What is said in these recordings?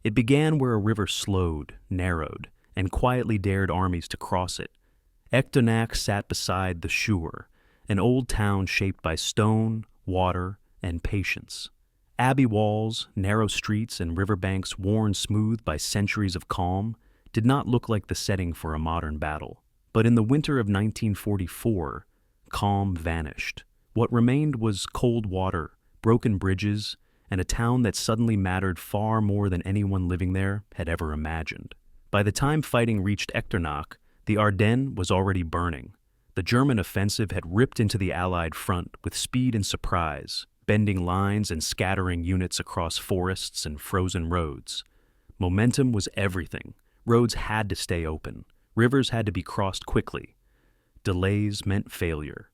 It began where a river slowed, narrowed, and quietly dared armies to cross it. Echternach sat beside the Sûre, an old town shaped by stone, water, and patience. Abbey walls, narrow streets, and riverbanks worn smooth by centuries of calm did not look like the setting for a modern battle. But in the winter of 1944, calm vanished. What remained was cold water, broken bridges, and a town that suddenly mattered far more than anyone living there had ever imagined. By the time fighting reached Echternach, the Ardennes was already burning. The German offensive had ripped into the Allied front with speed and surprise, bending lines and scattering units across forests and frozen roads. Momentum was everything. Roads had to stay open. Rivers had to be crossed quickly. Delays meant failure.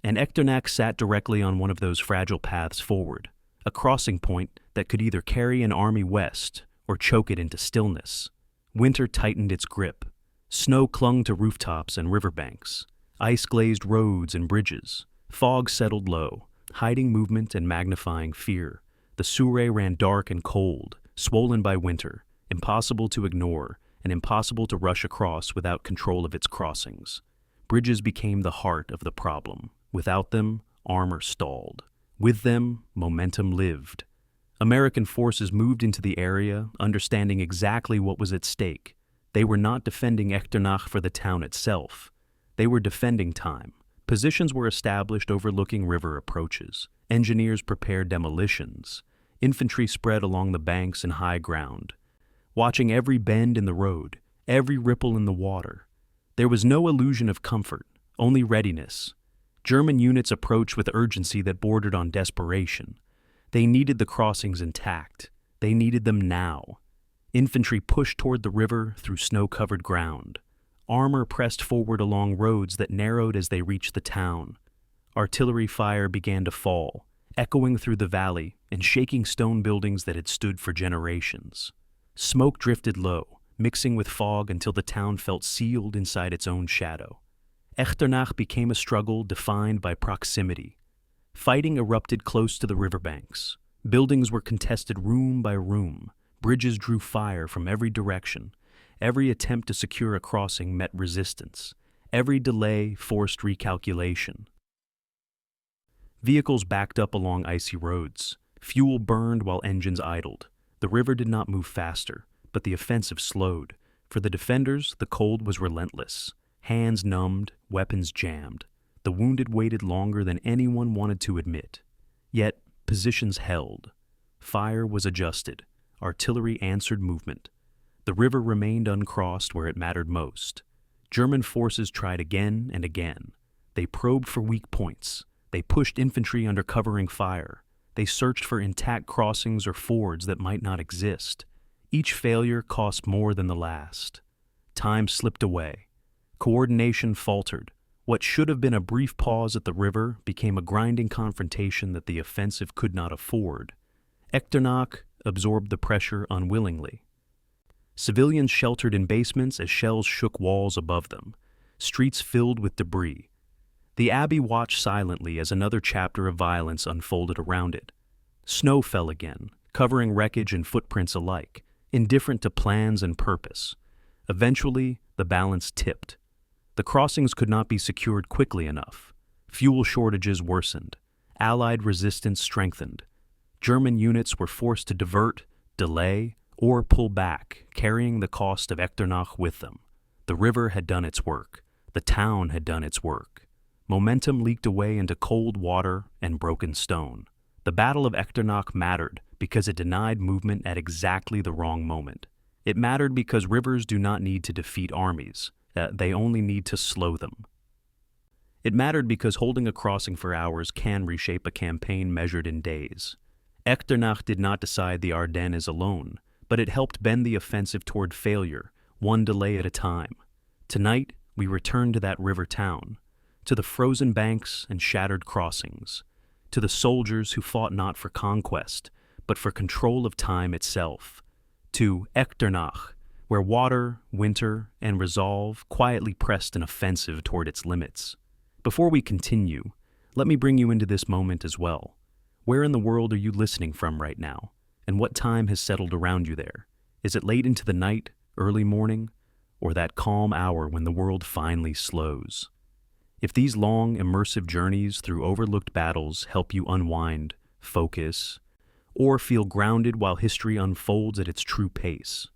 And Echternach sat directly on one of those fragile paths forward, a crossing point that could either carry an army west or choke it into stillness. Winter tightened its grip. Snow clung to rooftops and riverbanks. Ice glazed roads and bridges. Fog settled low, hiding movement and magnifying fear. The Sûre ran dark and cold, swollen by winter, impossible to ignore, and impossible to rush across without control of its crossings. Bridges became the heart of the problem. Without them, armor stalled. With them, momentum lived. American forces moved into the area, understanding exactly what was at stake. They were not defending Echternach for the town itself. They were defending time. Positions were established overlooking river approaches. Engineers prepared demolitions. Infantry spread along the banks and high ground, watching every bend in the road, every ripple in the water. There was no illusion of comfort, only readiness. German units approached with urgency that bordered on desperation. They needed the crossings intact. They needed them now. Infantry pushed toward the river through snow-covered ground. Armor pressed forward along roads that narrowed as they reached the town. Artillery fire began to fall, echoing through the valley and shaking stone buildings that had stood for generations. Smoke drifted low, mixing with fog until the town felt sealed inside its own shadow. Echternach became a struggle defined by proximity. Fighting erupted close to the riverbanks. Buildings were contested room by room. Bridges drew fire from every direction. Every attempt to secure a crossing met resistance. Every delay forced recalculation. Vehicles backed up along icy roads. Fuel burned while engines idled. The river did not move faster, but the offensive slowed. For the defenders, the cold was relentless. Hands numbed, weapons jammed. The wounded waited longer than anyone wanted to admit. Yet, positions held. Fire was adjusted. Artillery answered movement. The river remained uncrossed where it mattered most. German forces tried again and again. They probed for weak points. They pushed infantry under covering fire. They searched for intact crossings or fords that might not exist. Each failure cost more than the last. Time slipped away. Coordination faltered. What should have been a brief pause at the river became a grinding confrontation that the offensive could not afford. Echternach absorbed the pressure unwillingly. Civilians sheltered in basements as shells shook walls above them. Streets filled with debris. The abbey watched silently as another chapter of violence unfolded around it. Snow fell again, covering wreckage and footprints alike, indifferent to plans and purpose. Eventually, the balance tipped. The crossings could not be secured quickly enough. Fuel shortages worsened. Allied resistance strengthened. German units were forced to divert, delay, or pull back, carrying the cost of Echternach with them. The river had done its work. The town had done its work. Momentum leaked away into cold water and broken stone. The Battle of Echternach mattered because it denied movement at exactly the wrong moment. It mattered because rivers do not need to defeat armies. They only need to slow them. It mattered because holding a crossing for hours can reshape a campaign measured in days. Echternach did not decide the Ardennes alone, but it helped bend the offensive toward failure, one delay at a time. Tonight, we return to that river town, to the frozen banks and shattered crossings, to the soldiers who fought not for conquest, but for control of time itself, to Echternach, where water, winter, and resolve quietly pressed an offensive toward its limits. Before we continue, let me bring you into this moment as well. Where in the world are you listening from right now? And what time has settled around you there? Is it late into the night, early morning, or that calm hour when the world finally slows? If these long, immersive journeys through overlooked battles help you unwind, focus, or feel grounded while history unfolds at its true pace,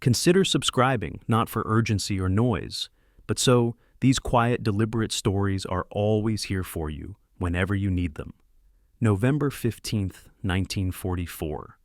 consider subscribing, not for urgency or noise, but so these quiet, deliberate stories are always here for you whenever you need them. November 15th, 1944.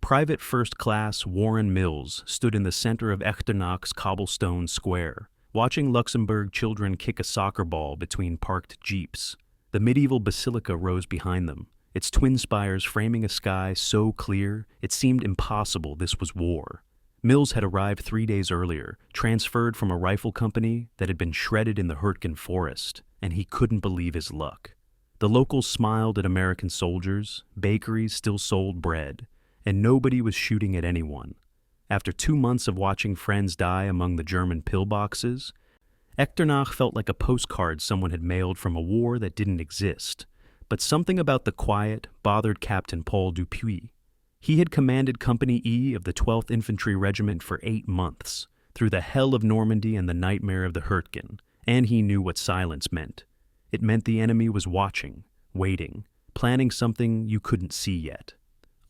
Private First Class Warren Mills stood in the center of Echternach's cobblestone square, watching Luxembourg children kick a soccer ball between parked jeeps. The medieval basilica rose behind them, its twin spires framing a sky so clear it seemed impossible this was war. Mills had arrived 3 days earlier, transferred from a rifle company that had been shredded in the Hürtgen forest, and he couldn't believe his luck. The locals smiled at American soldiers, bakeries still sold bread, and nobody was shooting at anyone. After 2 months of watching friends die among the German pillboxes, Echternach felt like a postcard someone had mailed from a war that didn't exist. But something about the quiet bothered Captain Paul Dupuis. He had commanded Company E of the 12th Infantry Regiment for 8 months, through the hell of Normandy and the nightmare of the Hürtgen, and he knew what silence meant. It meant the enemy was watching, waiting, planning something you couldn't see yet.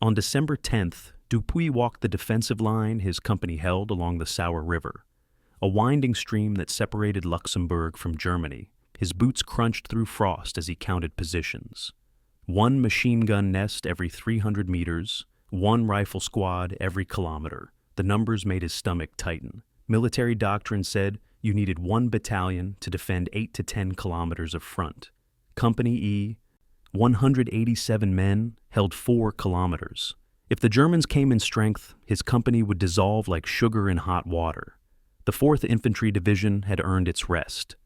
On December 10th, Dupuis walked the defensive line his company held along the Sûre River, a winding stream that separated Luxembourg from Germany. His boots crunched through frost as he counted positions. 1 machine gun nest every 300 meters, 1 rifle squad every kilometer. The numbers made his stomach tighten. Military doctrine said you needed 1 battalion to defend 8 to 10 kilometers of front. Company E, 187 men, held 4 kilometers. If the Germans came in strength, his company would dissolve like sugar in hot water. The 4th Infantry Division had earned its rest.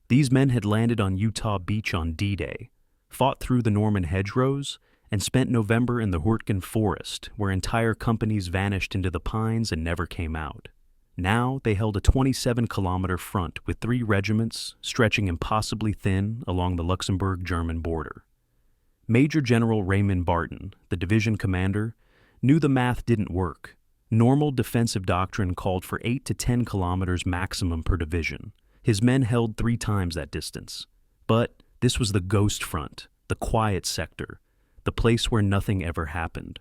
These men had landed on Utah Beach on D-Day, fought through the Norman hedgerows, and spent November in the Hürtgen forest, where entire companies vanished into the pines and never came out. Now they held a 27-kilometer front with 3 regiments stretching impossibly thin along the Luxembourg-German border. Major General Raymond Barton, the division commander, knew the math didn't work. Normal defensive doctrine called for 8 to 10 kilometers maximum per division. His men held 3 times that distance. But this was the ghost front, the quiet sector, the place where nothing ever happened.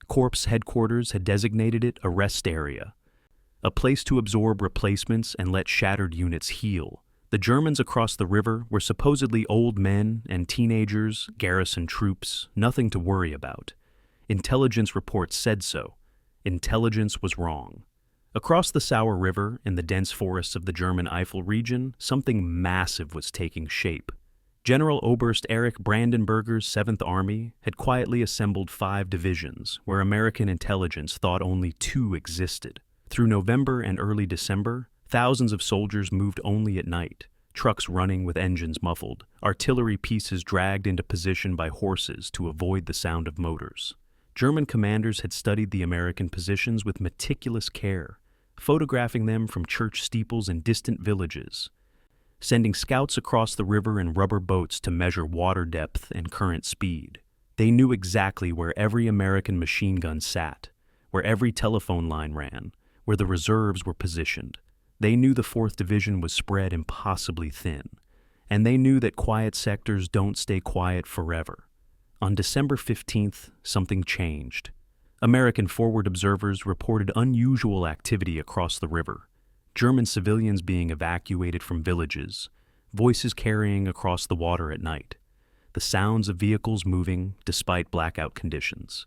Corps headquarters had designated it a rest area, a place to absorb replacements and let shattered units heal. The Germans across the river were supposedly old men and teenagers, garrison troops, nothing to worry about. Intelligence reports said so. Intelligence was wrong. Across the Sûre River, in the dense forests of the German Eifel region, something massive was taking shape. General Oberst Erich Brandenberger's 7th Army had quietly assembled 5 divisions, where American intelligence thought only 2 existed. Through November and early December, thousands of soldiers moved only at night, trucks running with engines muffled, artillery pieces dragged into position by horses to avoid the sound of motors. German commanders had studied the American positions with meticulous care, photographing them from church steeples in distant villages, sending scouts across the river in rubber boats to measure water depth and current speed. They knew exactly where every American machine gun sat, where every telephone line ran, where the reserves were positioned. They knew the 4th Division was spread impossibly thin, and they knew that quiet sectors don't stay quiet forever. On December 15th, something changed. American forward observers reported unusual activity across the river, German civilians being evacuated from villages, voices carrying across the water at night, the sounds of vehicles moving despite blackout conditions.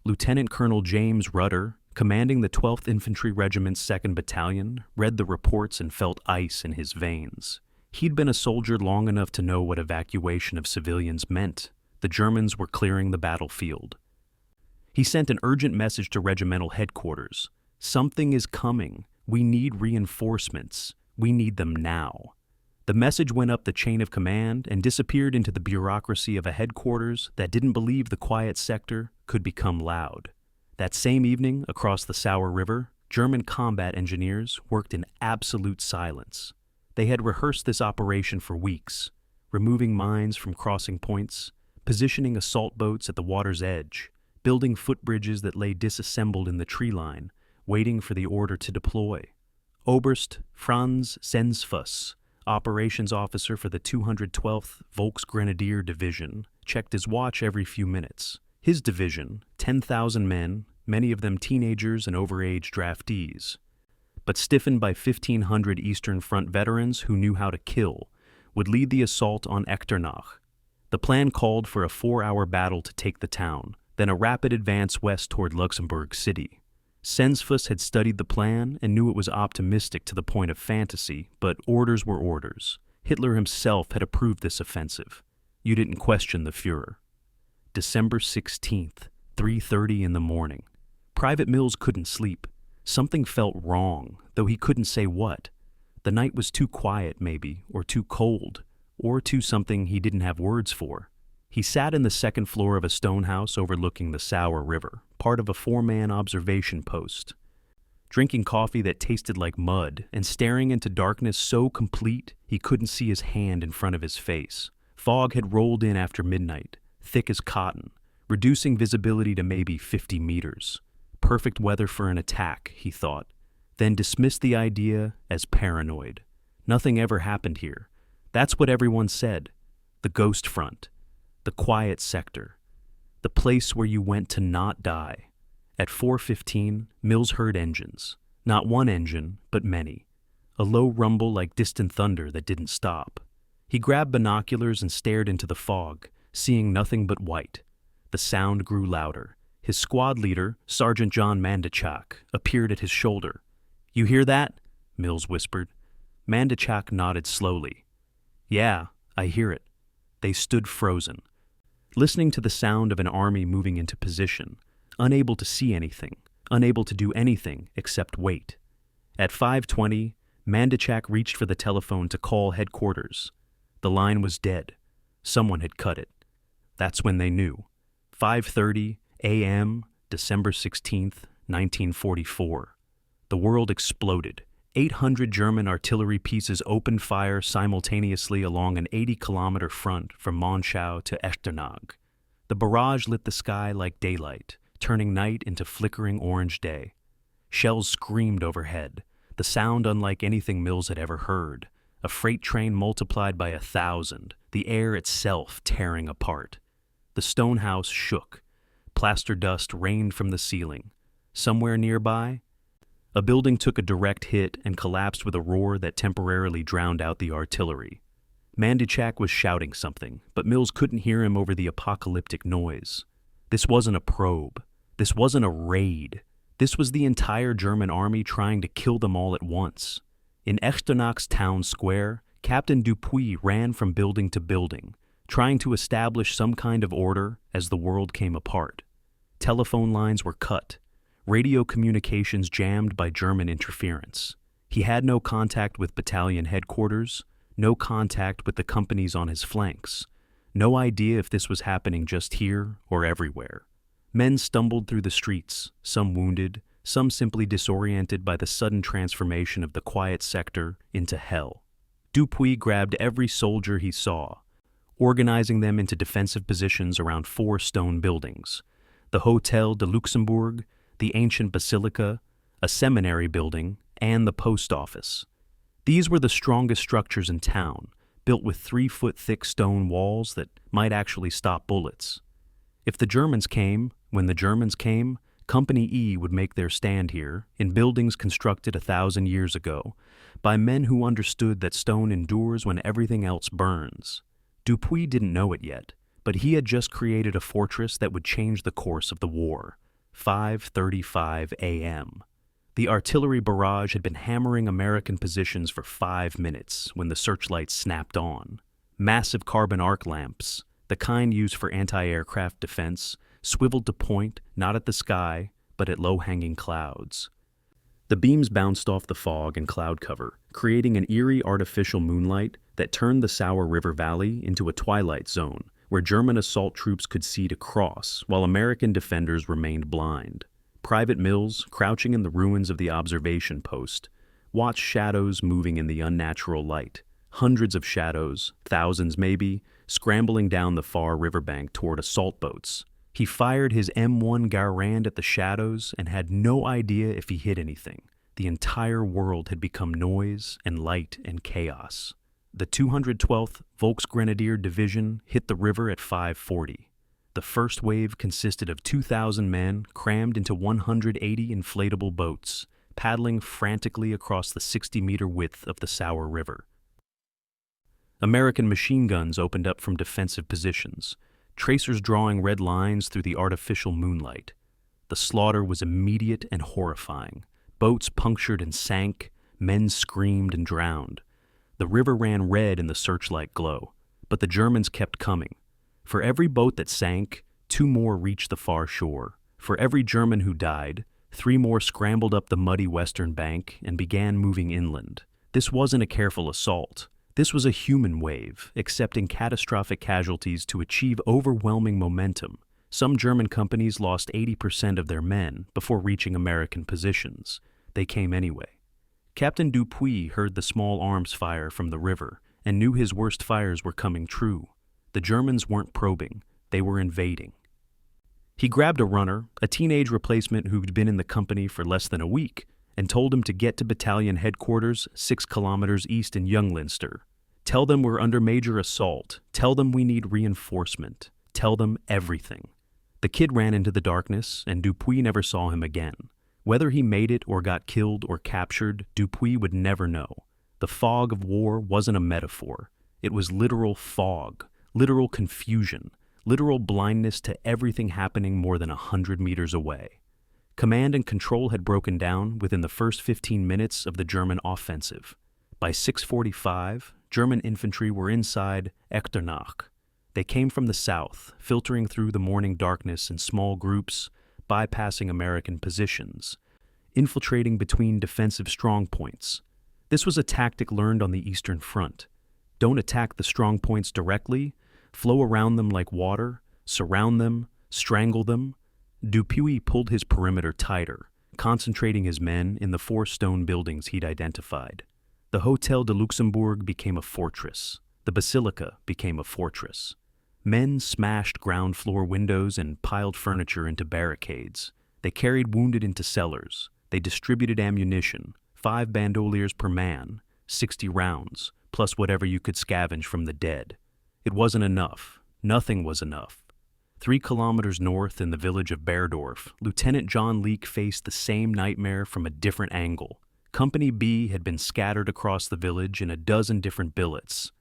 Lieutenant Colonel James Rudder, commanding the 12th Infantry Regiment's 2nd Battalion, read the reports and felt ice in his veins. He'd been a soldier long enough to know what evacuation of civilians meant. The Germans were clearing the battlefield. He sent an urgent message to regimental headquarters. Something is coming. We need reinforcements. We need them now. The message went up the chain of command and disappeared into the bureaucracy of a headquarters that didn't believe the quiet sector could become loud. That same evening, across the Sûre River, German combat engineers worked in absolute silence. They had rehearsed this operation for weeks, removing mines from crossing points, positioning assault boats at the water's edge, building footbridges that lay disassembled in the tree line, waiting for the order to deploy. Oberst Franz Sensfuss, operations officer for the 212th Volksgrenadier Division, checked his watch every few minutes. His division, 10,000 men, many of them teenagers and overage draftees, but stiffened by 1,500 Eastern Front veterans who knew how to kill, would lead the assault on Echternach. The plan called for a 4-hour battle to take the town, then a rapid advance west toward Luxembourg City. Sensfuss had studied the plan and knew it was optimistic to the point of fantasy, but orders were orders. Hitler himself had approved this offensive. You didn't question the Führer. December 16th, 3:30 in the morning. Private Mills couldn't sleep. Something felt wrong, though he couldn't say what. The night was too quiet, maybe, or too cold, or too something he didn't have words for. He sat in the second floor of a stone house overlooking the Sûre River, part of a 4-man observation post, drinking coffee that tasted like mud and staring into darkness so complete he couldn't see his hand in front of his face. Fog had rolled in after midnight, thick as cotton, reducing visibility to maybe 50 meters. Perfect weather for an attack, he thought, then dismissed the idea as paranoid. Nothing ever happened here. That's what everyone said. The ghost front. The quiet sector. The place where you went to not die. At 4:15, Mills heard engines. Not one engine, but many. A low rumble like distant thunder that didn't stop. He grabbed binoculars and stared into the fog, seeing nothing but white. The sound grew louder. His squad leader, Sergeant John Mandachak, appeared at his shoulder. "You hear that?" Mills whispered. Mandachak nodded slowly. "Yeah, I hear it." They stood frozen, listening to the sound of an army moving into position, unable to see anything, unable to do anything except wait. At 5:20, Mandachak reached for the telephone to call headquarters. The line was dead. Someone had cut it. That's when they knew. 5:30 a.m., December 16th, 1944. The world exploded. 800 German artillery pieces opened fire simultaneously along an 80-kilometer front from Monschau to Echternach. The barrage lit the sky like daylight, turning night into flickering orange day. Shells screamed overhead, the sound unlike anything Mills had ever heard. A freight train multiplied by 1,000, the air itself tearing apart. The stone house shook. Plaster dust rained from the ceiling. Somewhere nearby, a building took a direct hit and collapsed with a roar that temporarily drowned out the artillery. Mandachak was shouting something, but Mills couldn't hear him over the apocalyptic noise. This wasn't a probe. This wasn't a raid. This was the entire German army trying to kill them all at once. In Echternach's town square, Captain Dupuy ran from building to building, trying to establish some kind of order as the world came apart. Telephone lines were cut. Radio communications jammed by German interference. He had no contact with battalion headquarters, no contact with the companies on his flanks, no idea if this was happening just here or everywhere. Men stumbled through the streets, some wounded, some simply disoriented by the sudden transformation of the quiet sector into hell. Dupuy grabbed every soldier he saw, organizing them into defensive positions around 4 stone buildings: the Hotel de Luxembourg, the ancient basilica, a seminary building, and the post office. These were the strongest structures in town, built with 3-foot-thick stone walls that might actually stop bullets. If the Germans came, when the Germans came, Company E would make their stand here, in buildings constructed 1,000 years ago, by men who understood that stone endures when everything else burns. Dupuy didn't know it yet, but he had just created a fortress that would change the course of the war. 5:35 a.m. The artillery barrage had been hammering American positions for 5 minutes when the searchlights snapped on. Massive carbon arc lamps, the kind used for anti-aircraft defense, swiveled to point not at the sky, but at low-hanging clouds. The beams bounced off the fog and cloud cover, creating an eerie artificial moonlight that turned the Sûre River Valley into a twilight zone, where German assault troops could see to cross, while American defenders remained blind. Private Mills, crouching in the ruins of the observation post, watched shadows moving in the unnatural light. Hundreds of shadows, thousands maybe, scrambling down the far riverbank toward assault boats. He fired his M1 Garand at the shadows and had no idea if he hit anything. The entire world had become noise and light and chaos. The 212th Volksgrenadier Division hit the river at 5:40. The first wave consisted of 2,000 men crammed into 180 inflatable boats, paddling frantically across the 60-meter width of the Sûre River. American machine guns opened up from defensive positions, tracers drawing red lines through the artificial moonlight. The slaughter was immediate and horrifying. Boats punctured and sank, men screamed and drowned. The river ran red in the searchlight glow, but the Germans kept coming. For every boat that sank, 2 more reached the far shore. For every German who died, 3 more scrambled up the muddy western bank and began moving inland. This wasn't a careful assault. This was a human wave, accepting catastrophic casualties to achieve overwhelming momentum. Some German companies lost 80% of their men before reaching American positions. They came anyway. Captain Dupuy heard the small arms fire from the river and knew his worst fires were coming true. The Germans weren't probing, they were invading. He grabbed a runner, a teenage replacement who'd been in the company for less than a week, and told him to get to battalion headquarters 6 kilometers east in Junglinster. Tell them we're under major assault. Tell them we need reinforcement. Tell them everything. The kid ran into the darkness, and Dupuy never saw him again. Whether he made it or got killed or captured, Dupuy would never know. The fog of war wasn't a metaphor. It was literal fog, literal confusion, literal blindness to everything happening more than 100 meters away. Command and control had broken down within the first 15 minutes of the German offensive. By 6:45, German infantry were inside Echternach. They came from the south, filtering through the morning darkness in small groups, bypassing American positions, infiltrating between defensive strongpoints. This was a tactic learned on the Eastern Front. Don't attack the strongpoints directly, flow around them like water, surround them, strangle them. Dupuy pulled his perimeter tighter, concentrating his men in the 4 stone buildings he'd identified. The Hotel de Luxembourg became a fortress. The Basilica became a fortress. Men smashed ground floor windows and piled furniture into barricades. They carried wounded into cellars. They distributed ammunition, 5 bandoliers per man, 60 rounds, plus whatever you could scavenge from the dead. It wasn't enough. Nothing was enough. 3 kilometers north in the village of Berdorf, Lieutenant John Leake faced the same nightmare from a different angle. Company B had been scattered across the village in a dozen different billets.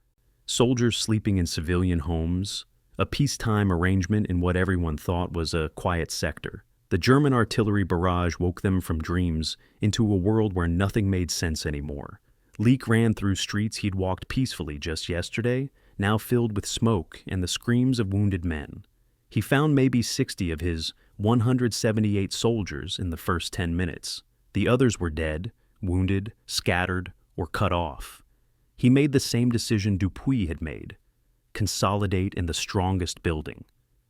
Soldiers sleeping in civilian homes, a peacetime arrangement in what everyone thought was a quiet sector. The German artillery barrage woke them from dreams into a world where nothing made sense anymore. Leake ran through streets he'd walked peacefully just yesterday, now filled with smoke and the screams of wounded men. He found maybe 60 of his 178 soldiers in the first 10 minutes. The others were dead, wounded, scattered, or cut off. He made the same decision Dupuy had made: consolidate in the strongest building.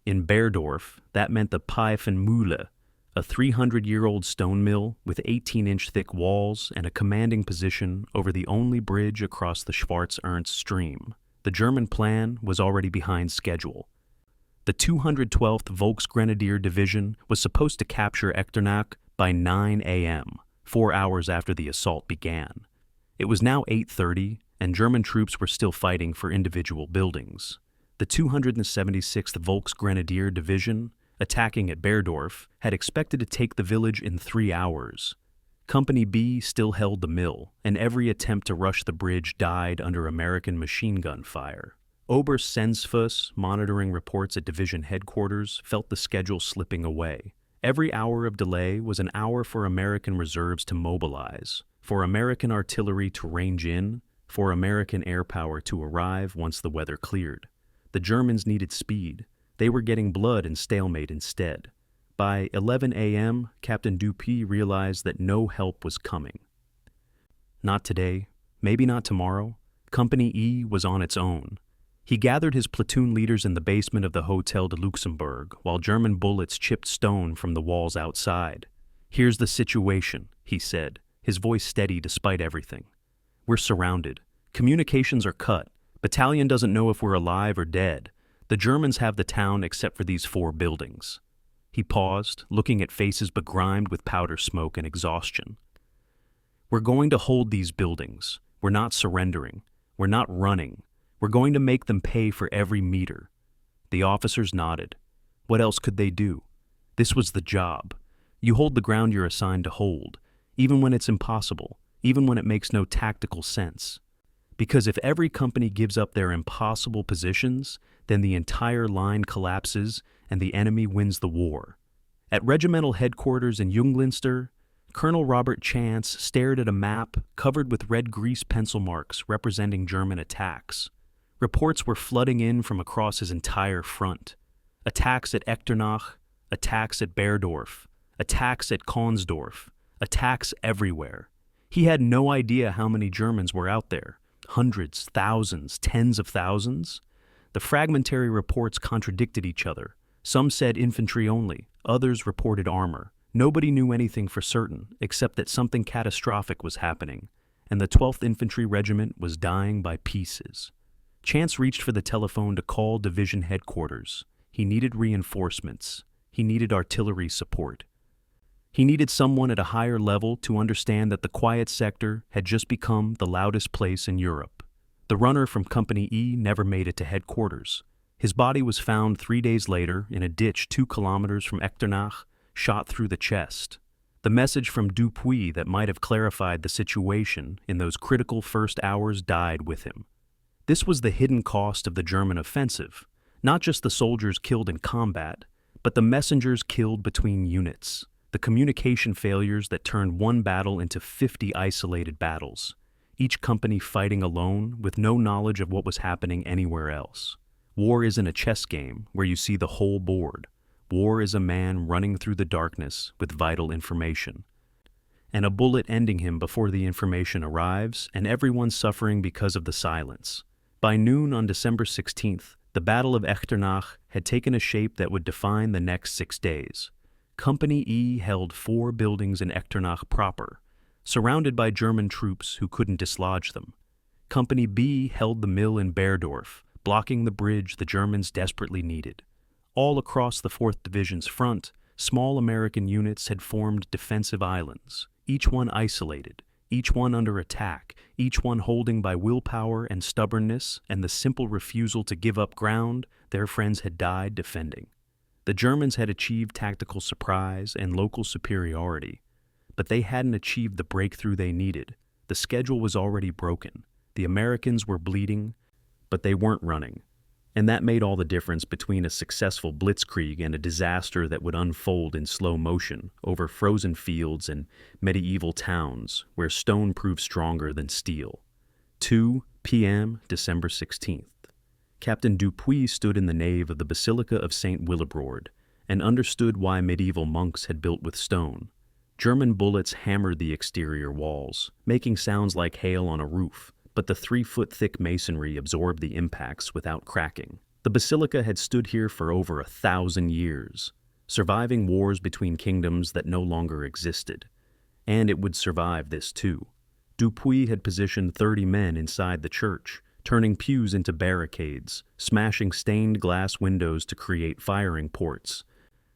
In Berdorf, that meant the Pfeifenmühle, a 300-year-old stone mill with 18-inch thick walls and a commanding position over the only bridge across the Schwarz-Ernst stream. The German plan was already behind schedule. The 212th Volksgrenadier Division was supposed to capture Echternach by 9 a.m., 4 hours after the assault began. It was now 8:30, and German troops were still fighting for individual buildings. The 276th Volksgrenadier Division, attacking at Berdorf, had expected to take the village in 3 hours. Company B still held the mill, and every attempt to rush the bridge died under American machine gun fire. Oberst Sensfuss, monitoring reports at division headquarters, felt the schedule slipping away. Every hour of delay was an hour for American reserves to mobilize, for American artillery to range in, for American air power to arrive once the weather cleared. The Germans needed speed. They were getting blood and stalemate instead. By 11 a.m., Captain Dupuy realized that no help was coming. Not today, maybe not tomorrow. Company E was on its own. He gathered his platoon leaders in the basement of the Hotel de Luxembourg while German bullets chipped stone from the walls outside. "Here's the situation," he said, his voice steady despite everything. "We're surrounded. Communications are cut. Battalion doesn't know if we're alive or dead. The Germans have the town except for these 4 buildings. He paused, looking at faces begrimed with powder smoke and exhaustion. We're going to hold these buildings. We're not surrendering. We're not running. We're going to make them pay for every meter. The officers nodded. What else could they do? This was the job. You hold the ground you're assigned to hold, even when it's impossible, even when it makes no tactical sense. Because if every company gives up their impossible positions, then the entire line collapses and the enemy wins the war. At regimental headquarters in Junglinster, Colonel Robert Chance stared at a map covered with red grease pencil marks representing German attacks. Reports were flooding in from across his entire front. Attacks at Echternach, attacks at Berdorf, attacks at Konsdorf, attacks everywhere. He had no idea how many Germans were out there. Hundreds, thousands, tens of thousands. The fragmentary reports contradicted each other. Some said infantry only, others reported armor. Nobody knew anything for certain, except that something catastrophic was happening, and the 12th Infantry Regiment was dying by pieces. Chance reached for the telephone to call division headquarters. He needed reinforcements. He needed artillery support. He needed someone at a higher level to understand that the quiet sector had just become the loudest place in Europe. The runner from Company E never made it to headquarters. His body was found 3 days later in a ditch 2 kilometers from Echternach, shot through the chest. The message from Dupuy that might have clarified the situation in those critical first hours died with him. This was the hidden cost of the German offensive, not just the soldiers killed in combat, but the messengers killed between units, the communication failures that turned one battle into 50 isolated battles, each company fighting alone with no knowledge of what was happening anywhere else. War isn't a chess game where you see the whole board. War is a man running through the darkness with vital information, and a bullet ending him before the information arrives, and everyone suffering because of the silence. By noon on December 16th, the Battle of Echternach had taken a shape that would define the next 6 days. Company E held 4 buildings in Echternach proper, surrounded by German troops who couldn't dislodge them. Company B held the mill in Berdorf, blocking the bridge the Germans desperately needed. All across the 4th Division's front, small American units had formed defensive islands, each one isolated, each one under attack, each one holding by willpower and stubbornness and the simple refusal to give up ground their friends had died defending. The Germans had achieved tactical surprise and local superiority, but they hadn't achieved the breakthrough they needed. The schedule was already broken. The Americans were bleeding, but they weren't running. And that made all the difference between a successful blitzkrieg and a disaster that would unfold in slow motion over frozen fields and medieval towns where stone proved stronger than steel. 2 p.m., December 16th. Captain Dupuy stood in the nave of the Basilica of St. Willibrord and understood why medieval monks had built with stone. German bullets hammered the exterior walls, making sounds like hail on a roof, but the 3-foot-thick masonry absorbed the impacts without cracking. The basilica had stood here for over 1,000 years, surviving wars between kingdoms that no longer existed. And it would survive this too. Dupuy had positioned 30 men inside the church, turning pews into barricades, smashing stained glass windows to create firing ports,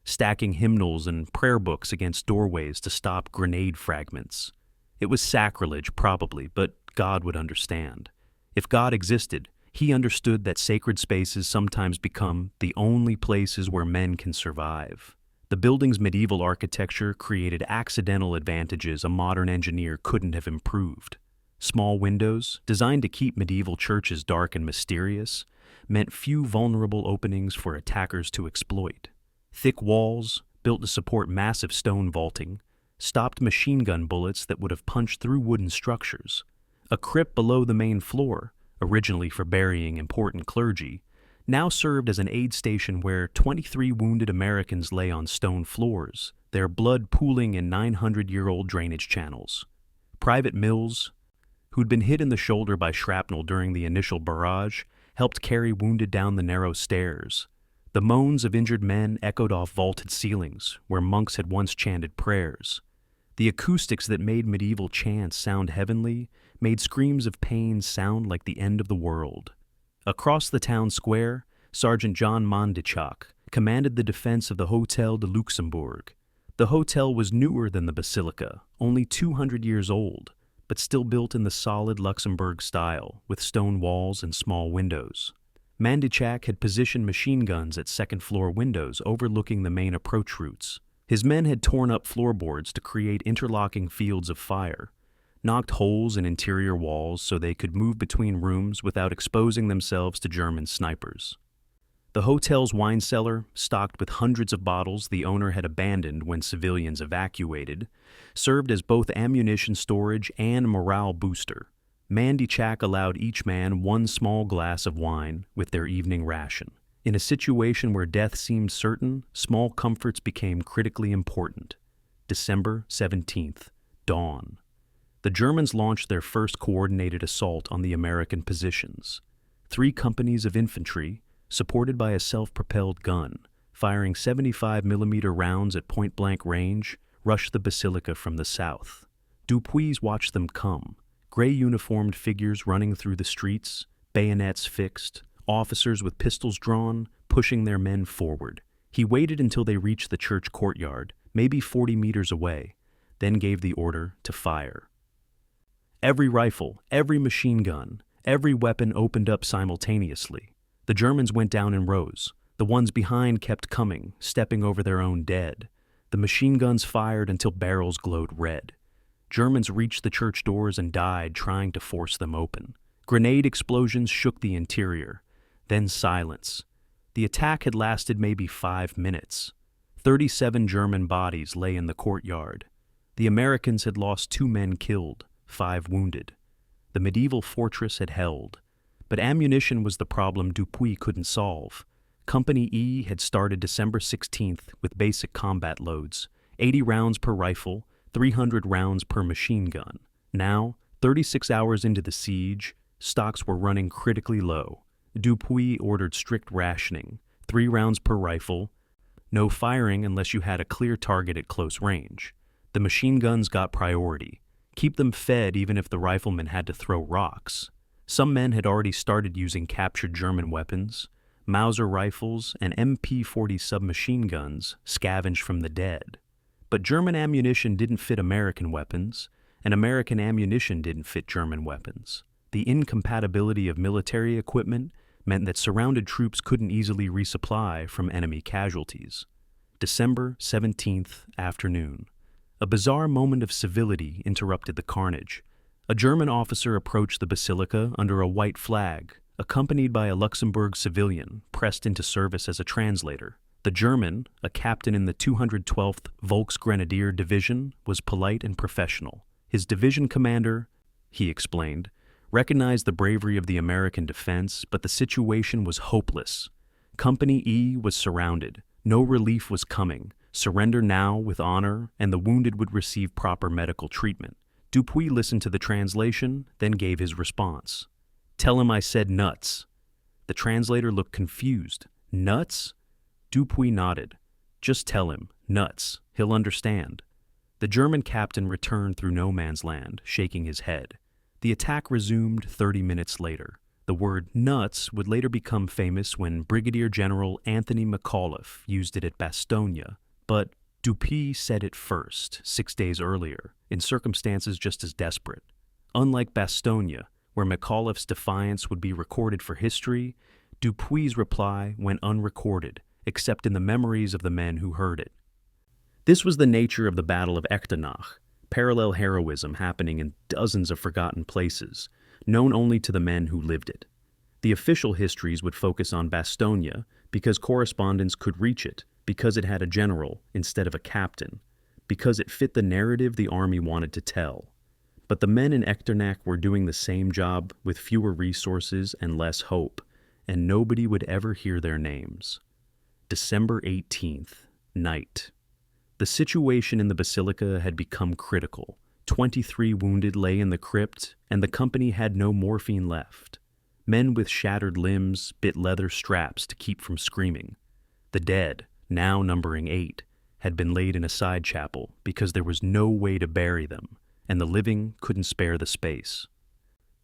stacking hymnals and prayer books against doorways to stop grenade fragments. It was sacrilege, probably, but God would understand. If God existed, he understood that sacred spaces sometimes become the only places where men can survive. The building's medieval architecture created accidental advantages a modern engineer couldn't have improved. Small windows, designed to keep medieval churches dark and mysterious, meant few vulnerable openings for attackers to exploit. Thick walls, built to support massive stone vaulting, stopped machine gun bullets that would have punched through wooden structures. A crypt below the main floor, originally for burying important clergy, now served as an aid station where 23 wounded Americans lay on stone floors, their blood pooling in 900-year-old drainage channels. Private Mills, who'd been hit in the shoulder by shrapnel during the initial barrage, helped carry wounded down the narrow stairs. The moans of injured men echoed off vaulted ceilings, where monks had once chanted prayers. The acoustics that made medieval chants sound heavenly made screams of pain sound like the end of the world. Across the town square, Sergeant John Mondichak, commanded the defense of the Hôtel de Luxembourg. The hotel was newer than the basilica, only 200 years old, but still built in the solid Luxembourg style, with stone walls and small windows. Mondichak had positioned machine guns at second-floor windows overlooking the main approach routes. His men had torn up floorboards to create interlocking fields of fire, knocked holes in interior walls so they could move between rooms without exposing themselves to German snipers. The hotel's wine cellar, stocked with hundreds of bottles the owner had abandoned when civilians evacuated, served as both ammunition storage and morale booster. Mondichak allowed each man one small glass of wine with their evening ration. In a situation where death seemed certain, small comforts became critically important. December 17th, dawn. The Germans launched their first coordinated assault on the American positions. 3 companies of infantry, supported by a self-propelled gun, firing 75mm rounds at point-blank range, rushed the basilica from the south. Dupuis watched them come, gray uniformed figures running through the streets, bayonets fixed, officers with pistols drawn, pushing their men forward. He waited until they reached the church courtyard, maybe 40 meters away, then gave the order to fire. Every rifle, every machine gun, every weapon opened up simultaneously. The Germans went down in rows. The ones behind kept coming, stepping over their own dead. The machine guns fired until barrels glowed red. Germans reached the church doors and died trying to force them open. Grenade explosions shook the interior. Then silence. The attack had lasted maybe 5 minutes. 37 German bodies lay in the courtyard. The Americans had lost 2 men killed, 5 wounded. The medieval fortress had held. But ammunition was the problem Dupuis couldn't solve. Company E had started December 16th with basic combat loads, 80 rounds per rifle, 300 rounds per machine gun. Now, 36 hours into the siege, stocks were running critically low. Dupuis ordered strict rationing, 3 rounds per rifle, no firing unless you had a clear target at close range. The machine guns got priority. Keep them fed even if the riflemen had to throw rocks. Some men had already started using captured German weapons. Mauser rifles and MP-40 submachine guns scavenged from the dead. But German ammunition didn't fit American weapons, and American ammunition didn't fit German weapons. The incompatibility of military equipment meant that surrounded troops couldn't easily resupply from enemy casualties. December 17th afternoon. A bizarre moment of civility interrupted the carnage. A German officer approached the basilica under a white flag, accompanied by a Luxembourg civilian pressed into service as a translator. The German, a captain in the 212th Volksgrenadier Division, was polite and professional. His division commander, he explained, recognized the bravery of the American defense, but the situation was hopeless. Company E was surrounded. No relief was coming. Surrender now with honor, and the wounded would receive proper medical treatment. Dupuis listened to the translation, then gave his response. "Tell him I said nuts." The translator looked confused. "Nuts?" Dupuis nodded. "Just tell him, nuts. He'll understand." The German captain returned through no man's land, shaking his head. The attack resumed 30 minutes later. The word nuts would later become famous when Brigadier General Anthony McAuliffe used it at Bastogne, but Dupuis said it first, 6 days earlier, in circumstances just as desperate. Unlike Bastogne, where McAuliffe's defiance would be recorded for history, Dupuis' reply went unrecorded, except in the memories of the men who heard it. This was the nature of the Battle of Echternach, parallel heroism happening in dozens of forgotten places, known only to the men who lived it. The official histories would focus on Bastogne because correspondents could reach it, because it had a general instead of a captain, because it fit the narrative the army wanted to tell. But the men in Echternach were doing the same job with fewer resources and less hope, and nobody would ever hear their names. December 18th, night. The situation in the basilica had become critical. 23 wounded lay in the crypt, and the company had no morphine left. Men with shattered limbs bit leather straps to keep from screaming. The dead, now numbering 8, had been laid in a side chapel because there was no way to bury them, and the living couldn't spare the space.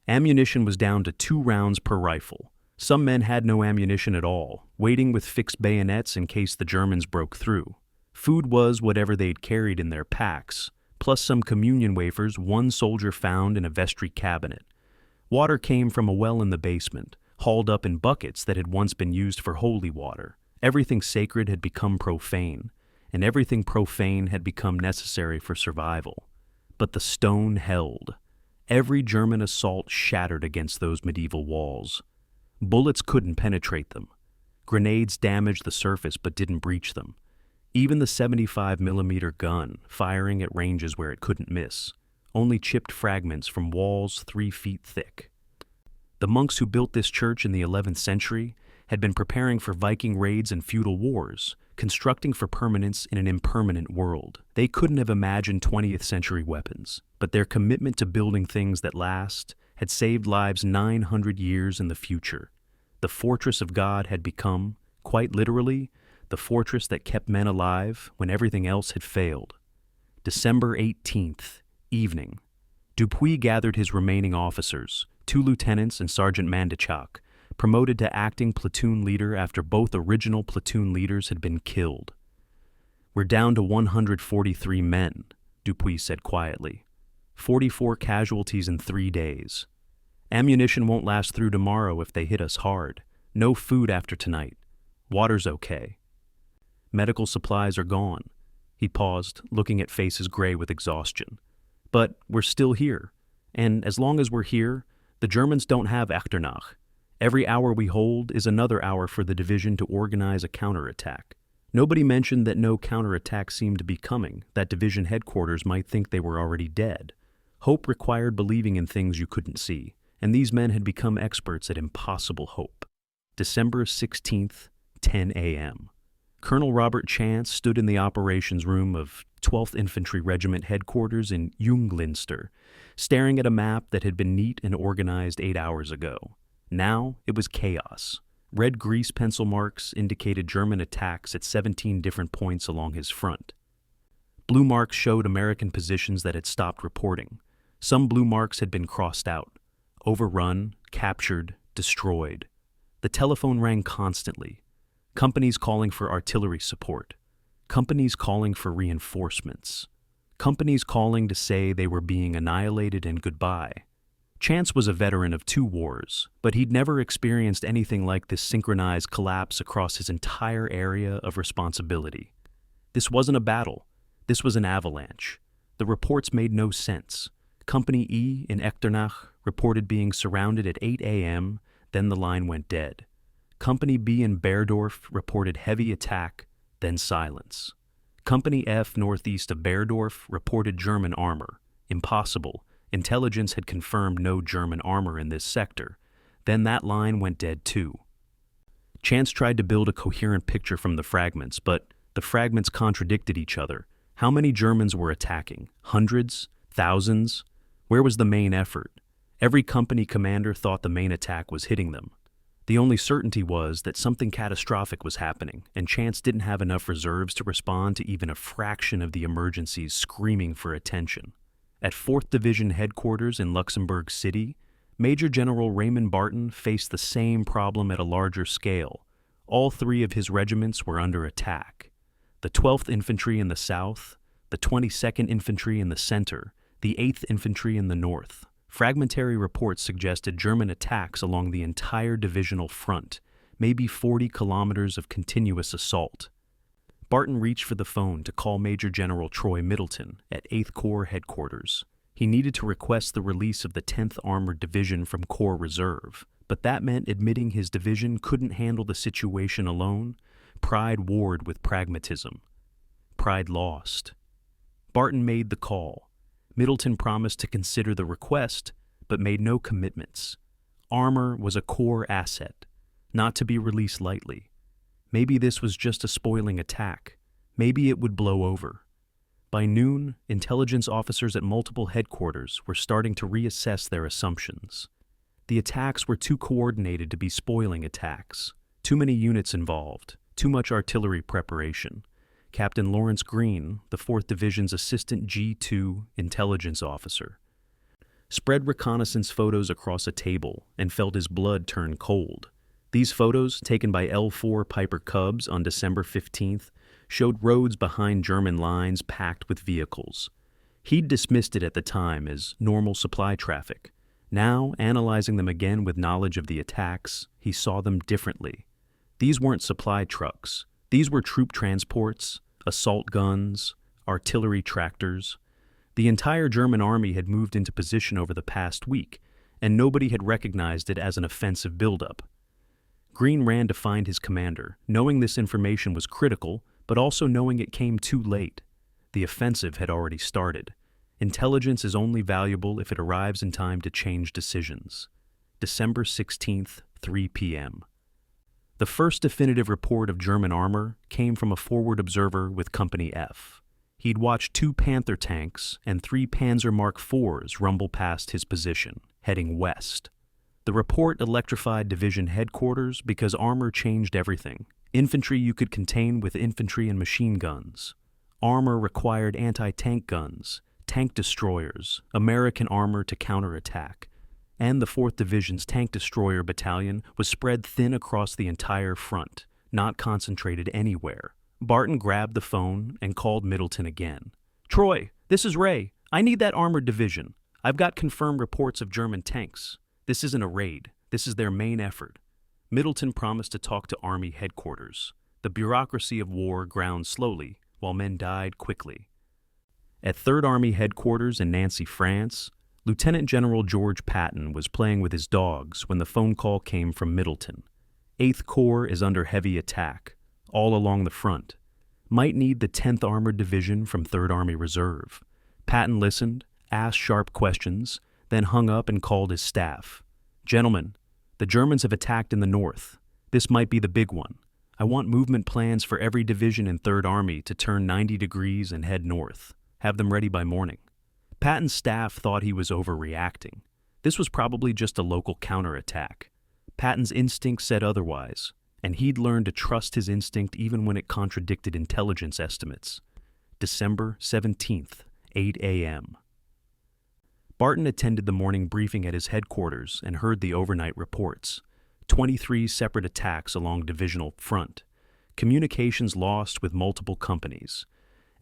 Ammunition was down to 2 rounds per rifle, Some men had no ammunition at all, waiting with fixed bayonets in case the Germans broke through. Food was whatever they'd carried in their packs, plus some communion wafers one soldier found in a vestry cabinet. Water came from a well in the basement, hauled up in buckets that had once been used for holy water. Everything sacred had become profane, and everything profane had become necessary for survival. But the stone held. Every German assault shattered against those medieval walls. Bullets couldn't penetrate them. Grenades damaged the surface but didn't breach them. Even the 75mm gun, firing at ranges where it couldn't miss, only chipped fragments from walls 3 feet thick. The monks who built this church in the 11th century had been preparing for Viking raids and feudal wars, constructing for permanence in an impermanent world. They couldn't have imagined 20th century weapons, but their commitment to building things that last had saved lives 900 years in the future. The fortress of God had become, quite literally, the fortress that kept men alive when everything else had failed. December 18th, evening. Dupuy gathered his remaining officers, 2 lieutenants and Sergeant Mandichak, promoted to acting platoon leader after both original platoon leaders had been killed. "We're down to 143 men," Dupuy said quietly. 44 casualties in 3 days. Ammunition won't last through tomorrow if they hit us hard. No food after tonight. Water's okay. Medical supplies are gone. He paused, looking at faces gray with exhaustion. But we're still here. And as long as we're here, the Germans don't have Echternach. Every hour we hold is another hour for the division to organize a counterattack. Nobody mentioned that no counterattack seemed to be coming, that division headquarters might think they were already dead. Hope required believing in things you couldn't see, and these men had become experts at impossible hope. December 16th, 10 a.m. Colonel Robert Chance stood in the operations room of 12th Infantry Regiment headquarters in Junglinster, staring at a map that had been neat and organized 8 hours ago. Now it was chaos. Red grease pencil marks indicated German attacks at 17 different points along his front. Blue marks showed American positions that had stopped reporting. Some blue marks had been crossed out. Overrun, captured, destroyed. The telephone rang constantly. Companies calling for artillery support. Companies calling for reinforcements. Companies calling to say they were being annihilated and goodbye. Chance was a veteran of 2 wars, but he'd never experienced anything like this synchronized collapse across his entire area of responsibility. This wasn't a battle. This was an avalanche. The reports made no sense. Company E in Echternach reported being surrounded at 8 a.m., then the line went dead. Company B in Berdorf reported heavy attack, then silence. Company F northeast of Berdorf reported German armor. Impossible. Intelligence had confirmed no German armor in this sector. Then that line went dead too. Chance tried to build a coherent picture from the fragments, but the fragments contradicted each other. How many Germans were attacking? Hundreds? Thousands? Where was the main effort? Every company commander thought the main attack was hitting them. The only certainty was that something catastrophic was happening, and Chance didn't have enough reserves to respond to even a fraction of the emergencies screaming for attention. At 4th Division headquarters in Luxembourg City, Major General Raymond Barton faced the same problem at a larger scale. All 3 of his regiments were under attack. The 12th Infantry in the south, the 22nd Infantry in the center, the 8th Infantry in the north. Fragmentary reports suggested German attacks along the entire divisional front, maybe 40 kilometers of continuous assault. Barton reached for the phone to call Major General Troy Middleton at 8th Corps headquarters. He needed to request the release of the 10th Armored Division from Corps Reserve, but that meant admitting his division couldn't handle the situation alone. Pride warred with pragmatism. Pride lost. Barton made the call. Middleton promised to consider the request, but made no commitments. Armor was a core asset, not to be released lightly. Maybe this was just a spoiling attack. Maybe it would blow over. By noon, intelligence officers at multiple headquarters were starting to reassess their assumptions. The attacks were too coordinated to be spoiling attacks. Too many units involved. Too much artillery preparation. Captain Lawrence Green, the 4th Division's assistant G2 intelligence officer, spread reconnaissance photos across a table and felt his blood turn cold. These photos, taken by L4 Piper Cubs on December 15th, showed roads behind German lines packed with vehicles. He'd dismissed it at the time as normal supply traffic. Now, analyzing them again with knowledge of the attacks, he saw them differently. These weren't supply trucks. These were troop transports, assault guns, artillery tractors. The entire German army had moved into position over the past week, and nobody had recognized it as an offensive buildup. Greene ran to find his commander, knowing this information was critical, but also knowing it came too late. The offensive had already started. Intelligence is only valuable if it arrives in time to change decisions. December 16th, 3 p.m. The first definitive report of German armor came from a forward observer with Company F. He'd watched 2 Panther tanks and 3 Panzer Mark IVs rumble past his position, heading west. The report electrified division headquarters because armor changed everything. Infantry you could contain with infantry and machine guns. Armor required anti-tank guns, tank destroyers, American armor to counterattack. And the 4th Division's tank destroyer battalion was spread thin across the entire front, not concentrated anywhere. Barton grabbed the phone and called Middleton again. "Troy, this is Ray. I need that armored division. I've got confirmed reports of German tanks. This isn't a raid. This is their main effort." Middleton promised to talk to Army headquarters. The bureaucracy of war ground slowly, while men died quickly. At 3rd Army headquarters in Nancy, France, Lieutenant General George Patton was playing with his dogs when the phone call came from Middleton. 8th Corps is under heavy attack, all along the front. Might need the 10th Armored Division from 3rd Army Reserve. Patton listened, asked sharp questions, then hung up and called his staff. "Gentlemen, the Germans have attacked in the north. This might be the big one. I want movement plans for every division in 3rd Army to turn 90 degrees and head north. Have them ready by morning." Patton's staff thought he was overreacting. This was probably just a local counterattack. Patton's instinct said otherwise, and he'd learned to trust his instinct even when it contradicted intelligence estimates. December 17th, 8 a.m. Barton attended the morning briefing at his headquarters and heard the overnight reports. 23 separate attacks along divisional front. Communications lost with multiple companies.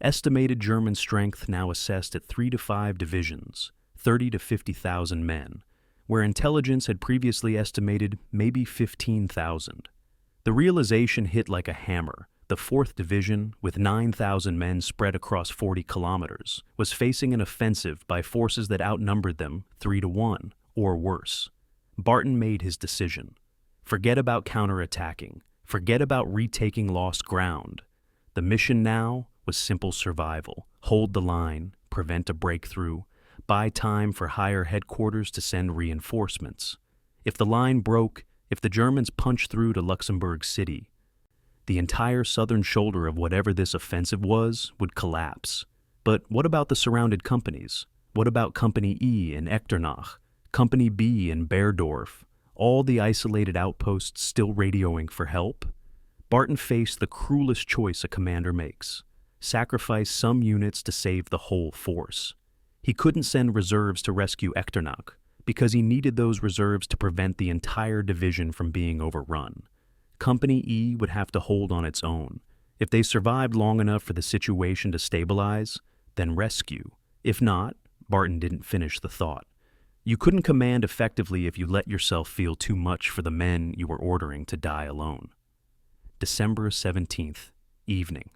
Estimated German strength now assessed at 3 to 5 divisions, 30 to 50,000 men, where intelligence had previously estimated maybe 15,000. The realization hit like a hammer. The 4th Division, with 9,000 men spread across 40 kilometers, was facing an offensive by forces that outnumbered them 3 to 1, or worse. Barton made his decision. Forget about counterattacking. Forget about retaking lost ground. The mission now was simple survival. Hold the line, prevent a breakthrough, buy time for higher headquarters to send reinforcements. If the line broke, if the Germans punched through to Luxembourg City, the entire southern shoulder of whatever this offensive was would collapse. But what about the surrounded companies? What about Company E in Echternach, Company B in Berdorf, all the isolated outposts still radioing for help? Barton faced the cruelest choice a commander makes: sacrifice some units to save the whole force. He couldn't send reserves to rescue Echternach because he needed those reserves to prevent the entire division from being overrun. Company E would have to hold on its own. If they survived long enough for the situation to stabilize, then rescue. If not, Barton didn't finish the thought. You couldn't command effectively if you let yourself feel too much for the men you were ordering to die alone. December 17th, evening.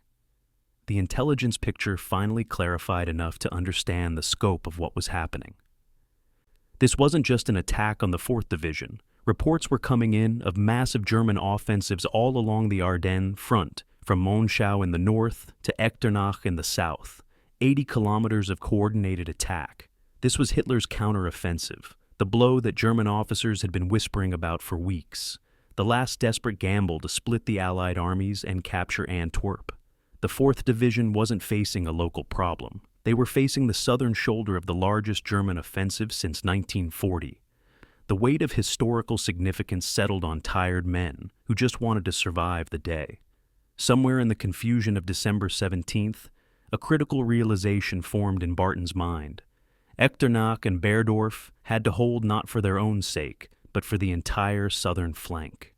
The intelligence picture finally clarified enough to understand the scope of what was happening. This wasn't just an attack on the 4th Division. Reports were coming in of massive German offensives all along the Ardennes front, from Monschau in the north to Echternach in the south. 80 kilometers of coordinated attack. This was Hitler's counteroffensive, the blow that German officers had been whispering about for weeks. The last desperate gamble to split the Allied armies and capture Antwerp. The 4th Division wasn't facing a local problem. They were facing the southern shoulder of the largest German offensive since 1940. The weight of historical significance settled on tired men who just wanted to survive the day. Somewhere in the confusion of December 17th, a critical realization formed in Barton's mind. Echternach and Berdorf had to hold not for their own sake, but for the entire southern flank.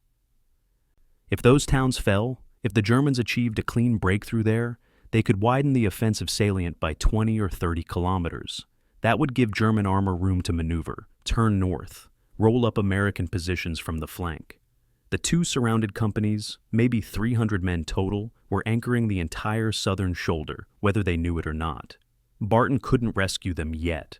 If those towns fell, if the Germans achieved a clean breakthrough there, they could widen the offensive salient by 20 or 30 kilometers. That would give German armor room to maneuver, turn north, roll up American positions from the flank. The two surrounded companies, maybe 300 men total, were anchoring the entire southern shoulder, whether they knew it or not. Barton couldn't rescue them yet,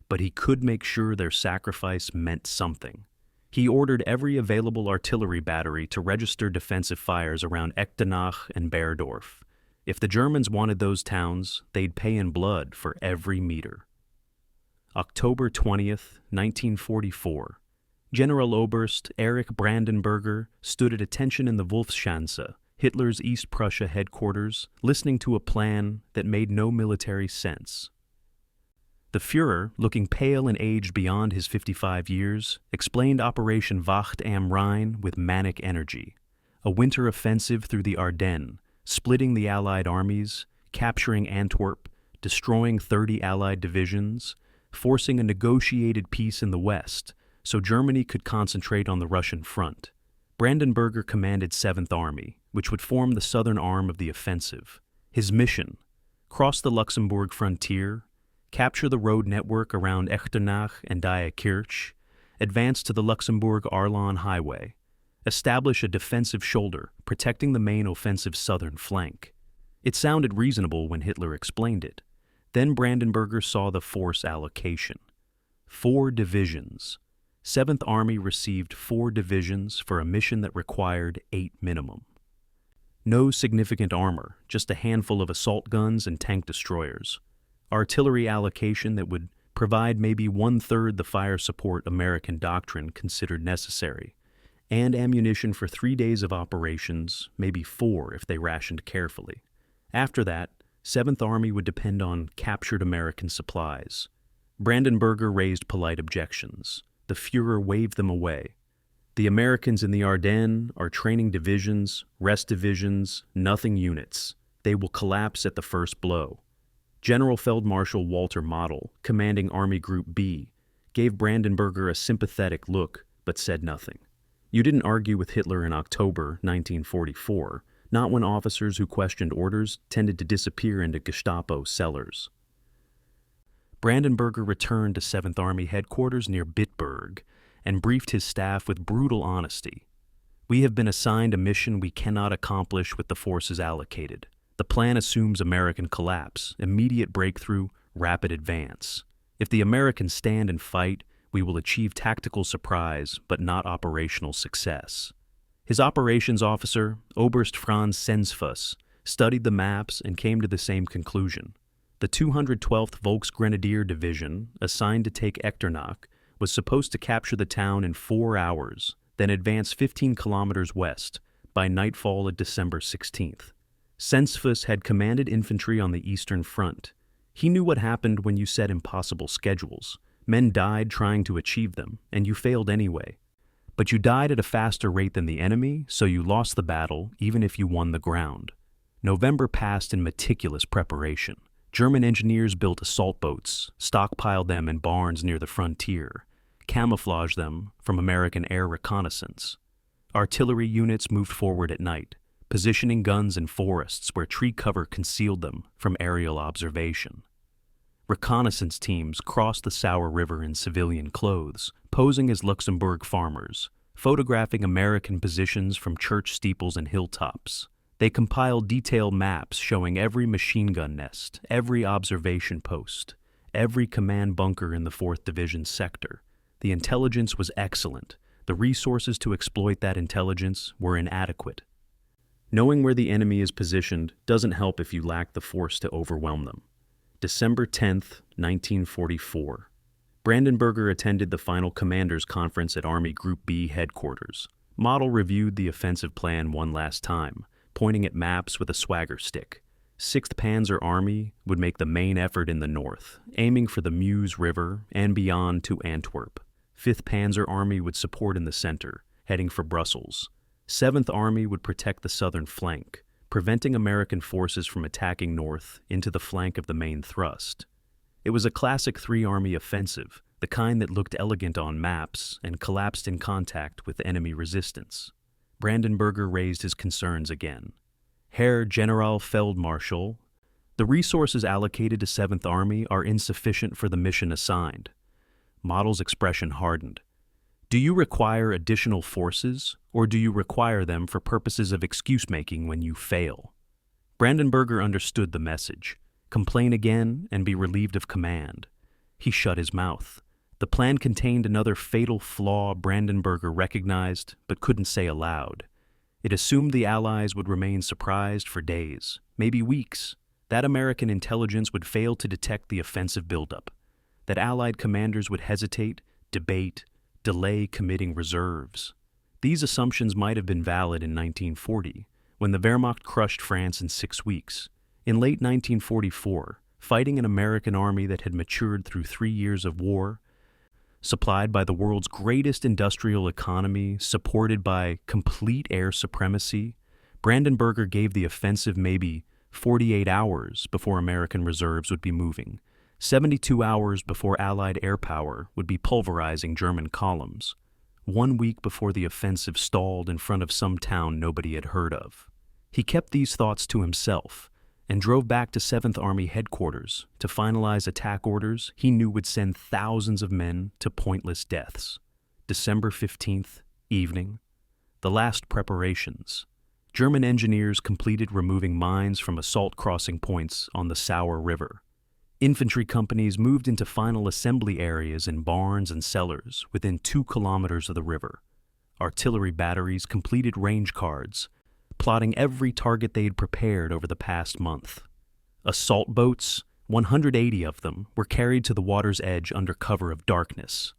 but he could make sure their sacrifice meant something. He ordered every available artillery battery to register defensive fires around Echternach and Berdorf. If the Germans wanted those towns, they'd pay in blood for every meter. October 20th, 1944. General Oberst Erich Brandenberger stood at attention in the Wolfschanze, Hitler's East Prussia headquarters, listening to a plan that made no military sense. The Führer, looking pale and aged beyond his 55 years, explained Operation Wacht am Rhein with manic energy. A winter offensive through the Ardennes, splitting the Allied armies, capturing Antwerp, destroying 30 Allied divisions, forcing a negotiated peace in the West, so Germany could concentrate on the Russian front. Brandenberger commanded 7th Army, which would form the southern arm of the offensive. His mission: cross the Luxembourg frontier, capture the road network around Echternach and Diekirch, advance to the Luxembourg-Arlon highway, establish a defensive shoulder protecting the main offensive southern flank. It sounded reasonable when Hitler explained it. Then Brandenberger saw the force allocation. 4 divisions. 7th Army received 4 divisions for a mission that required 8 minimum. No significant armor, just a handful of assault guns and tank destroyers. Artillery allocation that would provide maybe 1/3 the fire support American doctrine considered necessary, and ammunition for 3 days of operations, maybe 4 if they rationed carefully. After that, 7th Army would depend on captured American supplies. Brandenberger raised polite objections. The Führer waved them away. The Americans in the Ardennes are training divisions, rest divisions, nothing units. They will collapse at the first blow. General Feldmarschall Walter Model, commanding Army Group B, gave Brandenberger a sympathetic look, but said nothing. You didn't argue with Hitler in October 1944, not when officers who questioned orders tended to disappear into Gestapo cellars. Brandenberger returned to 7th Army headquarters near Bitburg and briefed his staff with brutal honesty. We have been assigned a mission we cannot accomplish with the forces allocated. The plan assumes American collapse, immediate breakthrough, rapid advance. If the Americans stand and fight, we will achieve tactical surprise, but not operational success. His operations officer, Oberst Franz Sensfuss, studied the maps and came to the same conclusion. The 212th Volksgrenadier Division, assigned to take Echternach, was supposed to capture the town in 4 hours, then advance 15 kilometers west, by nightfall of December 16th. Sensfuss had commanded infantry on the Eastern Front. He knew what happened when you set impossible schedules. Men died trying to achieve them, and you failed anyway. But you died at a faster rate than the enemy, so you lost the battle, even if you won the ground. November passed in meticulous preparation. German engineers built assault boats, stockpiled them in barns near the frontier, camouflaged them from American air reconnaissance. Artillery units moved forward at night, positioning guns in forests where tree cover concealed them from aerial observation. Reconnaissance teams crossed the Sûre River in civilian clothes, posing as Luxembourg farmers, photographing American positions from church steeples and hilltops. They compiled detailed maps showing every machine gun nest, every observation post, every command bunker in the 4th Division sector. The intelligence was excellent. The resources to exploit that intelligence were inadequate. Knowing where the enemy is positioned doesn't help if you lack the force to overwhelm them. December 10th, 1944. Brandenberger attended the final commanders' conference at Army Group B headquarters. Model reviewed the offensive plan one last time, pointing at maps with a swagger stick. 6th Panzer Army would make the main effort in the north, aiming for the Meuse River and beyond to Antwerp. 5th Panzer Army would support in the center, heading for Brussels. 7th Army would protect the southern flank, preventing American forces from attacking north into the flank of the main thrust. It was a classic 3-army offensive, the kind that looked elegant on maps and collapsed in contact with enemy resistance. Brandenburger raised his concerns again. Herr Generalfeldmarschall, the resources allocated to 7th Army are insufficient for the mission assigned. Model's expression hardened. Do you require additional forces, or do you require them for purposes of excuse-making when you fail? Brandenburger understood the message. Complain again and be relieved of command. He shut his mouth. The plan contained another fatal flaw Brandenburger recognized but couldn't say aloud. It assumed the Allies would remain surprised for days, maybe weeks, that American intelligence would fail to detect the offensive buildup, that Allied commanders would hesitate, debate, delay committing reserves. These assumptions might have been valid in 1940, when the Wehrmacht crushed France in 6 weeks. In late 1944, fighting an American army that had matured through 3 years of war, supplied by the world's greatest industrial economy, supported by complete air supremacy, Brandenburger gave the offensive maybe 48 hours before American reserves would be moving, 72 hours before Allied air power would be pulverizing German columns, 1 week before the offensive stalled in front of some town nobody had heard of. He kept these thoughts to himself and drove back to 7th Army headquarters to finalize attack orders he knew would send thousands of men to pointless deaths. December 15th, evening. The last preparations. German engineers completed removing mines from assault crossing points on the Sûre River. Infantry companies moved into final assembly areas in barns and cellars within 2 kilometers of the river. Artillery batteries completed range cards, plotting every target they had prepared over the past month. Assault boats, 180 of them, were carried to the water's edge under cover of darkness.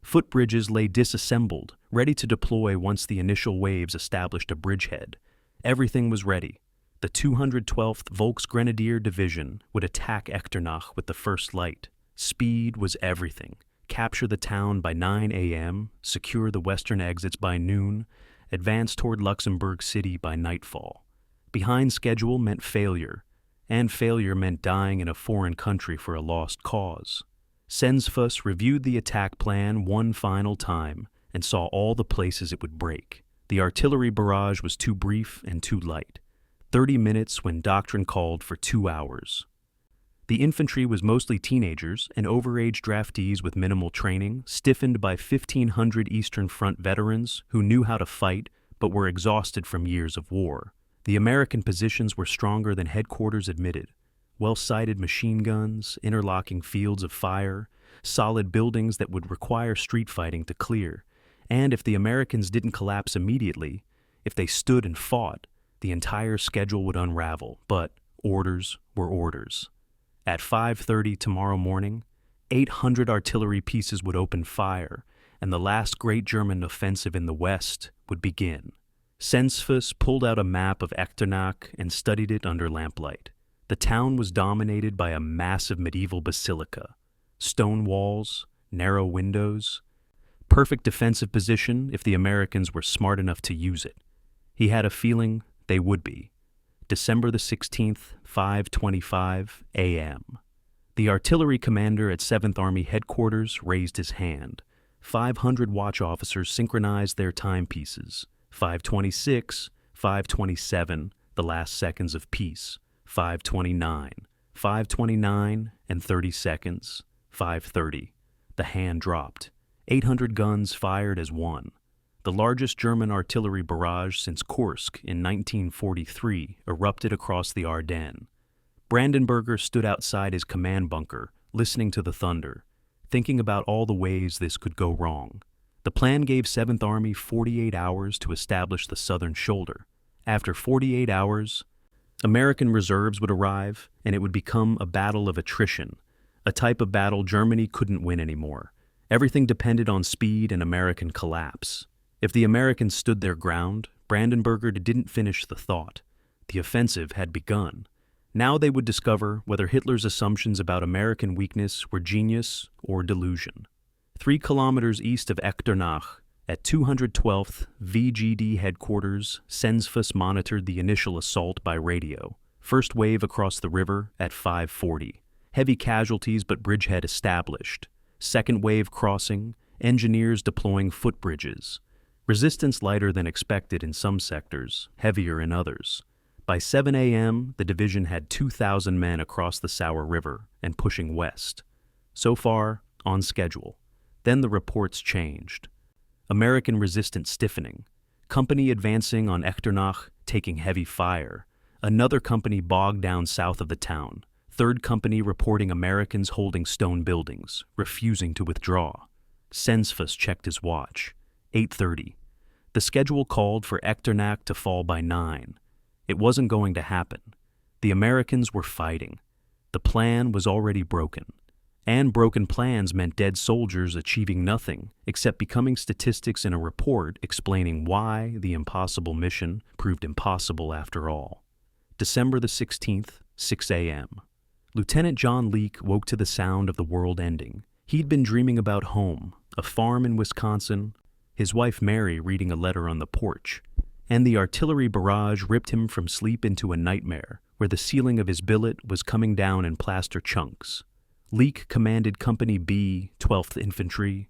Footbridges lay disassembled, ready to deploy once the initial waves established a bridgehead. Everything was ready. The 212th Volksgrenadier Division would attack Echternach with the first light. Speed was everything. Capture the town by 9 a.m., secure the western exits by noon, advance toward Luxembourg City by nightfall. Behind schedule meant failure, and failure meant dying in a foreign country for a lost cause. Sensfuss reviewed the attack plan one final time and saw all the places it would break. The artillery barrage was too brief and too light. 30 minutes when doctrine called for 2 hours. The infantry was mostly teenagers and overage draftees with minimal training, stiffened by 1,500 Eastern Front veterans who knew how to fight but were exhausted from years of war. The American positions were stronger than headquarters admitted. Well-sighted machine guns, interlocking fields of fire, solid buildings that would require street fighting to clear. And if the Americans didn't collapse immediately, if they stood and fought, the entire schedule would unravel. But orders were orders. At 5:30 tomorrow morning, 800 artillery pieces would open fire, and the last great German offensive in the west would begin. Sensfuss pulled out a map of Echternach and studied it under lamplight. The town was dominated by a massive medieval basilica. Stone walls, narrow windows. Perfect defensive position if the Americans were smart enough to use it. He had a feeling they would be. December the 16th, 5:25 a.m. The artillery commander at 7th Army headquarters raised his hand. 500 watch officers synchronized their timepieces. 5:26, 5:27, the last seconds of peace. 5:29, 5:29 and 30 seconds. 5:30. The hand dropped. 800 guns fired as one. The largest German artillery barrage since Kursk in 1943 erupted across the Ardennes. Brandenburger stood outside his command bunker, listening to the thunder, thinking about all the ways this could go wrong. The plan gave 7th Army 48 hours to establish the southern shoulder. After 48 hours, American reserves would arrive, and it would become a battle of attrition, a type of battle Germany couldn't win anymore. Everything depended on speed and American collapse. If the Americans stood their ground, Brandenburger didn't finish the thought. The offensive had begun. Now they would discover whether Hitler's assumptions about American weakness were genius or delusion. 3 kilometers east of Echternach, at 212th VGD headquarters, Sensfuss monitored the initial assault by radio. First wave across the river at 5:40. Heavy casualties but bridgehead established. Second wave crossing, engineers deploying footbridges. Resistance lighter than expected in some sectors, heavier in others. By 7 a.m., the division had 2,000 men across the Sûre River and pushing west. So far, on schedule. Then the reports changed. American resistance stiffening. Company advancing on Echternach, taking heavy fire. Another company bogged down south of the town. Third company reporting Americans holding stone buildings, refusing to withdraw. Sensfus checked his watch. 8:30. The schedule called for Echternach to fall by 9. It wasn't going to happen. The Americans were fighting. The plan was already broken. And broken plans meant dead soldiers achieving nothing except becoming statistics in a report explaining why the impossible mission proved impossible after all. December the 16th, 6 a.m. Lieutenant John Leake woke to the sound of the world ending. He'd been dreaming about home, a farm in Wisconsin, his wife Mary reading a letter on the porch, and the artillery barrage ripped him from sleep into a nightmare where the ceiling of his billet was coming down in plaster chunks. Leake commanded Company B, 12th Infantry,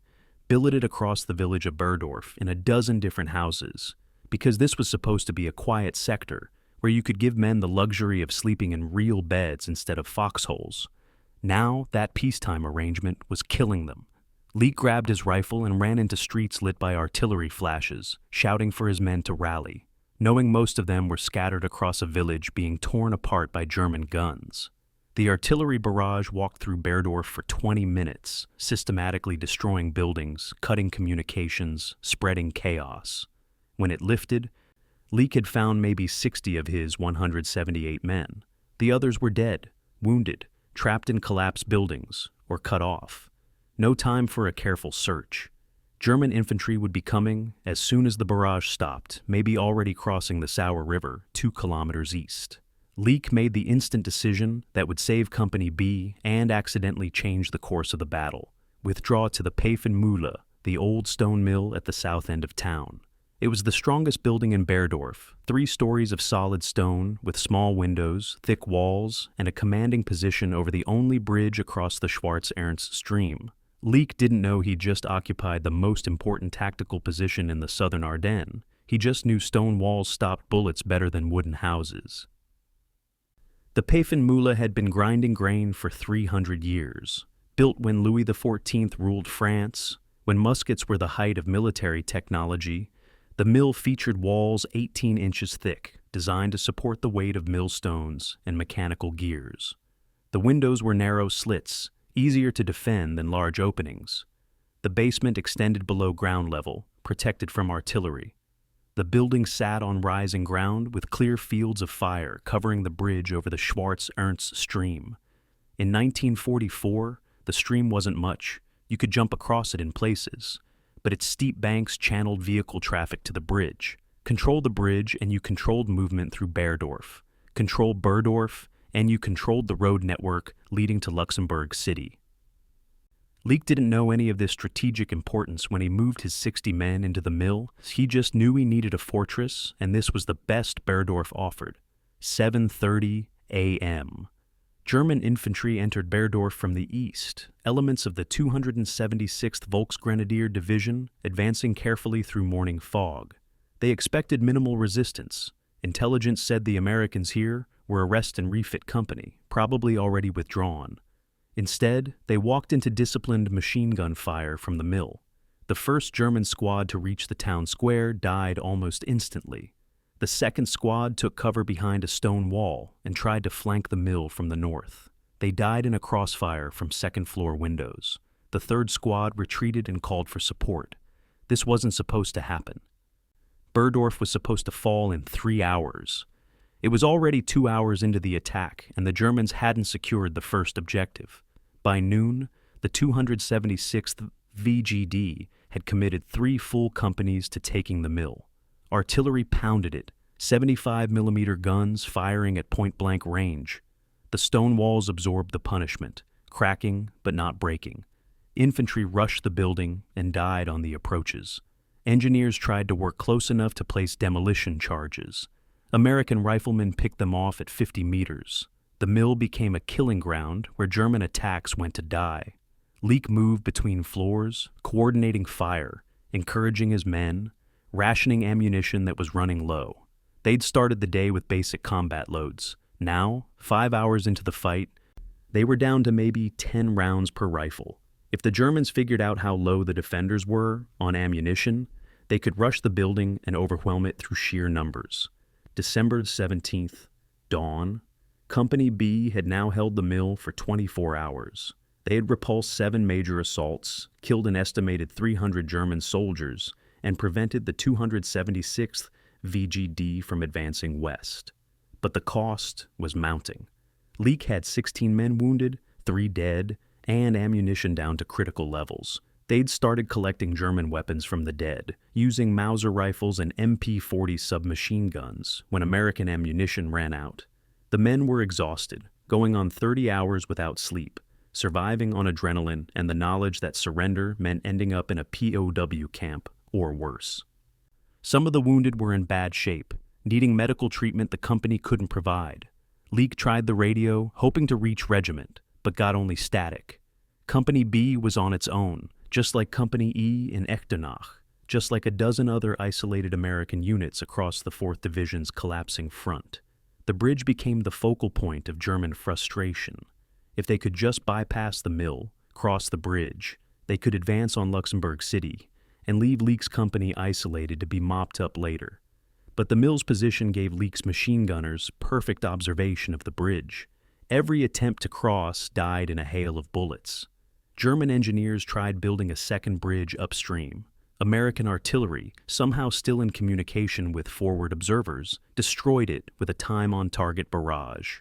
billeted across the village of Berdorf in a dozen different houses, because this was supposed to be a quiet sector where you could give men the luxury of sleeping in real beds instead of foxholes. Now that peacetime arrangement was killing them. Leake grabbed his rifle and ran into streets lit by artillery flashes, shouting for his men to rally, knowing most of them were scattered across a village being torn apart by German guns. The artillery barrage walked through Berdorf for 20 minutes, systematically destroying buildings, cutting communications, spreading chaos. When it lifted, Leake had found maybe 60 of his 178 men. The others were dead, wounded, trapped in collapsed buildings, or cut off. No time for a careful search. German infantry would be coming as soon as the barrage stopped, maybe already crossing the Sûre River 2 kilometers east. Leake made the instant decision that would save Company B and accidentally change the course of the battle. Withdraw to the Pfaffenmühle, the old stone mill at the south end of town. It was the strongest building in Berdorf, 3 stories of solid stone with small windows, thick walls, and a commanding position over the only bridge across the Schwarz-Ernst stream. Leake didn't know he just occupied the most important tactical position in the southern Ardennes. He just knew stone walls stopped bullets better than wooden houses. The Pfaffenmühle had been grinding grain for 300 years. Built when Louis XIV ruled France, when muskets were the height of military technology, the mill featured walls 18 inches thick, designed to support the weight of millstones and mechanical gears. The windows were narrow slits, easier to defend than large openings. The basement extended below ground level, protected from artillery. The building sat on rising ground with clear fields of fire covering the bridge over the Schwarz-Ernst stream. In 1944, the stream wasn't much. You could jump across it in places, but its steep banks channeled vehicle traffic to the bridge. Control the bridge and you controlled movement through Berdorf. Control Berdorf and you controlled the road network leading to Luxembourg City. Leake didn't know any of this strategic importance when he moved his 60 men into the mill. He just knew he needed a fortress, and this was the best Berdorf offered. 7:30 a.m. German infantry entered Berdorf from the east, elements of the 276th Volksgrenadier Division advancing carefully through morning fog. They expected minimal resistance. Intelligence said the Americans here were a rest and refit company, probably already withdrawn. Instead, they walked into disciplined machine gun fire from the mill. The first German squad to reach the town square died almost instantly. The second squad took cover behind a stone wall and tried to flank the mill from the north. They died in a crossfire from second-floor windows. The third squad retreated and called for support. This wasn't supposed to happen. Berdorf was supposed to fall in 3 hours. It was already 2 hours into the attack, and the Germans hadn't secured the first objective. By noon, the 276th VGD had committed 3 full companies to taking the mill. Artillery pounded it, 75mm guns firing at point-blank range. The stone walls absorbed the punishment, cracking but not breaking. Infantry rushed the building and died on the approaches. Engineers tried to work close enough to place demolition charges. American riflemen picked them off at 50 meters. The mill became a killing ground where German attacks went to die. Leake moved between floors, coordinating fire, encouraging his men, rationing ammunition that was running low. They'd started the day with basic combat loads. Now, 5 hours into the fight, they were down to maybe 10 rounds per rifle. If the Germans figured out how low the defenders were on ammunition, they could rush the building and overwhelm it through sheer numbers. December 17th, dawn. Company B had now held the mill for 24 hours. They had repulsed 7 major assaults, killed an estimated 300 German soldiers, and prevented the 276th VGD from advancing west. But the cost was mounting. Leake had 16 men wounded, 3 dead, and ammunition down to critical levels. They'd started collecting German weapons from the dead, using Mauser rifles and MP-40 submachine guns when American ammunition ran out. The men were exhausted, going on 30 hours without sleep, surviving on adrenaline and the knowledge that surrender meant ending up in a POW camp or worse. Some of the wounded were in bad shape, needing medical treatment the company couldn't provide. Leake tried the radio, hoping to reach regiment, but got only static. Company B was on its own, just like Company E in Echternach, just like a dozen other isolated American units across the 4th Division's collapsing front. The bridge became the focal point of German frustration. If they could just bypass the mill, cross the bridge, they could advance on Luxembourg City and leave Leake's company isolated to be mopped up later. But the mill's position gave Leake's machine gunners perfect observation of the bridge. Every attempt to cross died in a hail of bullets. German engineers tried building a second bridge upstream. American artillery, somehow still in communication with forward observers, destroyed it with a time-on-target barrage.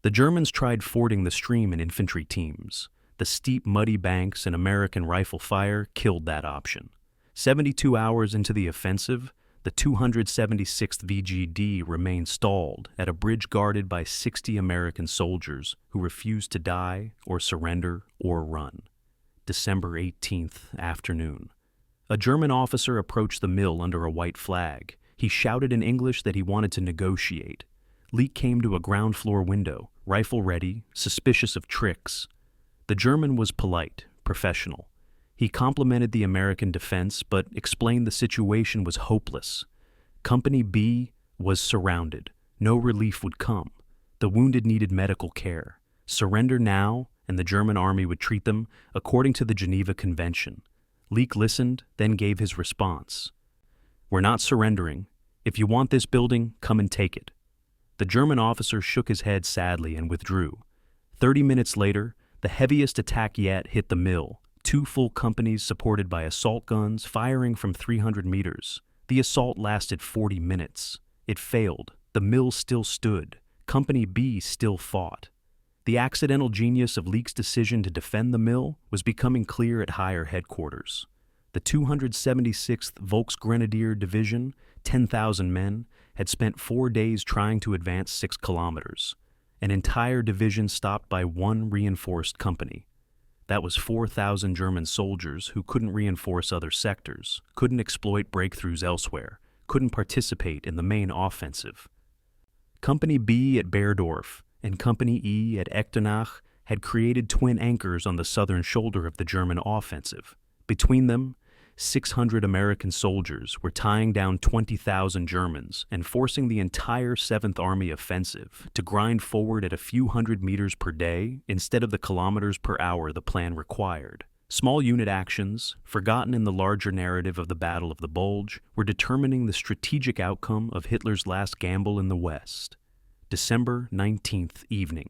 The Germans tried fording the stream in infantry teams. The steep, muddy banks and American rifle fire killed that option. 72 hours into the offensive, the 276th VGD remained stalled at a bridge guarded by 60 American soldiers who refused to die or surrender or run. December 18th, afternoon. A German officer approached the mill under a white flag. He shouted in English that he wanted to negotiate. Leake came to a ground floor window, rifle ready, suspicious of tricks. The German was polite, professional. He complimented the American defense, but explained the situation was hopeless. Company B was surrounded. No relief would come. The wounded needed medical care. Surrender now, and the German army would treat them according to the Geneva Convention. Leake listened, then gave his response. "We're not surrendering. If you want this building, come and take it." The German officer shook his head sadly and withdrew. 30 minutes later, the heaviest attack yet hit the mill. 2 full companies supported by assault guns firing from 300 meters. The assault lasted 40 minutes. It failed. The mill still stood. Company B still fought. The accidental genius of Leake's decision to defend the mill was becoming clear at higher headquarters. The 276th Volksgrenadier Division, 10,000 men, had spent 4 days trying to advance 6 kilometers. An entire division stopped by 1 reinforced company. That was 4,000 German soldiers who couldn't reinforce other sectors, couldn't exploit breakthroughs elsewhere, couldn't participate in the main offensive. Company B at Berdorf and Company E at Echternach had created twin anchors on the southern shoulder of the German offensive. Between them, 600 American soldiers were tying down 20,000 Germans and forcing the entire 7th Army offensive to grind forward at a few hundred meters per day instead of the kilometers per hour the plan required. Small unit actions, forgotten in the larger narrative of the Battle of the Bulge, were determining the strategic outcome of Hitler's last gamble in the West. December 19th evening.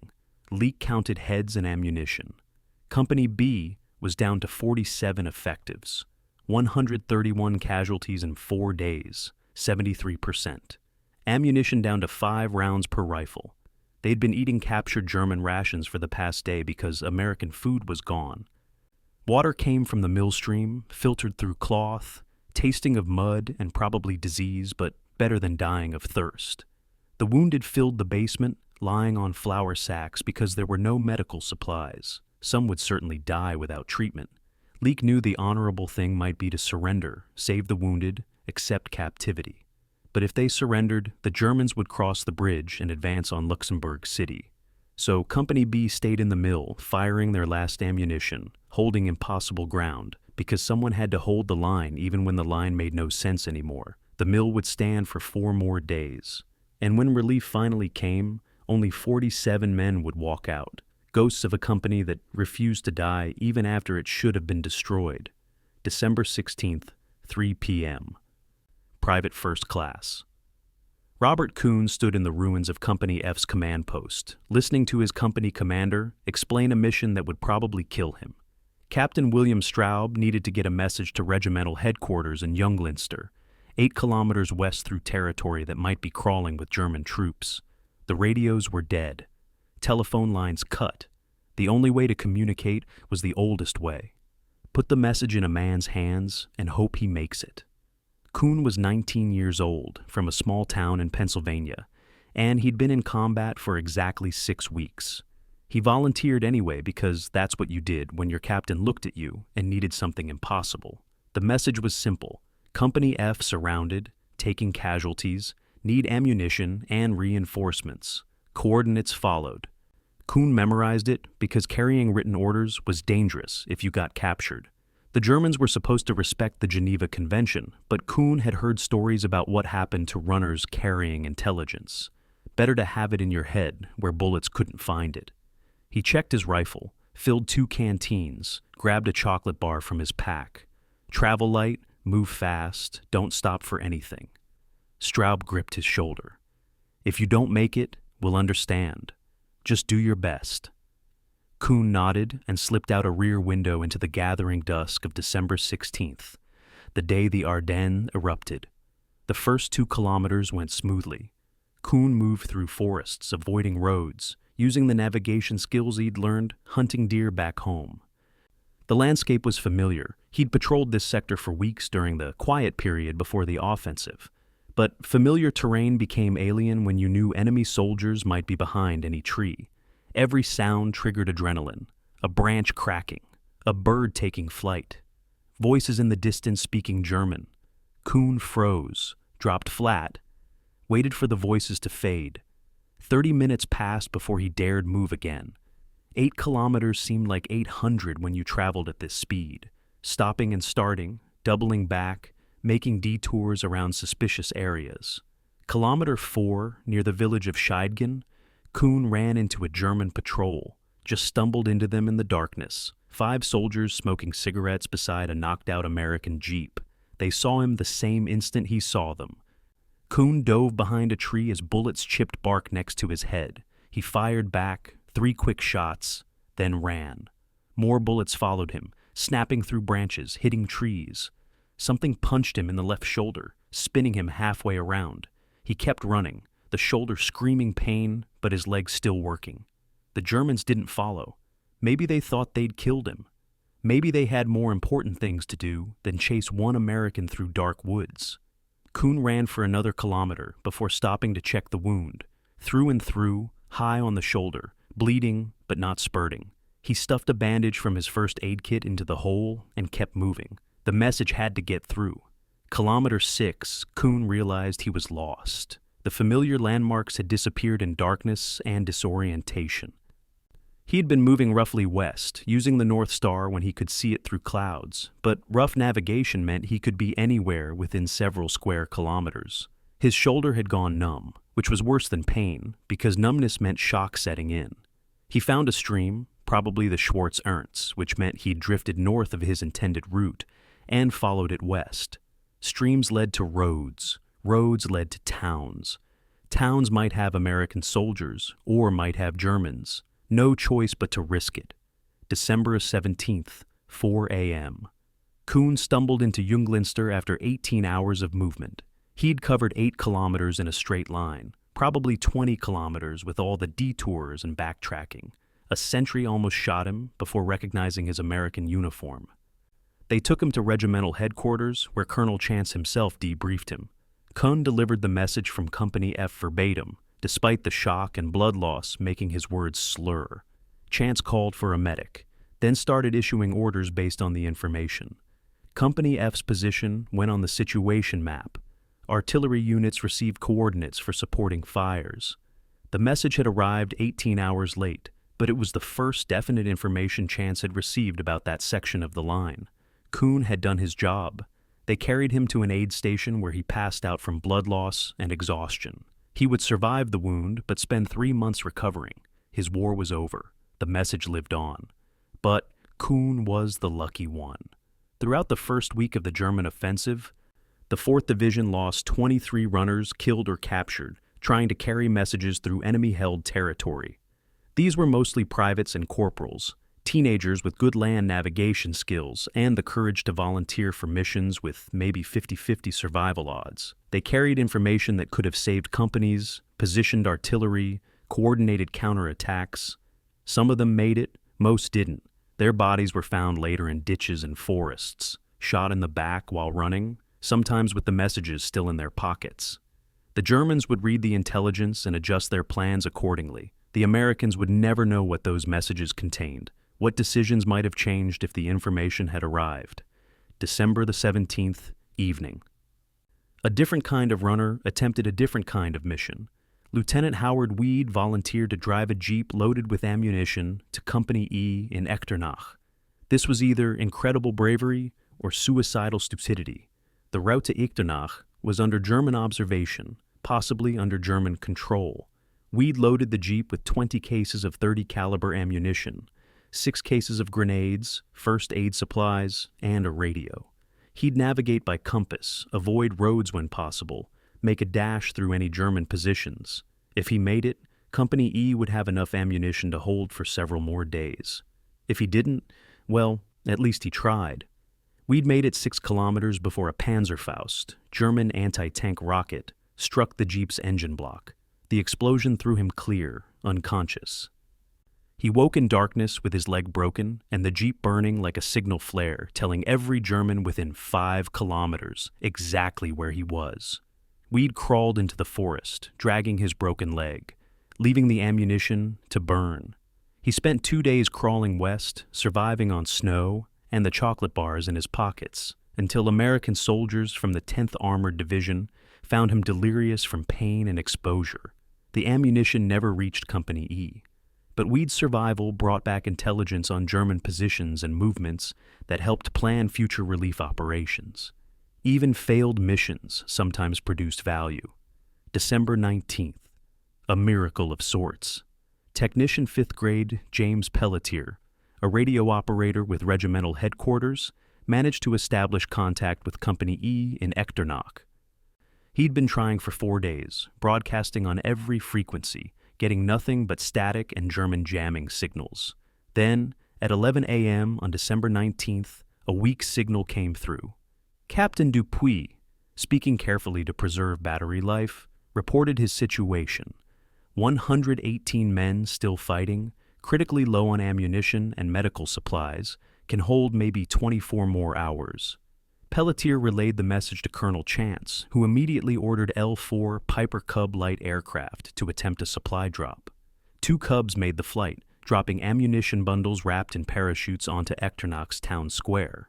Leake counted heads and ammunition. Company B was down to 47 effectives. 131 casualties in 4 days, 73%. Ammunition down to 5 rounds per rifle. They'd been eating captured German rations for the past day because American food was gone. Water came from the mill stream, filtered through cloth, tasting of mud and probably disease, but better than dying of thirst. The wounded filled the basement, lying on flour sacks because there were no medical supplies. Some would certainly die without treatment. Leake knew the honorable thing might be to surrender, save the wounded, accept captivity. But if they surrendered, the Germans would cross the bridge and advance on Luxembourg City. So Company B stayed in the mill, firing their last ammunition, holding impossible ground, because someone had to hold the line even when the line made no sense anymore. The mill would stand for 4 more days. And when relief finally came, only 47 men would walk out, ghosts of a company that refused to die even after it should have been destroyed. December 16th, 3 p.m. Private First Class. Robert Kuhn stood in the ruins of Company F's command post, listening to his company commander explain a mission that would probably kill him. Captain William Straub needed to get a message to regimental headquarters in Junglinster, 8 kilometers west through territory that might be crawling with German troops. The radios were dead. Telephone lines cut. The only way to communicate was the oldest way. Put the message in a man's hands and hope he makes it. Kuhn was 19 years old, from a small town in Pennsylvania, and he'd been in combat for exactly 6 weeks. He volunteered anyway because that's what you did when your captain looked at you and needed something impossible. The message was simple. Company F surrounded, taking casualties, need ammunition and reinforcements. Coordinates followed. Kuhn memorized it because carrying written orders was dangerous if you got captured. The Germans were supposed to respect the Geneva Convention, but Kuhn had heard stories about what happened to runners carrying intelligence. Better to have it in your head where bullets couldn't find it. He checked his rifle, filled 2 canteens, grabbed a chocolate bar from his pack. Travel light, move fast, don't stop for anything. Straub gripped his shoulder. If you don't make it, we'll understand. Just do your best. Kuhn nodded and slipped out a rear window into the gathering dusk of December 16th, the day the Ardennes erupted. The first 2 kilometers went smoothly. Kuhn moved through forests, avoiding roads, using the navigation skills he'd learned hunting deer back home. The landscape was familiar. He'd patrolled this sector for weeks during the quiet period before the offensive. But familiar terrain became alien when you knew enemy soldiers might be behind any tree. Every sound triggered adrenaline, a branch cracking, a bird taking flight, voices in the distance speaking German. Kuhn froze, dropped flat, waited for the voices to fade. 30 minutes passed before he dared move again. 8 kilometers seemed like 800 when you traveled at this speed, stopping and starting, doubling back, making detours around suspicious areas. Kilometer 4, near the village of Scheidgen, Kuhn ran into a German patrol, just stumbled into them in the darkness. 5 soldiers smoking cigarettes beside a knocked-out American Jeep. They saw him the same instant he saw them. Kuhn dove behind a tree as bullets chipped bark next to his head. He fired back, 3 quick shots, then ran. More bullets followed him, snapping through branches, hitting trees. Something punched him in the left shoulder, spinning him halfway around. He kept running, the shoulder screaming pain, but his legs still working. The Germans didn't follow. Maybe they thought they'd killed him. Maybe they had more important things to do than chase 1 American through dark woods. Kuhn ran for another kilometer before stopping to check the wound. Through and through, high on the shoulder, bleeding but not spurting. He stuffed a bandage from his first aid kit into the hole and kept moving. The message had to get through. Kilometer 6, Kuhn realized he was lost. The familiar landmarks had disappeared in darkness and disorientation. He had been moving roughly west, using the North Star when he could see it through clouds, but rough navigation meant he could be anywhere within several square kilometers. His shoulder had gone numb, which was worse than pain, because numbness meant shock setting in. He found a stream, probably the Schwarz Ernst, which meant he'd drifted north of his intended route, and followed it west. Streams led to roads. Roads led to towns. Towns might have American soldiers, or might have Germans. No choice but to risk it. December 17th, 4 a.m. Kuhn stumbled into Junglinster after 18 hours of movement. He'd covered 8 kilometers in a straight line, probably 20 kilometers with all the detours and backtracking. A sentry almost shot him before recognizing his American uniform. They took him to regimental headquarters, where Colonel Chance himself debriefed him. Kuhn delivered the message from Company F verbatim, despite the shock and blood loss making his words slur. Chance called for a medic, then started issuing orders based on the information. Company F's position went on the situation map. Artillery units received coordinates for supporting fires. The message had arrived 18 hours late, but it was the first definite information Chance had received about that section of the line. Kuhn had done his job. They carried him to an aid station where he passed out from blood loss and exhaustion. He would survive the wound, but spend 3 months recovering. His war was over. The message lived on. But Kuhn was the lucky one. Throughout the first week of the German offensive, the 4th Division lost 23 runners killed or captured, trying to carry messages through enemy-held territory. These were mostly privates and corporals, teenagers with good land navigation skills and the courage to volunteer for missions with maybe 50-50 survival odds. They carried information that could have saved companies, positioned artillery, coordinated counterattacks. Some of them made it, most didn't. Their bodies were found later in ditches and forests, shot in the back while running, sometimes with the messages still in their pockets. The Germans would read the intelligence and adjust their plans accordingly. The Americans would never know what those messages contained, what decisions might have changed if the information had arrived. December the 17th, evening. A different kind of runner attempted a different kind of mission. Lieutenant Howard Weed volunteered to drive a jeep loaded with ammunition to Company E in Echternach. This was either incredible bravery or suicidal stupidity. The route to Echternach was under German observation, possibly under German control. Weed loaded the jeep with 20 cases of .30 caliber ammunition, 6 cases of grenades, first aid supplies, and a radio. He'd navigate by compass, avoid roads when possible, make a dash through any German positions. If he made it, Company E would have enough ammunition to hold for several more days. If he didn't, well, at least he tried. We'd made it 6 kilometers before a Panzerfaust, German anti-tank rocket, struck the jeep's engine block. The explosion threw him clear, unconscious. He woke in darkness with his leg broken and the jeep burning like a signal flare, telling every German within 5 kilometers exactly where he was. Weed crawled into the forest, dragging his broken leg, leaving the ammunition to burn. He spent 2 days crawling west, surviving on snow and the chocolate bars in his pockets, until American soldiers from the 10th Armored Division found him delirious from pain and exposure. The ammunition never reached Company E. But Weed's survival brought back intelligence on German positions and movements that helped plan future relief operations. Even failed missions sometimes produced value. December 19th. A miracle of sorts. Technician 5th grade James Pelletier, a radio operator with regimental headquarters, managed to establish contact with Company E in Echternach. He'd been trying for 4 days, broadcasting on every frequency, getting nothing but static and German jamming signals. Then, at 11 a.m. on December 19th, a weak signal came through. Captain Dupuis, speaking carefully to preserve battery life, reported his situation. 118 men still fighting, critically low on ammunition and medical supplies, can hold maybe 24 more hours. Pelletier relayed the message to Colonel Chance, who immediately ordered L-4 Piper Cub light aircraft to attempt a supply drop. 2 Cubs made the flight, dropping ammunition bundles wrapped in parachutes onto Echternach's town square.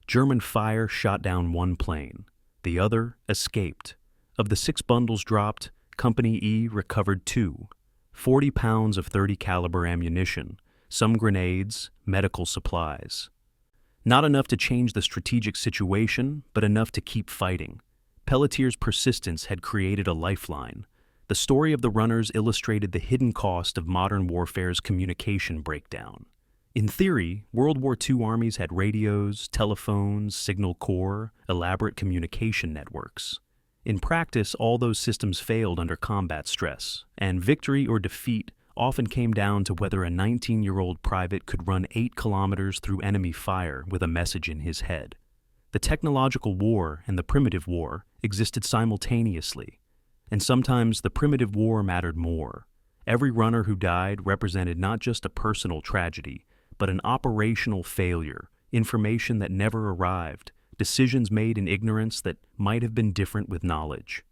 German fire shot down 1 plane. The other escaped. Of the 6 bundles dropped, Company E recovered 2. 40 pounds of .30 caliber ammunition, some grenades, medical supplies. Not enough to change the strategic situation, but enough to keep fighting. Pelletier's persistence had created a lifeline. The story of the runners illustrated the hidden cost of modern warfare's communication breakdown. In theory, World War II armies had radios, telephones, signal corps, elaborate communication networks. In practice, all those systems failed under combat stress, and victory or defeat often came down to whether a 19-year-old private could run 8 kilometers through enemy fire with a message in his head. The technological war and the primitive war existed simultaneously, and sometimes the primitive war mattered more. Every runner who died represented not just a personal tragedy, but an operational failure, information that never arrived, decisions made in ignorance that might have been different with knowledge.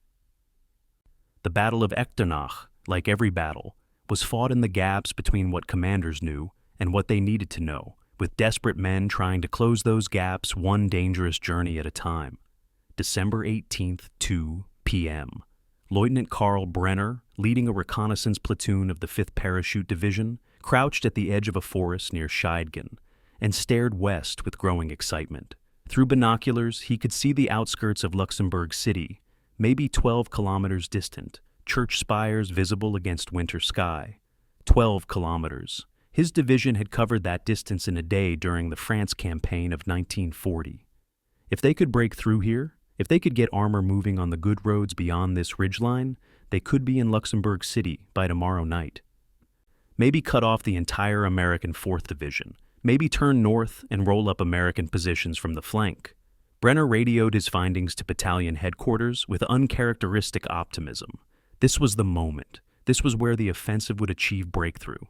The Battle of Echternach, like every battle, was fought in the gaps between what commanders knew and what they needed to know, with desperate men trying to close those gaps one dangerous journey at a time. December 18th, 2 p.m. Lieutenant Karl Brenner, leading a reconnaissance platoon of the 5th Parachute Division, crouched at the edge of a forest near Scheidgen and stared west with growing excitement. Through binoculars, he could see the outskirts of Luxembourg City, maybe 12 kilometers distant, church spires visible against winter sky. 12 kilometers. His division had covered that distance in a day during the France campaign of 1940. If they could break through here, if they could get armor moving on the good roads beyond this ridgeline, they could be in Luxembourg City by tomorrow night. Maybe cut off the entire American 4th Division, maybe turn north and roll up American positions from the flank. Brenner radioed his findings to battalion headquarters with uncharacteristic optimism. This was the moment. This was where the offensive would achieve breakthrough.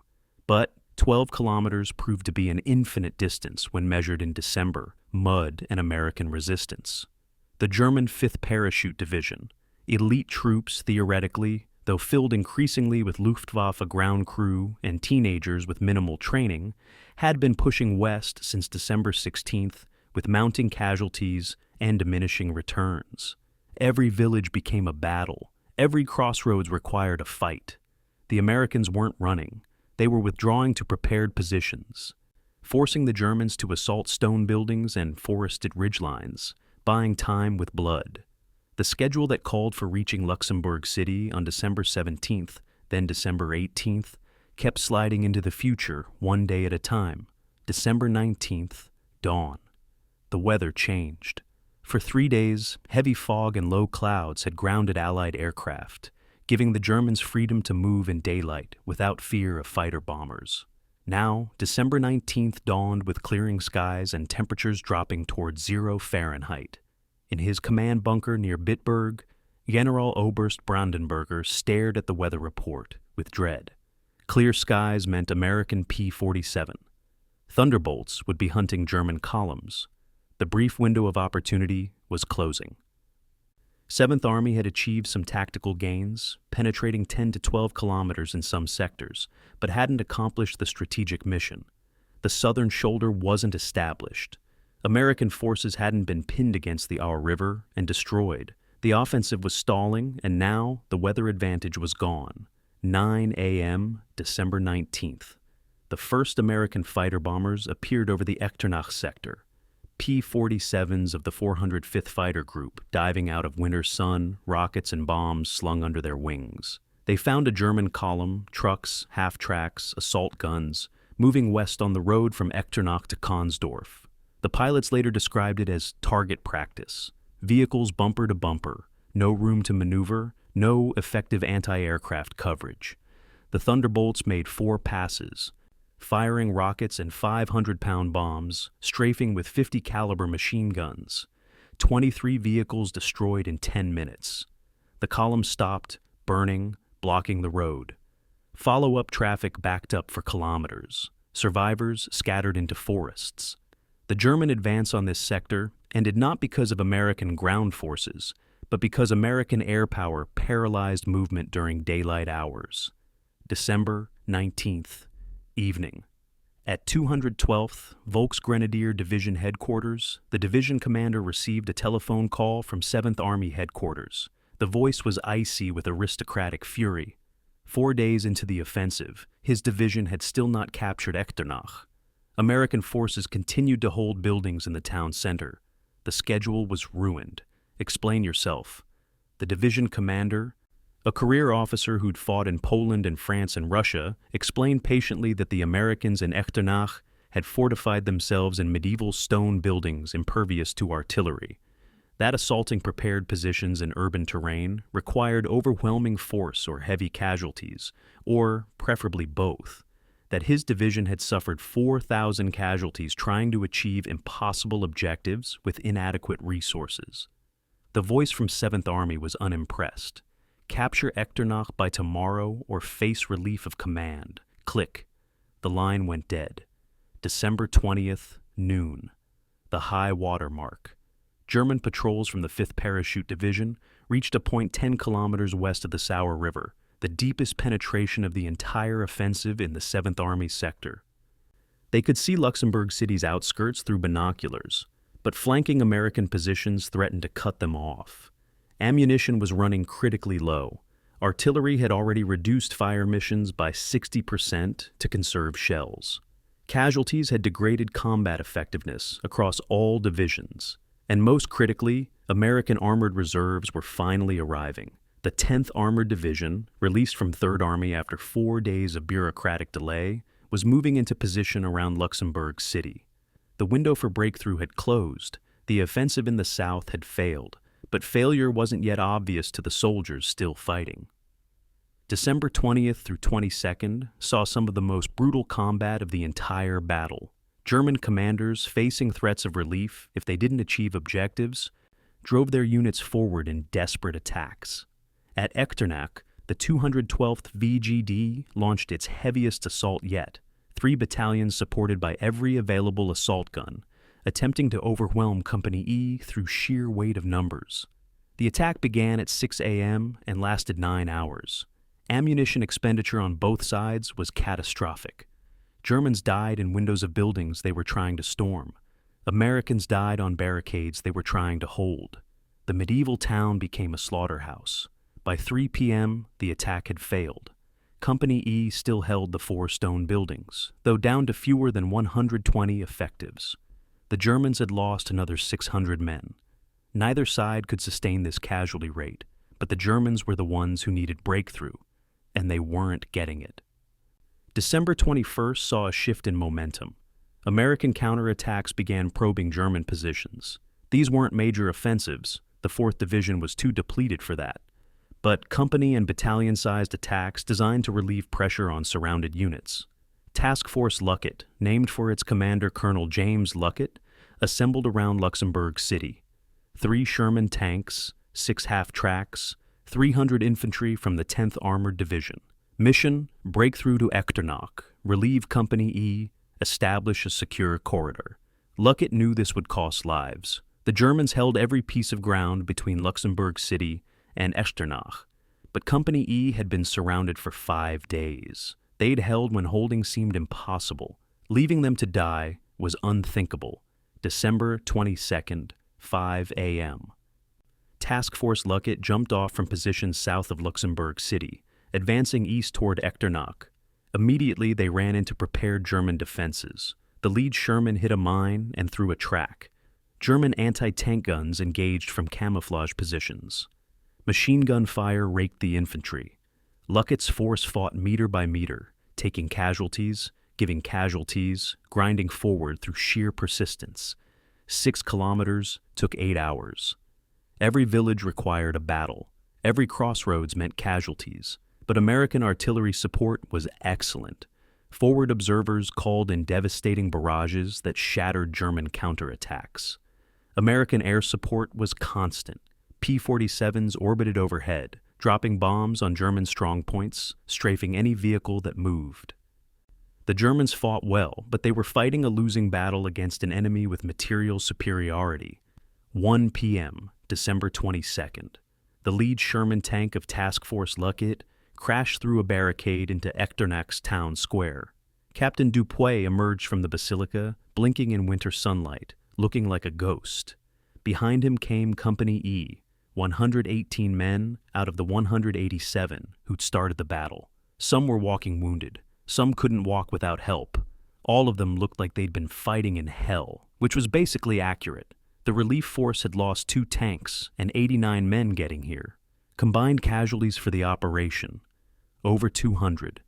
But 12 kilometers proved to be an infinite distance when measured in December, mud, and American resistance. The German 5th Parachute Division, elite troops theoretically, though filled increasingly with Luftwaffe ground crew and teenagers with minimal training, had been pushing west since December 16th with mounting casualties and diminishing returns. Every village became a battle. Every crossroads required a fight. The Americans weren't running. They were withdrawing to prepared positions, forcing the Germans to assault stone buildings and forested ridgelines, buying time with blood. The schedule that called for reaching Luxembourg City on December 17th, then December 18th, kept sliding into the future one day at a time. December 19th, dawn. The weather changed. For 3 days, heavy fog and low clouds had grounded Allied aircraft, giving the Germans freedom to move in daylight without fear of fighter bombers. Now, December 19th dawned with clearing skies and temperatures dropping towards 0 Fahrenheit. In his command bunker near Bitburg, General Oberst Brandenburger stared at the weather report with dread. Clear skies meant American P-47. Thunderbolts would be hunting German columns. The brief window of opportunity was closing. 7th Army had achieved some tactical gains, penetrating 10 to 12 kilometers in some sectors, but hadn't accomplished the strategic mission. The southern shoulder wasn't established. American forces hadn't been pinned against the Sûre River and destroyed. The offensive was stalling, and now the weather advantage was gone. 9 a.m., December 19th. The first American fighter bombers appeared over the Echternach sector. P-47s of the 405th Fighter Group diving out of winter sun, rockets and bombs slung under their wings. They found a German column, trucks, half-tracks, assault guns, moving west on the road from Echternach to Konsdorf. The pilots later described it as target practice. Vehicles bumper to bumper, no room to maneuver, no effective anti-aircraft coverage. The Thunderbolts made 4 passes, firing rockets and 500-pound bombs, strafing with 50-caliber machine guns. 23 vehicles destroyed in 10 minutes. The column stopped, burning, blocking the road. Follow-up traffic backed up for kilometers. Survivors scattered into forests. The German advance on this sector ended not because of American ground forces, but because American air power paralyzed movement during daylight hours. December 19th. Evening. At 212th Volksgrenadier Division headquarters, the division commander received a telephone call from 7th Army headquarters. The voice was icy with aristocratic fury. 4 days into the offensive, his division had still not captured Echternach. American forces continued to hold buildings in the town center. The schedule was ruined. Explain yourself. The division commander, a career officer who'd fought in Poland and France and Russia, explained patiently that the Americans in Echternach had fortified themselves in medieval stone buildings impervious to artillery. That assaulting prepared positions in urban terrain required overwhelming force or heavy casualties, or preferably both. That his division had suffered 4,000 casualties trying to achieve impossible objectives with inadequate resources. The voice from 7th Army was unimpressed. Capture Echternach by tomorrow or face relief of command. Click. The line went dead. December 20th, noon. The high water mark. German patrols from the 5th Parachute Division reached a point 10 kilometers west of the Sûre River, the deepest penetration of the entire offensive in the 7th Army sector. They could see Luxembourg City's outskirts through binoculars, but flanking American positions threatened to cut them off. Ammunition was running critically low. Artillery had already reduced fire missions by 60% to conserve shells. Casualties had degraded combat effectiveness across all divisions. And most critically, American armored reserves were finally arriving. The 10th Armored Division, released from 3rd Army after 4 days of bureaucratic delay, was moving into position around Luxembourg City. The window for breakthrough had closed. The offensive in the south had failed, but failure wasn't yet obvious to the soldiers still fighting. December 20th through 22nd saw some of the most brutal combat of the entire battle. German commanders, facing threats of relief if they didn't achieve objectives, drove their units forward in desperate attacks. At Echternach, the 212th VGD launched its heaviest assault yet, 3 battalions supported by every available assault gun, attempting to overwhelm Company E through sheer weight of numbers. The attack began at 6 a.m. and lasted 9 hours. Ammunition expenditure on both sides was catastrophic. Germans died in windows of buildings they were trying to storm. Americans died on barricades they were trying to hold. The medieval town became a slaughterhouse. By 3 p.m., the attack had failed. Company E still held the 4 stone buildings, though down to fewer than 120 effectives. The Germans had lost another 600 men. Neither side could sustain this casualty rate, but the Germans were the ones who needed breakthrough, and they weren't getting it. December 21st saw a shift in momentum. American counterattacks began probing German positions. These weren't major offensives. The 4th Division was too depleted for that. But company and battalion-sized attacks designed to relieve pressure on surrounded units. Task Force Luckett, named for its commander Colonel James Luckett, assembled around Luxembourg City. 3 Sherman tanks, 6 half-tracks, 300 infantry from the 10th Armored Division. Mission: breakthrough to Echternach, relieve Company E, establish a secure corridor. Luckett knew this would cost lives. The Germans held every piece of ground between Luxembourg City and Echternach, but Company E had been surrounded for 5 days. They'd held when holding seemed impossible. Leaving them to die was unthinkable. December 22nd, 5 a.m. Task Force Luckett jumped off from positions south of Luxembourg City, advancing east toward Echternach. Immediately, they ran into prepared German defenses. The lead Sherman hit a mine and threw a track. German anti-tank guns engaged from camouflage positions. Machine gun fire raked the infantry. Luckett's force fought meter by meter, taking casualties, giving casualties, grinding forward through sheer persistence. 6 kilometers took 8 hours. Every village required a battle. Every crossroads meant casualties. But American artillery support was excellent. Forward observers called in devastating barrages that shattered German counterattacks. American air support was constant. P-47s orbited overhead, dropping bombs on German strongpoints, strafing any vehicle that moved. The Germans fought well, but they were fighting a losing battle against an enemy with material superiority. 1 p.m., December 22nd. The lead Sherman tank of Task Force Luckett crashed through a barricade into Echternach's town square. Captain Dupuy emerged from the basilica, blinking in winter sunlight, looking like a ghost. Behind him came Company E, 118 men out of the 187 who'd started the battle. Some were walking wounded. Some couldn't walk without help. All of them looked like they'd been fighting in hell, which was basically accurate. The relief force had lost 2 tanks and 89 men getting here. Combined casualties for the operation, over 200.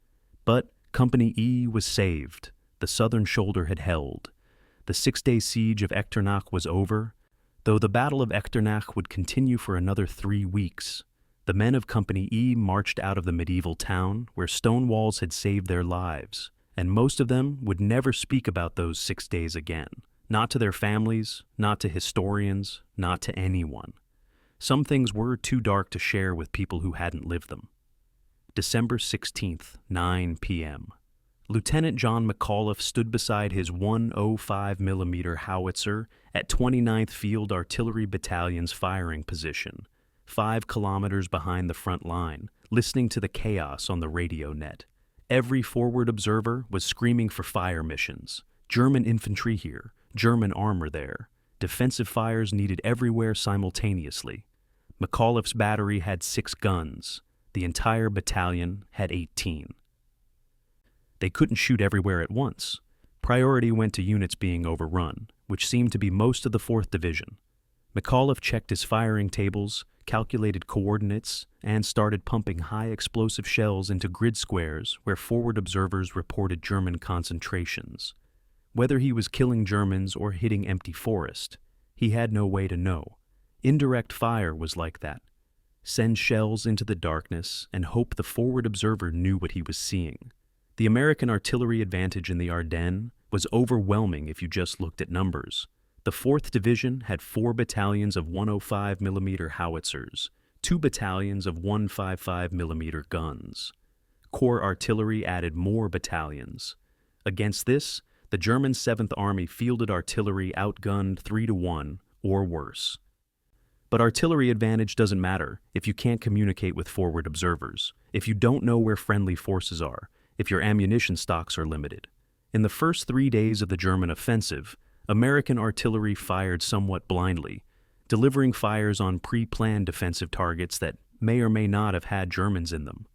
But Company E was saved. The southern shoulder had held. The 6-day siege of Echternach was over, though the Battle of Echternach would continue for another 3 weeks. The men of Company E marched out of the medieval town where stone walls had saved their lives, and most of them would never speak about those 6 days again. Not to their families, not to historians, not to anyone. Some things were too dark to share with people who hadn't lived them. December 16th, 9 p.m. Lieutenant John McAuliffe stood beside his 105mm howitzer at 29th Field Artillery Battalion's firing position, 5 kilometers behind the front line, listening to the chaos on the radio net. Every forward observer was screaming for fire missions. German infantry here, German armor there. Defensive fires needed everywhere simultaneously. McAuliffe's battery had 6 guns. The entire battalion had 18. They couldn't shoot everywhere at once. Priority went to units being overrun, which seemed to be most of the 4th Division. McAuliffe checked his firing tables, calculated coordinates, and started pumping high-explosive shells into grid squares where forward observers reported German concentrations. Whether he was killing Germans or hitting empty forest, he had no way to know. Indirect fire was like that. Send shells into the darkness and hope the forward observer knew what he was seeing. The American artillery advantage in the Ardennes was overwhelming if you just looked at numbers. The 4th Division had 4 battalions of 105mm howitzers, 2 battalions of 155mm guns. Corps artillery added more battalions. Against this, the German 7th Army fielded artillery outgunned 3-1 or worse. But artillery advantage doesn't matter if you can't communicate with forward observers, if you don't know where friendly forces are, if your ammunition stocks are limited. In the first 3 days of the German offensive, American artillery fired somewhat blindly, delivering fires on pre-planned defensive targets that may or may not have had Germans in them.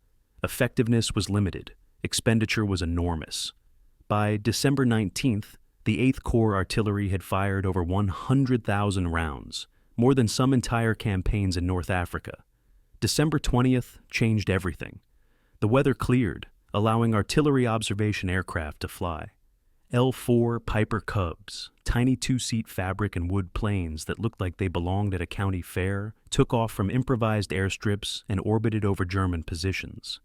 Effectiveness was limited. Expenditure was enormous. By December 19th, the 8th Corps artillery had fired over 100,000 rounds, more than some entire campaigns in North Africa. December 20th changed everything. The weather cleared, allowing artillery observation aircraft to fly. L-4 Piper Cubs, tiny 2-seat fabric and wood planes that looked like they belonged at a county fair, took off from improvised airstrips and orbited over German positions.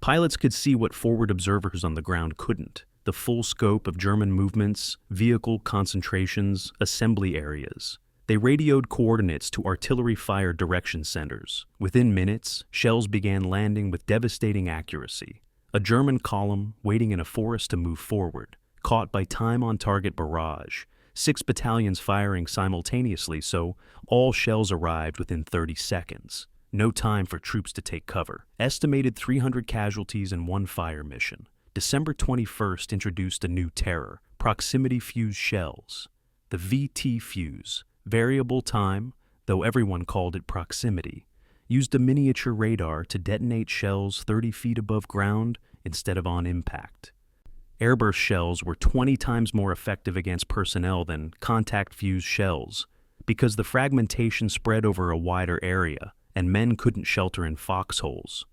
Pilots could see what forward observers on the ground couldn't: the full scope of German movements, vehicle concentrations, assembly areas. They radioed coordinates to artillery-fire direction centers. Within minutes, shells began landing with devastating accuracy. A German column waiting in a forest to move forward, caught by time-on-target barrage, 6 battalions firing simultaneously, so all shells arrived within 30 seconds. No time for troops to take cover. Estimated 300 casualties in one fire mission. December 21st introduced a new terror: proximity fuse shells. The VT fuse, variable time, though everyone called it proximity, used a miniature radar to detonate shells 30 feet above ground instead of on impact. Airburst shells were 20 times more effective against personnel than contact-fused shells because the fragmentation spread over a wider area and men couldn't shelter in foxholes.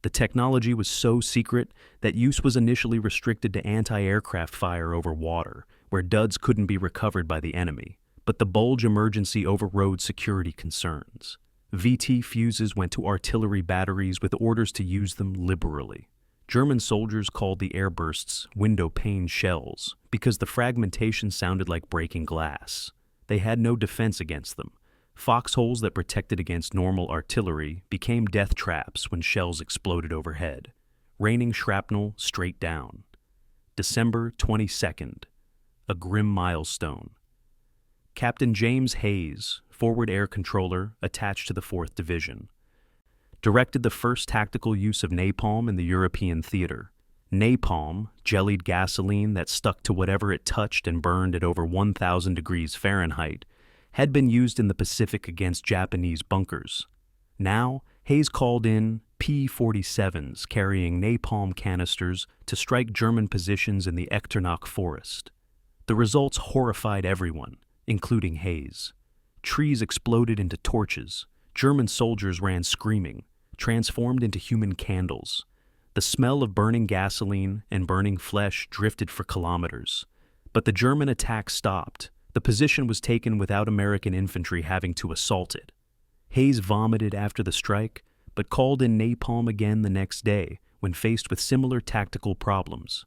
The technology was so secret that use was initially restricted to anti-aircraft fire over water, where duds couldn't be recovered by the enemy. But the bulge emergency overrode security concerns. VT fuses went to artillery batteries with orders to use them liberally. German soldiers called the airbursts window pane shells because the fragmentation sounded like breaking glass. They had no defense against them. Foxholes that protected against normal artillery became death traps when shells exploded overhead, raining shrapnel straight down. December 22nd, a grim milestone. Captain James Hayes, forward air controller attached to the 4th Division, directed the first tactical use of napalm in the European theater. Napalm, jellied gasoline that stuck to whatever it touched and burned at over 1,000 degrees Fahrenheit, had been used in the Pacific against Japanese bunkers. Now, Hayes called in P-47s carrying napalm canisters to strike German positions in the Echternach forest. The results horrified everyone, including Hayes. Trees exploded into torches. German soldiers ran screaming, transformed into human candles. The smell of burning gasoline and burning flesh drifted for kilometers. But the German attack stopped. The position was taken without American infantry having to assault it. Hayes vomited after the strike, but called in napalm again the next day when faced with similar tactical problems.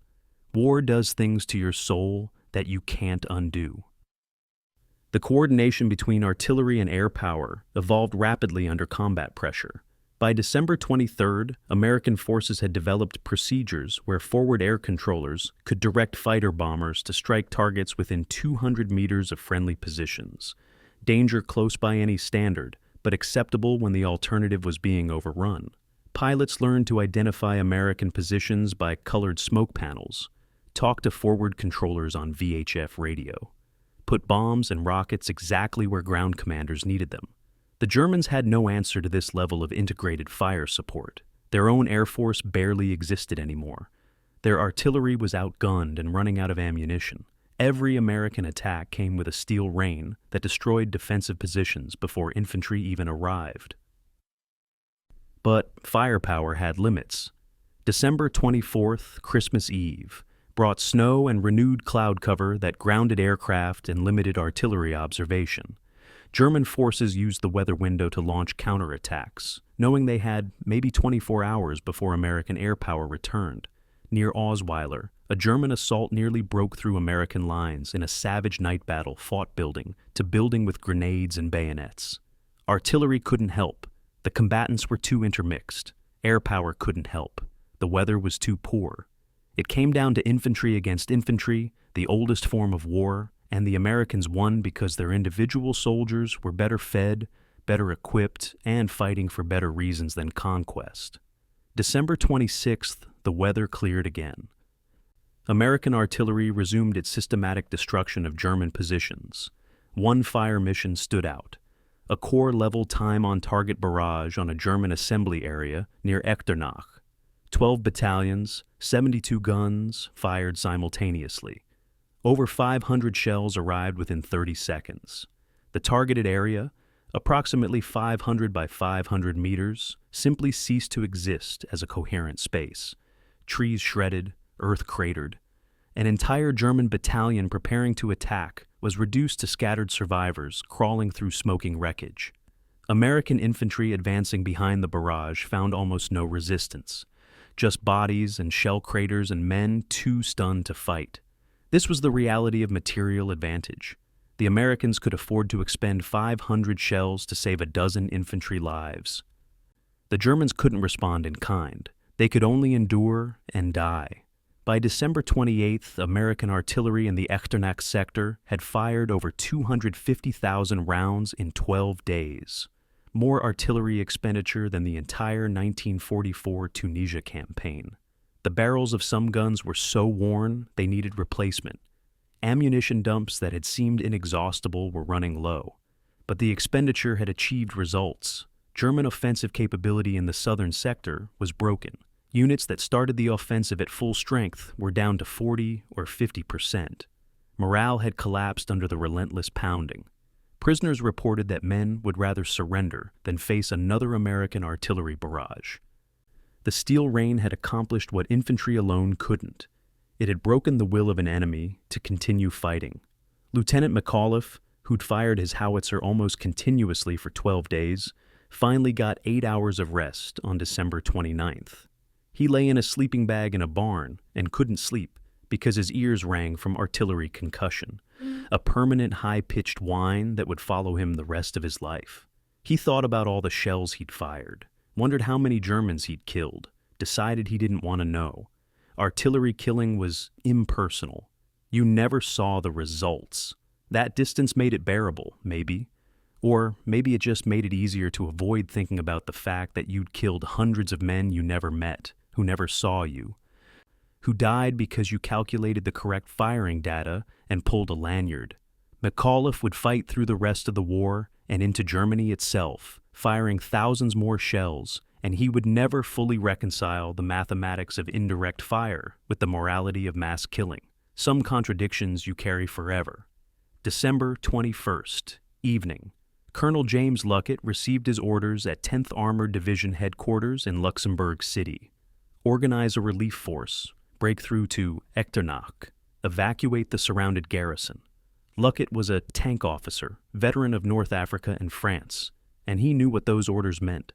War does things to your soul that you can't undo. The coordination between artillery and air power evolved rapidly under combat pressure. By December 23rd, American forces had developed procedures where forward air controllers could direct fighter bombers to strike targets within 200 meters of friendly positions. Danger close by any standard, but acceptable when the alternative was being overrun. Pilots learned to identify American positions by colored smoke panels, talk to forward controllers on VHF radio, put bombs and rockets exactly where ground commanders needed them. The Germans had no answer to this level of integrated fire support. Their own air force barely existed anymore. Their artillery was outgunned and running out of ammunition. Every American attack came with a steel rain that destroyed defensive positions before infantry even arrived. But firepower had limits. December 24th, Christmas Eve, brought snow and renewed cloud cover that grounded aircraft and limited artillery observation. German forces used the weather window to launch counterattacks, knowing they had maybe 24 hours before American air power returned. Near Osweiler, a German assault nearly broke through American lines in a savage night battle fought building to building with grenades and bayonets. Artillery couldn't help. The combatants were too intermixed. Air power couldn't help. The weather was too poor. It came down to infantry against infantry, the oldest form of war, and the Americans won because their individual soldiers were better fed, better equipped, and fighting for better reasons than conquest. December 26th, the weather cleared again. American artillery resumed its systematic destruction of German positions. One fire mission stood out: a corps-level time-on-target barrage on a German assembly area near Echternach. 12 battalions, 72 guns, fired simultaneously. Over 500 shells arrived within 30 seconds. The targeted area, approximately 500 by 500 meters, simply ceased to exist as a coherent space. Trees shredded, earth cratered. An entire German battalion preparing to attack was reduced to scattered survivors crawling through smoking wreckage. American infantry advancing behind the barrage found almost no resistance. Just bodies and shell craters and men too stunned to fight. This was the reality of material advantage. The Americans could afford to expend 500 shells to save a dozen infantry lives. The Germans couldn't respond in kind. They could only endure and die. By December 28th, American artillery in the Echternach sector had fired over 250,000 rounds in 12 days. More artillery expenditure than the entire 1944 Tunisia campaign. The barrels of some guns were so worn they needed replacement. Ammunition dumps that had seemed inexhaustible were running low. But the expenditure had achieved results. German offensive capability in the southern sector was broken. Units that started the offensive at full strength were down to 40 or 50%. Morale had collapsed under the relentless pounding. Prisoners reported that men would rather surrender than face another American artillery barrage. The steel rain had accomplished what infantry alone couldn't. It had broken the will of an enemy to continue fighting. Lieutenant McAuliffe, who'd fired his howitzer almost continuously for 12 days, finally got 8 hours of rest on December 29th. He lay in a sleeping bag in a barn and couldn't sleep because his ears rang from artillery concussion, a permanent high-pitched whine that would follow him the rest of his life. He thought about all the shells he'd fired, wondered how many Germans he'd killed, decided he didn't want to know. Artillery killing was impersonal. You never saw the results. That distance made it bearable, maybe. Or maybe it just made it easier to avoid thinking about the fact that you'd killed hundreds of men you never met, who never saw you, who died because you calculated the correct firing data and pulled a lanyard. McAuliffe would fight through the rest of the war and into Germany itself, firing thousands more shells, and he would never fully reconcile the mathematics of indirect fire with the morality of mass killing. Some contradictions you carry forever. December 21st, evening. Colonel James Luckett received his orders at 10th Armored Division headquarters in Luxembourg City. Organize a relief force, break through to Echternach, evacuate the surrounded garrison. Luckett was a tank officer, veteran of North Africa and France, and he knew what those orders meant.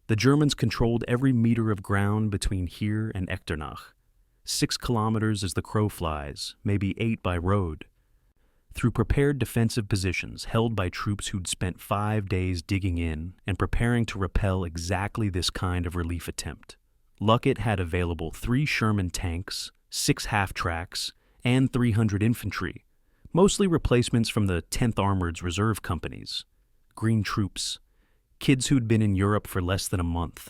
The Germans controlled every meter of ground between here and Echternach. 6 kilometers as the crow flies, maybe 8 by road. Through prepared defensive positions held by troops who'd spent 5 days digging in and preparing to repel exactly this kind of relief attempt. Luckett had available 3 Sherman tanks, 6 half-tracks, and 300 infantry, mostly replacements from the 10th Armored's reserve companies. Green troops, kids who'd been in Europe for less than a month.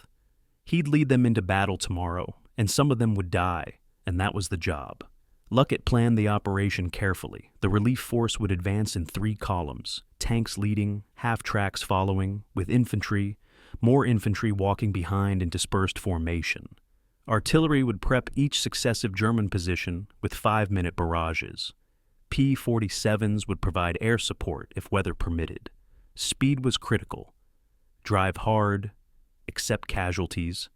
He'd lead them into battle tomorrow, and some of them would die, and that was the job. Luckett planned the operation carefully. The relief force would advance in 3 columns, tanks leading, half-tracks following, with more infantry walking behind in dispersed formation. Artillery would prep each successive German position with 5-minute barrages. P-47s would provide air support if weather permitted. Speed was critical. Drive hard, accept casualties.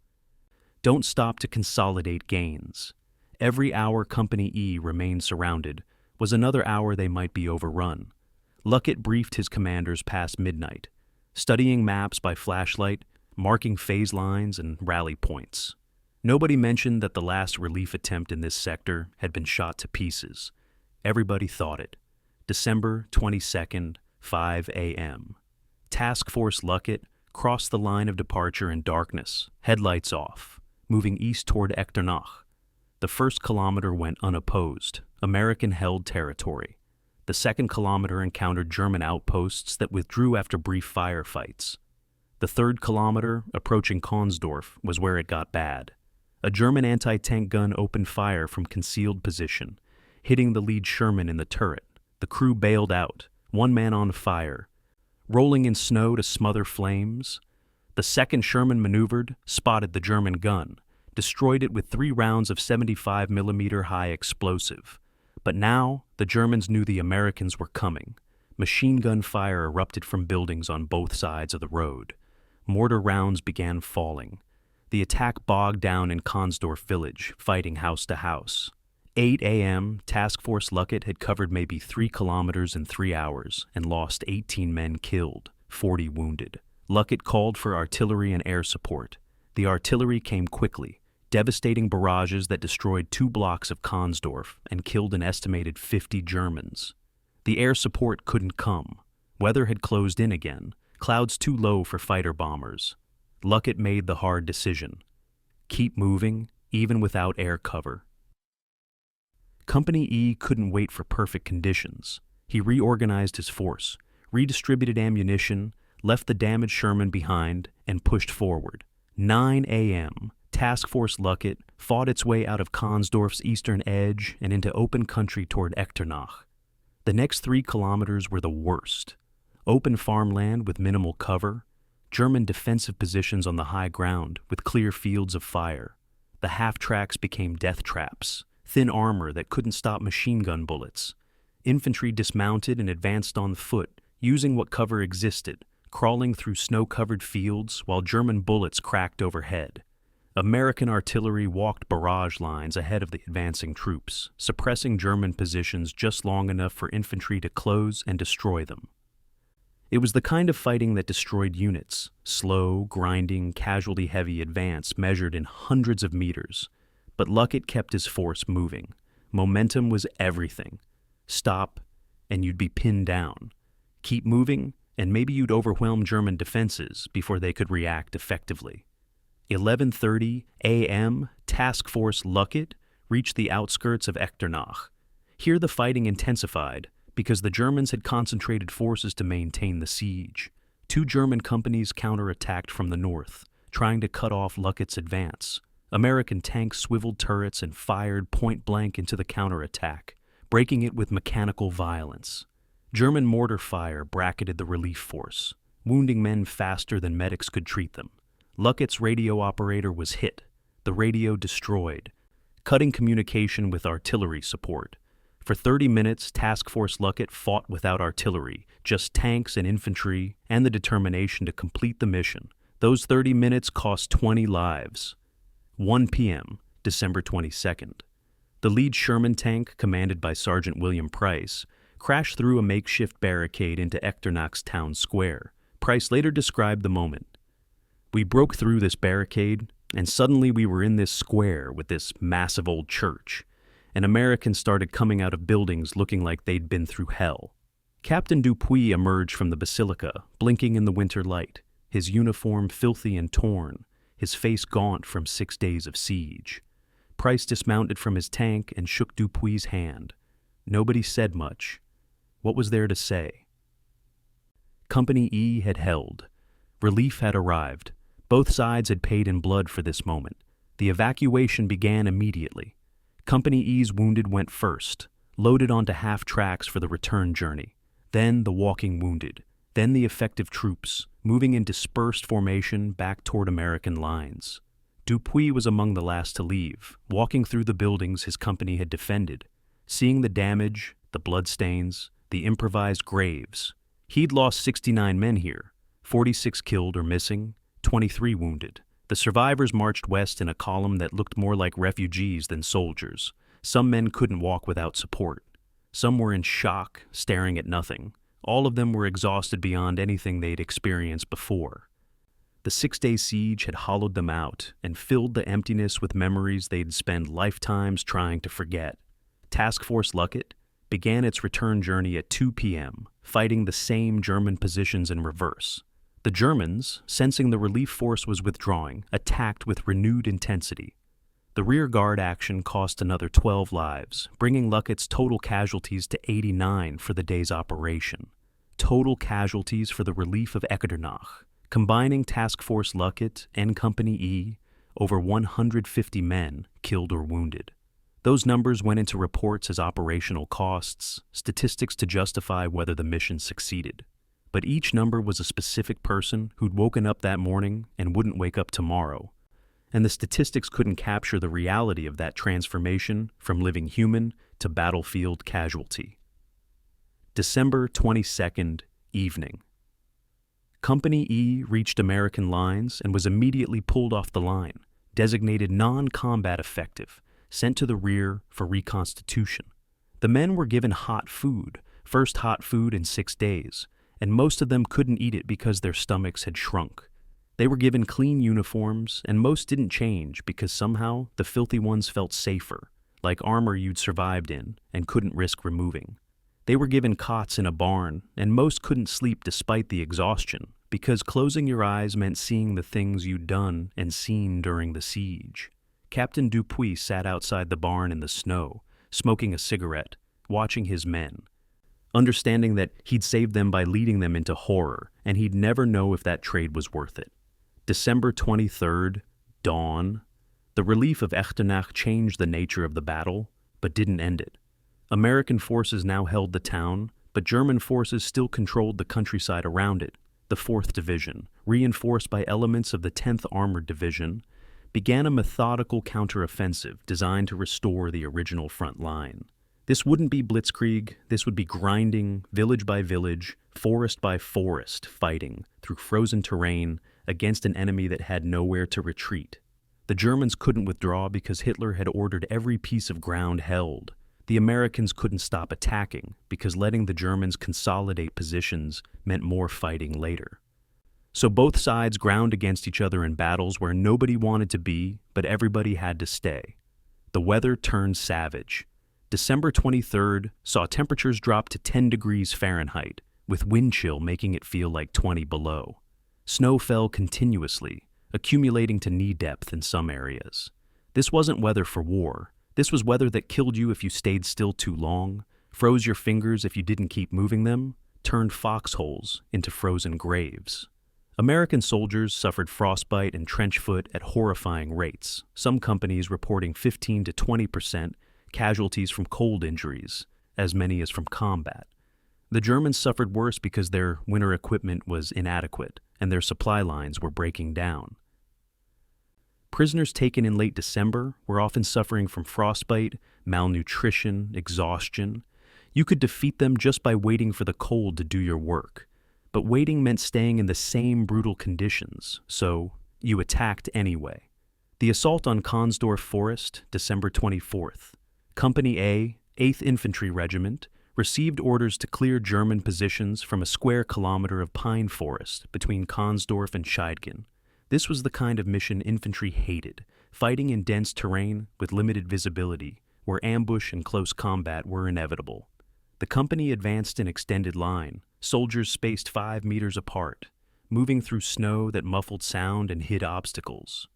Don't stop to consolidate gains. Every hour Company E remained surrounded was another hour they might be overrun. Luckett briefed his commanders past midnight, studying maps by flashlight, marking phase lines and rally points. Nobody mentioned that the last relief attempt in this sector had been shot to pieces. Everybody thought it. December 22nd, 5 a.m. Task Force Luckett crossed the line of departure in darkness, headlights off, moving east toward Echternach. The first kilometer went unopposed, American-held territory. The second kilometer encountered German outposts that withdrew after brief firefights. The third kilometer, approaching Konsdorf, was where it got bad. A German anti-tank gun opened fire from concealed position, hitting the lead Sherman in the turret. The crew bailed out, 1 man on fire, rolling in snow to smother flames. The second Sherman maneuvered, spotted the German gun, destroyed it with 3 rounds of 75mm high explosive. But now, the Germans knew the Americans were coming. Machine gun fire erupted from buildings on both sides of the road. Mortar rounds began falling. The attack bogged down in Konsdorf village, fighting house to house. 8 a.m., Task Force Luckett had covered maybe 3 kilometers in 3 hours and lost 18 men killed, 40 wounded. Luckett called for artillery and air support. The artillery came quickly, devastating barrages that destroyed 2 blocks of Konsdorf and killed an estimated 50 Germans. The air support couldn't come. Weather had closed in again, clouds too low for fighter bombers. Luckett made the hard decision. Keep moving, even without air cover. Company E couldn't wait for perfect conditions. He reorganized his force, redistributed ammunition, left the damaged Sherman behind, and pushed forward. 9 a.m., Task Force Luckett fought its way out of Konsdorf's eastern edge and into open country toward Echternach. The next 3 kilometers were the worst. Open farmland with minimal cover, German defensive positions on the high ground with clear fields of fire. The half-tracks became death traps, thin armor that couldn't stop machine gun bullets. Infantry dismounted and advanced on foot, using what cover existed, crawling through snow-covered fields while German bullets cracked overhead. American artillery walked barrage lines ahead of the advancing troops, suppressing German positions just long enough for infantry to close and destroy them. It was the kind of fighting that destroyed units, slow, grinding, casualty-heavy advance measured in hundreds of meters. But Luckett kept his force moving. Momentum was everything. Stop, and you'd be pinned down. Keep moving, and maybe you'd overwhelm German defenses before they could react effectively. 11:30 a.m., Task Force Luckett reached the outskirts of Echternach. Here the fighting intensified because the Germans had concentrated forces to maintain the siege. 2 German companies counterattacked from the north, trying to cut off Luckett's advance. American tanks swiveled turrets and fired point-blank into the counterattack, breaking it with mechanical violence. German mortar fire bracketed the relief force, wounding men faster than medics could treat them. Luckett's radio operator was hit, the radio destroyed, cutting communication with artillery support. For 30 minutes, Task Force Luckett fought without artillery, just tanks and infantry, and the determination to complete the mission. Those 30 minutes cost 20 lives. 1 p.m., December 22nd. The lead Sherman tank, commanded by Sergeant William Price, crashed through a makeshift barricade into Echternach's town square. Price later described the moment. "We broke through this barricade, and suddenly we were in this square with this massive old church, and Americans started coming out of buildings looking like they'd been through hell." Captain Dupuy emerged from the basilica, blinking in the winter light, his uniform filthy and torn, his face gaunt from 6 days of siege. Price dismounted from his tank and shook Dupuy's hand. Nobody said much. What was there to say? Company E had held. Relief had arrived. Both sides had paid in blood for this moment. The evacuation began immediately. Company E's wounded went first, loaded onto half-tracks for the return journey. Then the walking wounded. Then the effective troops, moving in dispersed formation back toward American lines. Dupuy was among the last to leave, walking through the buildings his company had defended, seeing the damage, the bloodstains, the improvised graves. He'd lost 69 men here, 46 killed or missing, 23 wounded. The survivors marched west in a column that looked more like refugees than soldiers. Some men couldn't walk without support. Some were in shock, staring at nothing. All of them were exhausted beyond anything they'd experienced before. The 6-day siege had hollowed them out and filled the emptiness with memories they'd spend lifetimes trying to forget. Task Force Luckett began its return journey at 2 p.m., fighting the same German positions in reverse. The Germans, sensing the relief force was withdrawing, attacked with renewed intensity. The rear guard action cost another 12 lives, bringing Luckett's total casualties to 89 for the day's operation. Total casualties for the relief of Echternach, combining Task Force Luckett and Company E, over 150 men killed or wounded. Those numbers went into reports as operational costs, statistics to justify whether the mission succeeded. But each number was a specific person who'd woken up that morning and wouldn't wake up tomorrow. And the statistics couldn't capture the reality of that transformation from living human to battlefield casualty. December 22nd, evening. Company E reached American lines and was immediately pulled off the line, designated non-combat effective, sent to the rear for reconstitution. The men were given hot food, first hot food in 6 days, and most of them couldn't eat it because their stomachs had shrunk. They were given clean uniforms, and most didn't change because somehow the filthy ones felt safer, like armor you'd survived in and couldn't risk removing. They were given cots in a barn, and most couldn't sleep despite the exhaustion, because closing your eyes meant seeing the things you'd done and seen during the siege. Captain Dupuy sat outside the barn in the snow, smoking a cigarette, watching his men, understanding that he'd saved them by leading them into horror, and he'd never know if that trade was worth it. December 23rd, dawn. The relief of Echternach changed the nature of the battle, but didn't end it. American forces now held the town, but German forces still controlled the countryside around it. The 4th Division, reinforced by elements of the 10th Armored Division, began a methodical counteroffensive designed to restore the original front line. This wouldn't be blitzkrieg, this would be grinding, village by village, forest by forest, fighting through frozen terrain against an enemy that had nowhere to retreat. The Germans couldn't withdraw because Hitler had ordered every piece of ground held. The Americans couldn't stop attacking because letting the Germans consolidate positions meant more fighting later. So both sides ground against each other in battles where nobody wanted to be, but everybody had to stay. The weather turned savage. December 23rd saw temperatures drop to 10 degrees Fahrenheit, with wind chill making it feel like 20 below. Snow fell continuously, accumulating to knee depth in some areas. This wasn't weather for war. This was weather that killed you if you stayed still too long, froze your fingers if you didn't keep moving them, turned foxholes into frozen graves. American soldiers suffered frostbite and trench foot at horrifying rates, some companies reporting 15 to 20% casualties from cold injuries, as many as from combat. The Germans suffered worse because their winter equipment was inadequate and their supply lines were breaking down. Prisoners taken in late December were often suffering from frostbite, malnutrition, exhaustion. You could defeat them just by waiting for the cold to do your work. But waiting meant staying in the same brutal conditions, so you attacked anyway. The assault on Konsdorf Forest, December 24th. Company A, 8th Infantry Regiment, received orders to clear German positions from a square kilometer of pine forest between Konsdorf and Scheidgen. This was the kind of mission infantry hated, fighting in dense terrain with limited visibility, where ambush and close combat were inevitable. The company advanced in extended line, soldiers spaced 5 meters apart, moving through snow that muffled sound and hid obstacles.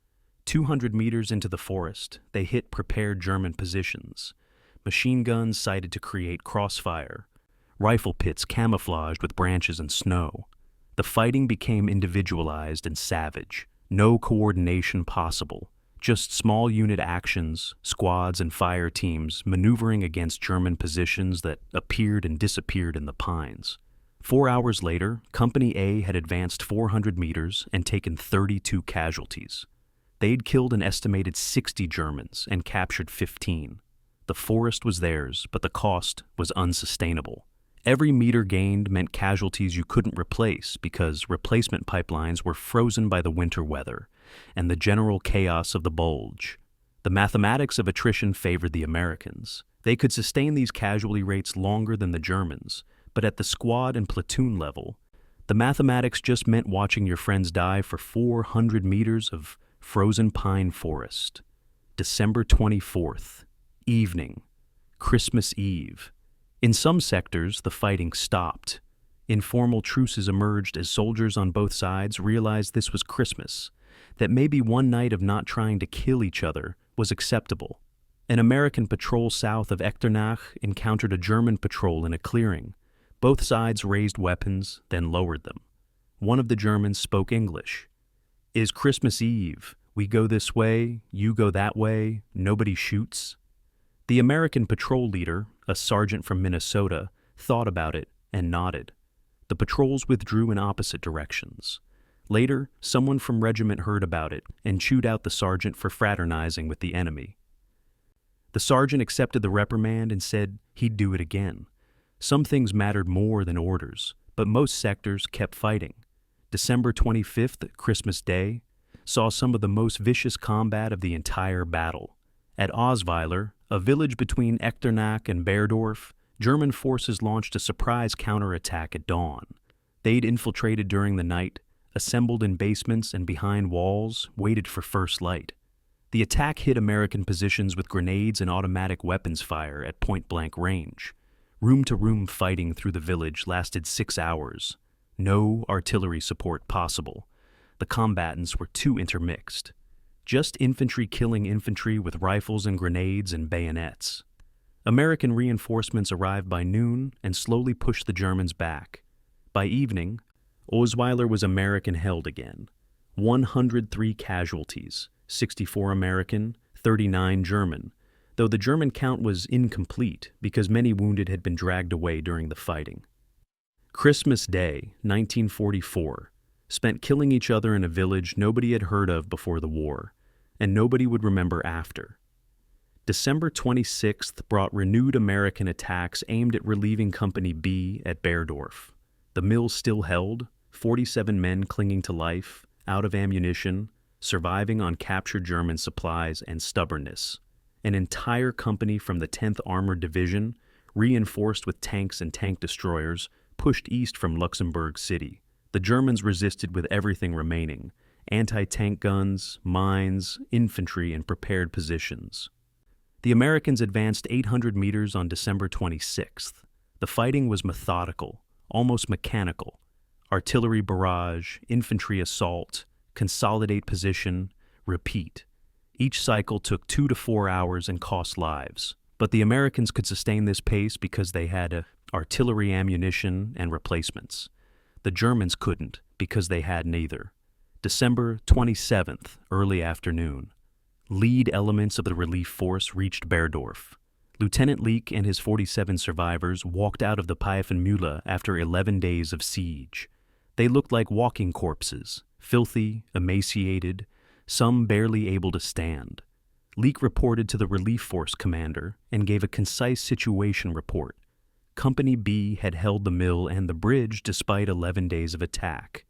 200 meters into the forest, they hit prepared German positions. Machine guns sighted to create crossfire, rifle pits camouflaged with branches and snow. The fighting became individualized and savage, no coordination possible, just small unit actions, squads and fire teams maneuvering against German positions that appeared and disappeared in the pines. 4 hours later, Company A had advanced 400 meters and taken 32 casualties. They'd killed an estimated 60 Germans and captured 15. The forest was theirs, but the cost was unsustainable. Every meter gained meant casualties you couldn't replace because replacement pipelines were frozen by the winter weather and the general chaos of the bulge. The mathematics of attrition favored the Americans. They could sustain these casualty rates longer than the Germans, but at the squad and platoon level, the mathematics just meant watching your friends die for 400 meters of frozen pine forest. December 24th, evening, Christmas Eve. In some sectors, the fighting stopped. Informal truces emerged as soldiers on both sides realized this was Christmas, that maybe one night of not trying to kill each other was acceptable. An American patrol south of Echternach encountered a German patrol in a clearing. Both sides raised weapons, then lowered them. One of the Germans spoke English. "Is Christmas Eve. We go this way, you go that way, nobody shoots." The American patrol leader, a sergeant from Minnesota, thought about it and nodded. The patrols withdrew in opposite directions. Later, someone from regiment heard about it and chewed out the sergeant for fraternizing with the enemy. The sergeant accepted the reprimand and said he'd do it again. Some things mattered more than orders, but most sectors kept fighting. December 25th, Christmas Day, saw some of the most vicious combat of the entire battle. At Osweiler, a village between Echternach and Berdorf, German forces launched a surprise counterattack at dawn. They'd infiltrated during the night, assembled in basements and behind walls, waited for first light. The attack hit American positions with grenades and automatic weapons fire at point-blank range. Room-to-room fighting through the village lasted 6 hours. No artillery support possible. The combatants were too intermixed. Just infantry killing infantry with rifles and grenades and bayonets. American reinforcements arrived by noon and slowly pushed the Germans back. By evening, Osweiler was American-held again. 103 casualties, 64 American, 39 German, though the German count was incomplete because many wounded had been dragged away during the fighting. Christmas Day, 1944, spent killing each other in a village nobody had heard of before the war, and nobody would remember after. December 26th brought renewed American attacks aimed at relieving Company B at Berdorf. The mill still held, 47 men clinging to life, out of ammunition, surviving on captured German supplies and stubbornness. An entire company from the 10th Armored Division, reinforced with tanks and tank destroyers, pushed east from Luxembourg City. The Germans resisted with everything remaining: anti-tank guns, mines, infantry, and prepared positions. The Americans advanced 800 meters on December 26th. The fighting was methodical, almost mechanical. Artillery barrage, infantry assault, consolidate position, repeat. Each cycle took 2 to 4 hours and cost lives. But the Americans could sustain this pace because they had artillery ammunition and replacements. The Germans couldn't because they had neither. December 27th, early afternoon. Lead elements of the relief force reached Berdorf. Lieutenant Leek and his 47 survivors walked out of the Pfaffenmühle after 11 days of siege. They looked like walking corpses, filthy, emaciated, some barely able to stand. Leek reported to the relief force commander and gave a concise situation report. Company B had held the mill and the bridge despite 11 days of attack.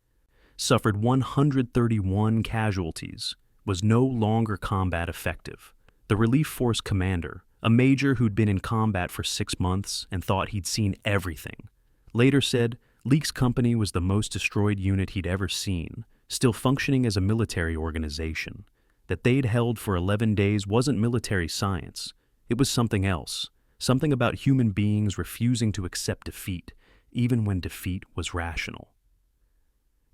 Suffered 131 casualties, was no longer combat effective. The relief force commander, a major who'd been in combat for 6 months and thought he'd seen everything, later said Leek's company was the most destroyed unit he'd ever seen, still functioning as a military organization. That they'd held for 11 days wasn't military science. It was something else, something about human beings refusing to accept defeat, even when defeat was rational.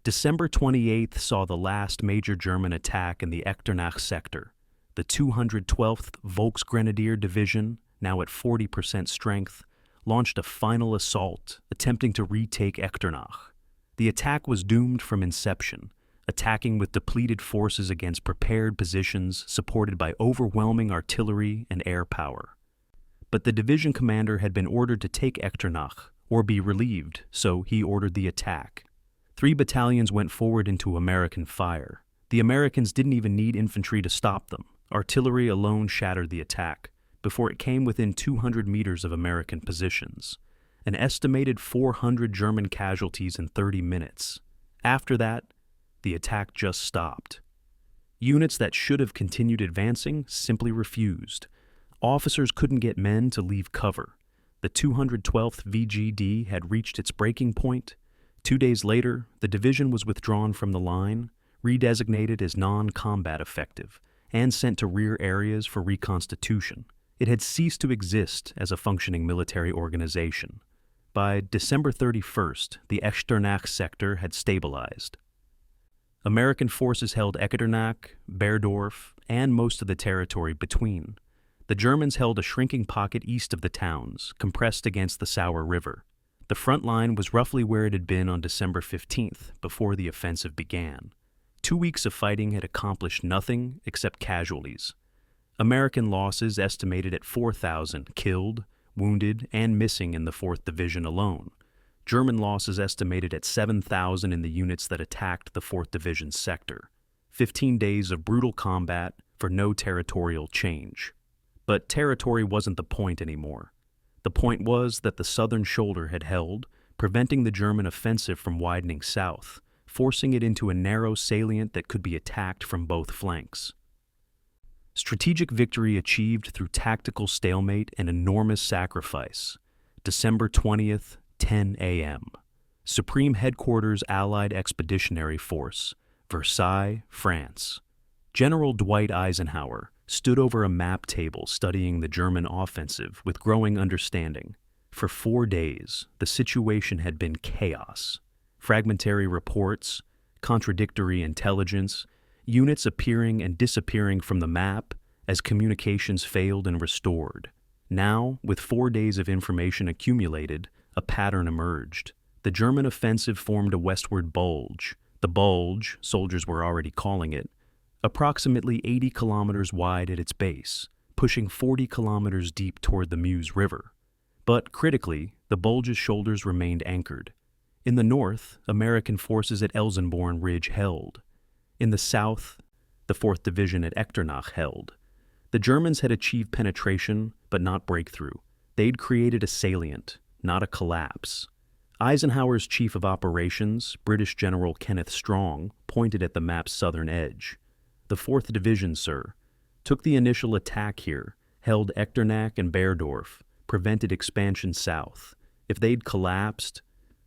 December 28th saw the last major German attack in the Echternach sector. The 212th Volksgrenadier Division, now at 40% strength, launched a final assault, attempting to retake Echternach. The attack was doomed from inception. attacking with depleted forces against prepared positions supported by overwhelming artillery and air power. But the division commander had been ordered to take Echternach or be relieved, so he ordered the attack. 3 battalions went forward into American fire. The Americans didn't even need infantry to stop them. Artillery alone shattered the attack before it came within 200 meters of American positions. An estimated 400 German casualties in 30 minutes. After that, the attack just stopped. Units that should have continued advancing simply refused. Officers couldn't get men to leave cover. The 212th VGD had reached its breaking point. 2 days later, the division was withdrawn from the line, redesignated as non-combat effective, and sent to rear areas for reconstitution. It had ceased to exist as a functioning military organization. By December 31st, the Echternach sector had stabilized. American forces held Echternach, Berdorf, and most of the territory between. The Germans held a shrinking pocket east of the towns, compressed against the Sûre River. The front line was roughly where it had been on December 15th, before the offensive began. 2 weeks of fighting had accomplished nothing except casualties. American losses estimated at 4,000 killed, wounded, and missing in the 4th Division alone. German losses estimated at 7,000 in the units that attacked the 4th Division sector. 15 days of brutal combat for no territorial change. But territory wasn't the point anymore. The point was that the southern shoulder had held, preventing the German offensive from widening south, forcing it into a narrow salient that could be attacked from both flanks. Strategic victory achieved through tactical stalemate and enormous sacrifice. December 20th, 10 a.m. Supreme Headquarters Allied Expeditionary Force, Versailles, France. General Dwight Eisenhower stood over a map table studying the German offensive with growing understanding. For 4 days, the situation had been chaos. Fragmentary reports, contradictory intelligence, units appearing and disappearing from the map as communications failed and restored. Now, with 4 days of information accumulated, a pattern emerged. The German offensive formed a westward bulge. The bulge, soldiers were already calling it, approximately 80 kilometers wide at its base, pushing 40 kilometers deep toward the Meuse River. But critically, the bulge's shoulders remained anchored. In the north, American forces at Elsenborn Ridge held. In the south, the 4th Division at Echternach held. The Germans had achieved penetration, but not breakthrough. They'd created a salient, not a collapse. Eisenhower's chief of operations, British General Kenneth Strong, pointed at the map's southern edge. The 4th Division, sir, took the initial attack here, held Echternach and Berdorf, prevented expansion south. If they'd collapsed,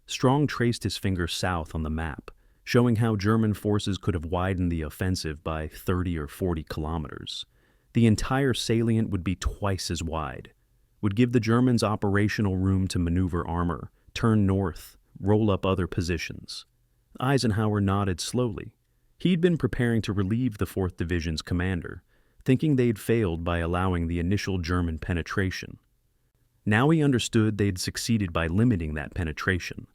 Strong traced his finger south on the map, showing how German forces could have widened the offensive by 30 or 40 kilometers. The entire salient would be twice as wide, would give the Germans operational room to maneuver armor, turn north, roll up other positions. Eisenhower nodded slowly. He'd been preparing to relieve the 4th Division's commander, thinking they'd failed by allowing the initial German penetration. Now he understood they'd succeeded by limiting that penetration.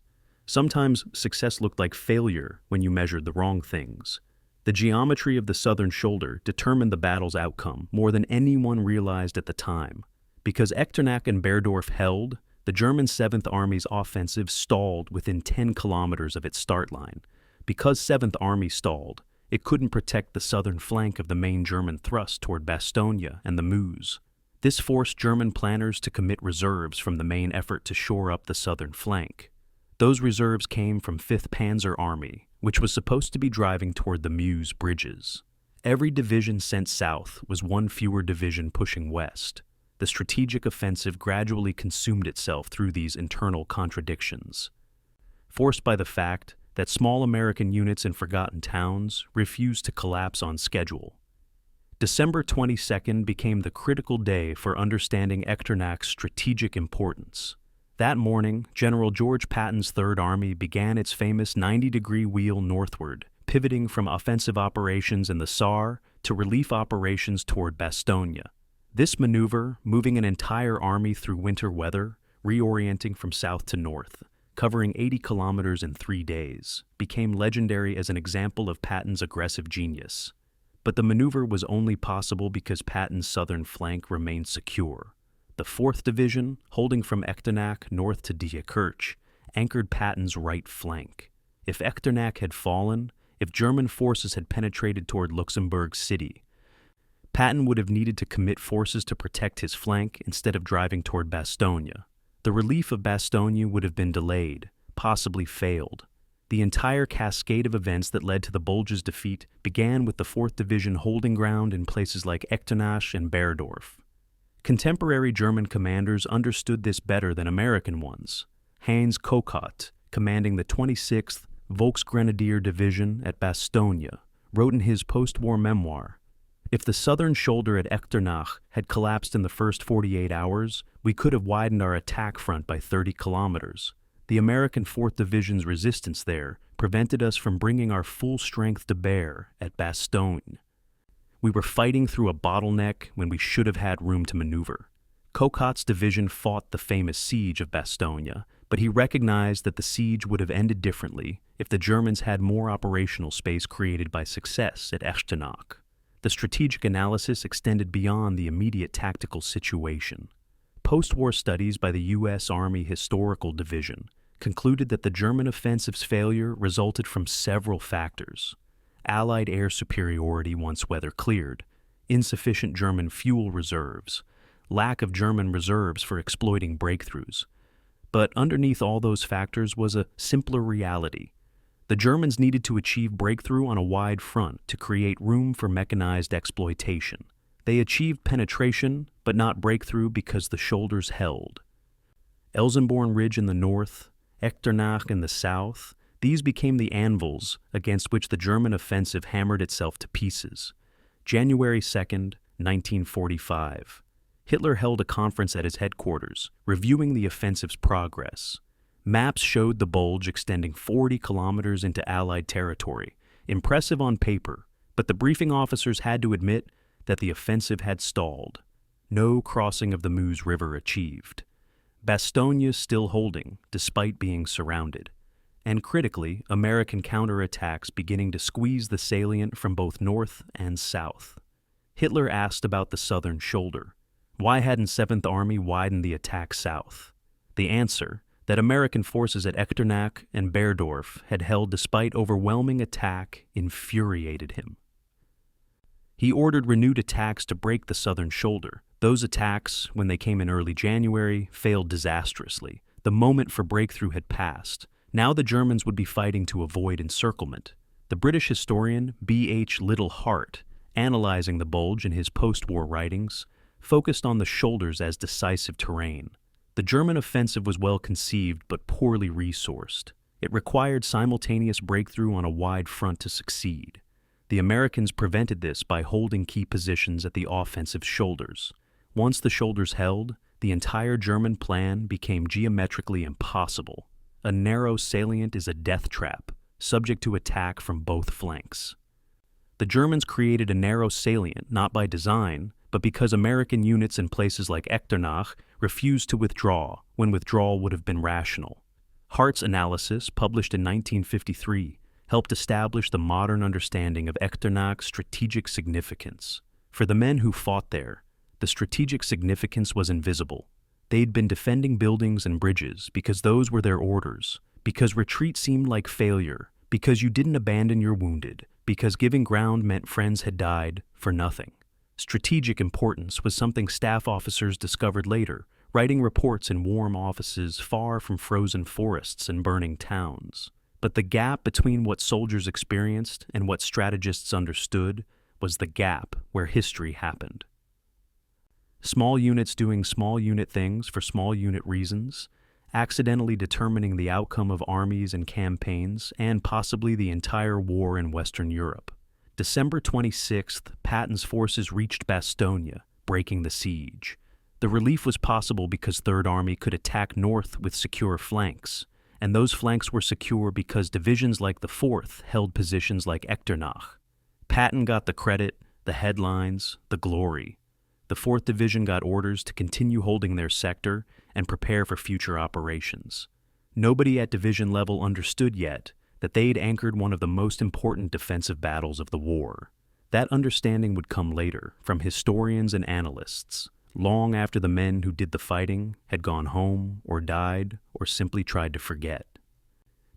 Sometimes success looked like failure when you measured the wrong things. The geometry of the southern shoulder determined the battle's outcome more than anyone realized at the time. Because Echternach and Berdorf held, the German 7th Army's offensive stalled within 10 kilometers of its start line. Because 7th Army stalled, it couldn't protect the southern flank of the main German thrust toward Bastogne and the Meuse. This forced German planners to commit reserves from the main effort to shore up the southern flank. Those reserves came from 5th Panzer Army, which was supposed to be driving toward the Meuse bridges. Every division sent south was one fewer division pushing west. The strategic offensive gradually consumed itself through these internal contradictions. Forced by the fact that small American units in forgotten towns refused to collapse on schedule. December 22nd became the critical day for understanding Echternach's strategic importance. That morning, General George Patton's 3rd Army began its famous 90-degree wheel northward, pivoting from offensive operations in the Saar to relief operations toward Bastogne. This maneuver, moving an entire army through winter weather, reorienting from south to north, covering 80 kilometers in 3 days, became legendary as an example of Patton's aggressive genius. But the maneuver was only possible because Patton's southern flank remained secure. The 4th Division, holding from Echternach north to Diekirch, anchored Patton's right flank. If Echternach had fallen, if German forces had penetrated toward Luxembourg City, Patton would have needed to commit forces to protect his flank instead of driving toward Bastogne. The relief of Bastogne would have been delayed, possibly failed. The entire cascade of events that led to the Bulges' defeat began with the 4th Division holding ground in places like Echternach and Berdorf. Contemporary German commanders understood this better than American ones. Heinz Kokott, commanding the 26th Volksgrenadier Division at Bastogne, wrote in his post-war memoir, "If the southern shoulder at Echternach had collapsed in the first 48 hours, we could have widened our attack front by 30 kilometers. The American 4th Division's resistance there prevented us from bringing our full strength to bear at Bastogne. We were fighting through a bottleneck when we should have had room to maneuver." Kokott's division fought the famous siege of Bastogne, but he recognized that the siege would have ended differently if the Germans had more operational space created by success at Echternach. The strategic analysis extended beyond the immediate tactical situation. Post-war studies by the U.S. Army Historical Division concluded that the German offensive's failure resulted from several factors: Allied air superiority once weather cleared, insufficient German fuel reserves, lack of German reserves for exploiting breakthroughs. But underneath all those factors was a simpler reality. The Germans needed to achieve breakthrough on a wide front to create room for mechanized exploitation. They achieved penetration, but not breakthrough because the shoulders held. Elsenborn Ridge in the north, Echternach in the south, these became the anvils against which the German offensive hammered itself to pieces. January 2nd, 1945. Hitler held a conference at his headquarters, reviewing the offensive's progress. Maps showed the bulge extending 40 kilometers into Allied territory, impressive on paper, but the briefing officers had to admit that the offensive had stalled. No crossing of the Meuse River achieved. Bastogne still holding, despite being surrounded. And critically, American counterattacks beginning to squeeze the salient from both north and south. Hitler asked about the southern shoulder. Why hadn't 7th Army widened the attack south? The answer, that American forces at Echternach and Berdorf had held despite overwhelming attack, infuriated him. He ordered renewed attacks to break the southern shoulder. Those attacks, when they came in early January, failed disastrously. The moment for breakthrough had passed. Now the Germans would be fighting to avoid encirclement. The British historian B.H. Little Hart, analyzing the bulge in his post-war writings, focused on the shoulders as decisive terrain. The German offensive was well conceived but poorly resourced. It required simultaneous breakthrough on a wide front to succeed. The Americans prevented this by holding key positions at the offensive shoulders. Once the shoulders held, the entire German plan became geometrically impossible. A narrow salient is a death trap, subject to attack from both flanks. The Germans created a narrow salient not by design, but because American units in places like Echternach refused to withdraw when withdrawal would have been rational. Hart's analysis, published in 1953, helped establish the modern understanding of Echternach's strategic significance. For the men who fought there, the strategic significance was invisible. They'd been defending buildings and bridges because those were their orders, because retreat seemed like failure, because you didn't abandon your wounded, because giving ground meant friends had died for nothing. Strategic importance was something staff officers discovered later, writing reports in warm offices far from frozen forests and burning towns. But the gap between what soldiers experienced and what strategists understood was the gap where history happened. Small units doing small unit things for small unit reasons, accidentally determining the outcome of armies and campaigns, and possibly the entire war in Western Europe. December 26th, Patton's forces reached Bastogne, breaking the siege. The relief was possible because 3rd Army could attack north with secure flanks, and those flanks were secure because divisions like the 4th held positions like Echternach. Patton got the credit, the headlines, the glory. The 4th Division got orders to continue holding their sector and prepare for future operations. Nobody at division level understood yet that they'd anchored one of the most important defensive battles of the war. That understanding would come later from historians and analysts, long after the men who did the fighting had gone home or died or simply tried to forget.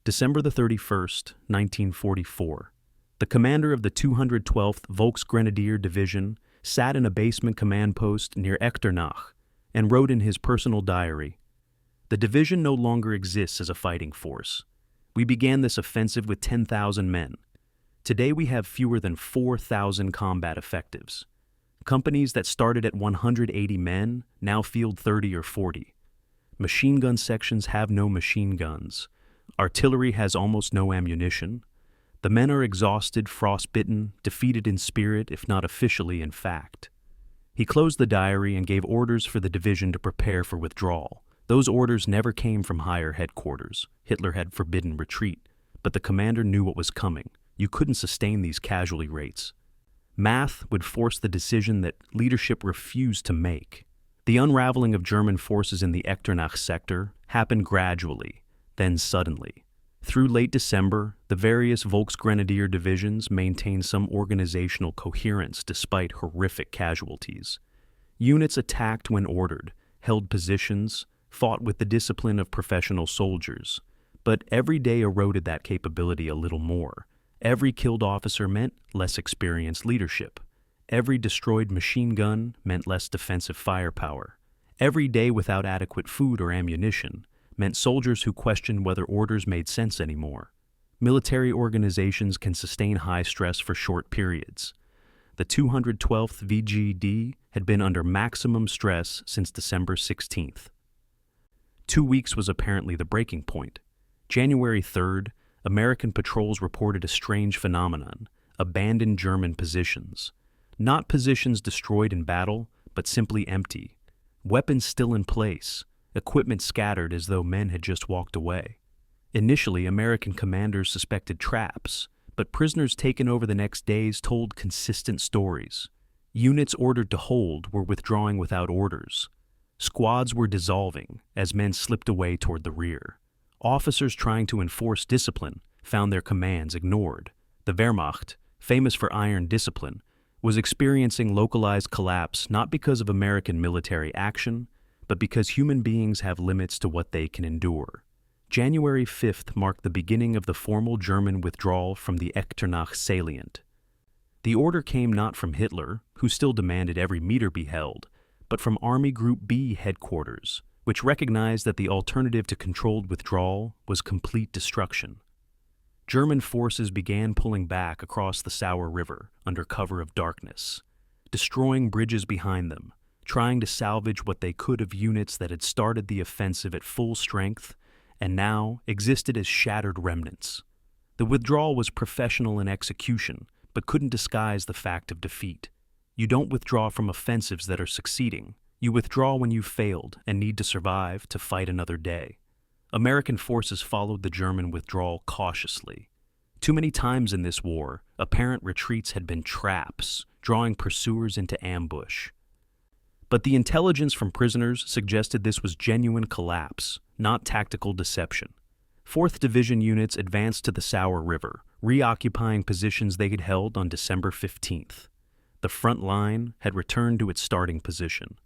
December the 31st, 1944. The commander of the 212th Volksgrenadier Division sat in a basement command post near Echternach and wrote in his personal diary, "The division no longer exists as a fighting force. We began this offensive with 10,000 men. Today we have fewer than 4,000 combat effectives. Companies that started at 180 men now field 30 or 40. Machine gun sections have no machine guns. Artillery has almost no ammunition. The men are exhausted, frostbitten, defeated in spirit, if not officially in fact." He closed the diary and gave orders for the division to prepare for withdrawal. Those orders never came from higher headquarters. Hitler had forbidden retreat, but the commander knew what was coming. You couldn't sustain these casualty rates. Math would force the decision that leadership refused to make. The unraveling of German forces in the Echternach sector happened gradually, then suddenly. Through late December, the various Volksgrenadier divisions maintained some organizational coherence despite horrific casualties. Units attacked when ordered, held positions, fought with the discipline of professional soldiers. But every day eroded that capability a little more. Every killed officer meant less experienced leadership. Every destroyed machine gun meant less defensive firepower. Every day without adequate food or ammunition meant soldiers who questioned whether orders made sense anymore. Military organizations can sustain high stress for short periods. The 212th VGD had been under maximum stress since December 16th. 2 weeks was apparently the breaking point. January 3rd, American patrols reported a strange phenomenon: abandoned German positions. Not positions destroyed in battle, but simply empty. Weapons still in place, equipment scattered as though men had just walked away. Initially, American commanders suspected traps, but prisoners taken over the next days told consistent stories. Units ordered to hold were withdrawing without orders. Squads were dissolving as men slipped away toward the rear. Officers trying to enforce discipline found their commands ignored. The Wehrmacht, famous for iron discipline, was experiencing localized collapse not because of American military action, but because human beings have limits to what they can endure. January 5th marked the beginning of the formal German withdrawal from the Echternach salient. The order came not from Hitler, who still demanded every meter be held, but from Army Group B headquarters, which recognized that the alternative to controlled withdrawal was complete destruction. German forces began pulling back across the Sûre River under cover of darkness, destroying bridges behind them, trying to salvage what they could of units that had started the offensive at full strength and now existed as shattered remnants. The withdrawal was professional in execution, but couldn't disguise the fact of defeat. You don't withdraw from offensives that are succeeding. You withdraw when you've failed and need to survive to fight another day. American forces followed the German withdrawal cautiously. Too many times in this war, apparent retreats had been traps, drawing pursuers into ambush. But the intelligence from prisoners suggested this was genuine collapse, not tactical deception. 4th Division units advanced to the Sûre River, reoccupying positions they had held on December 15th. The front line had returned to its starting position.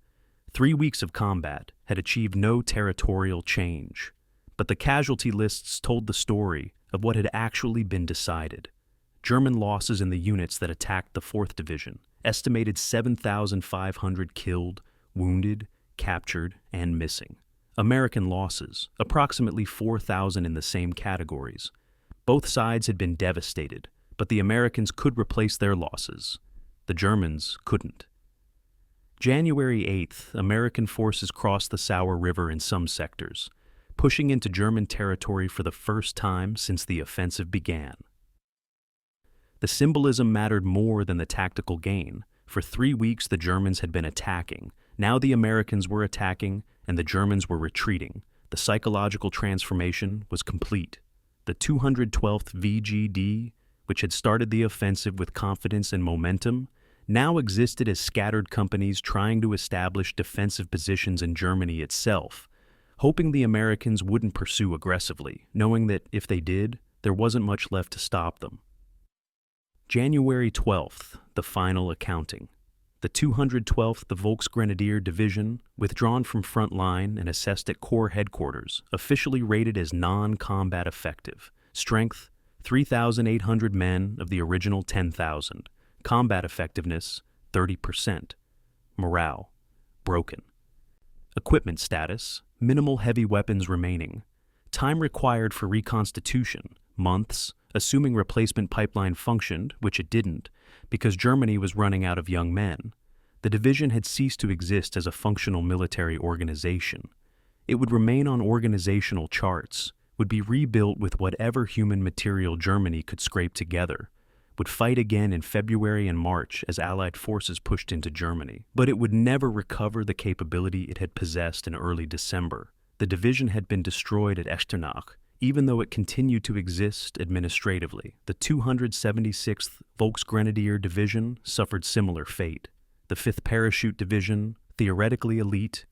3 weeks of combat had achieved no territorial change, but the casualty lists told the story of what had actually been decided. German losses in the units that attacked the 4th Division estimated 7,500 killed, wounded, captured, and missing. American losses, approximately 4,000 in the same categories. Both sides had been devastated, but the Americans could replace their losses. The Germans couldn't. January 8th, American forces crossed the Sûre River in some sectors, pushing into German territory for the first time since the offensive began. The symbolism mattered more than the tactical gain. For 3 weeks the Germans had been attacking. Now the Americans were attacking and the Germans were retreating. The psychological transformation was complete. The 212th VGD, which had started the offensive with confidence and momentum, now existed as scattered companies trying to establish defensive positions in Germany itself, hoping the Americans wouldn't pursue aggressively, knowing that if they did, there wasn't much left to stop them. January 12th, the final accounting. The 212th, the Volksgrenadier Division, withdrawn from front line and assessed at Corps headquarters, officially rated as non-combat effective. Strength, 3,800 men of the original 10,000. Combat effectiveness, 30%. Morale, broken. Equipment status, minimal heavy weapons remaining. Time required for reconstitution, months, assuming replacement pipeline functioned, which it didn't, because Germany was running out of young men. The division had ceased to exist as a functional military organization. It would remain on organizational charts, would be rebuilt with whatever human material Germany could scrape together, would fight again in February and March as Allied forces pushed into Germany. But it would never recover the capability it had possessed in early December. The division had been destroyed at Echternach, even though it continued to exist administratively. The 276th Volksgrenadier Division suffered similar fate. The 5th Parachute Division, theoretically elite,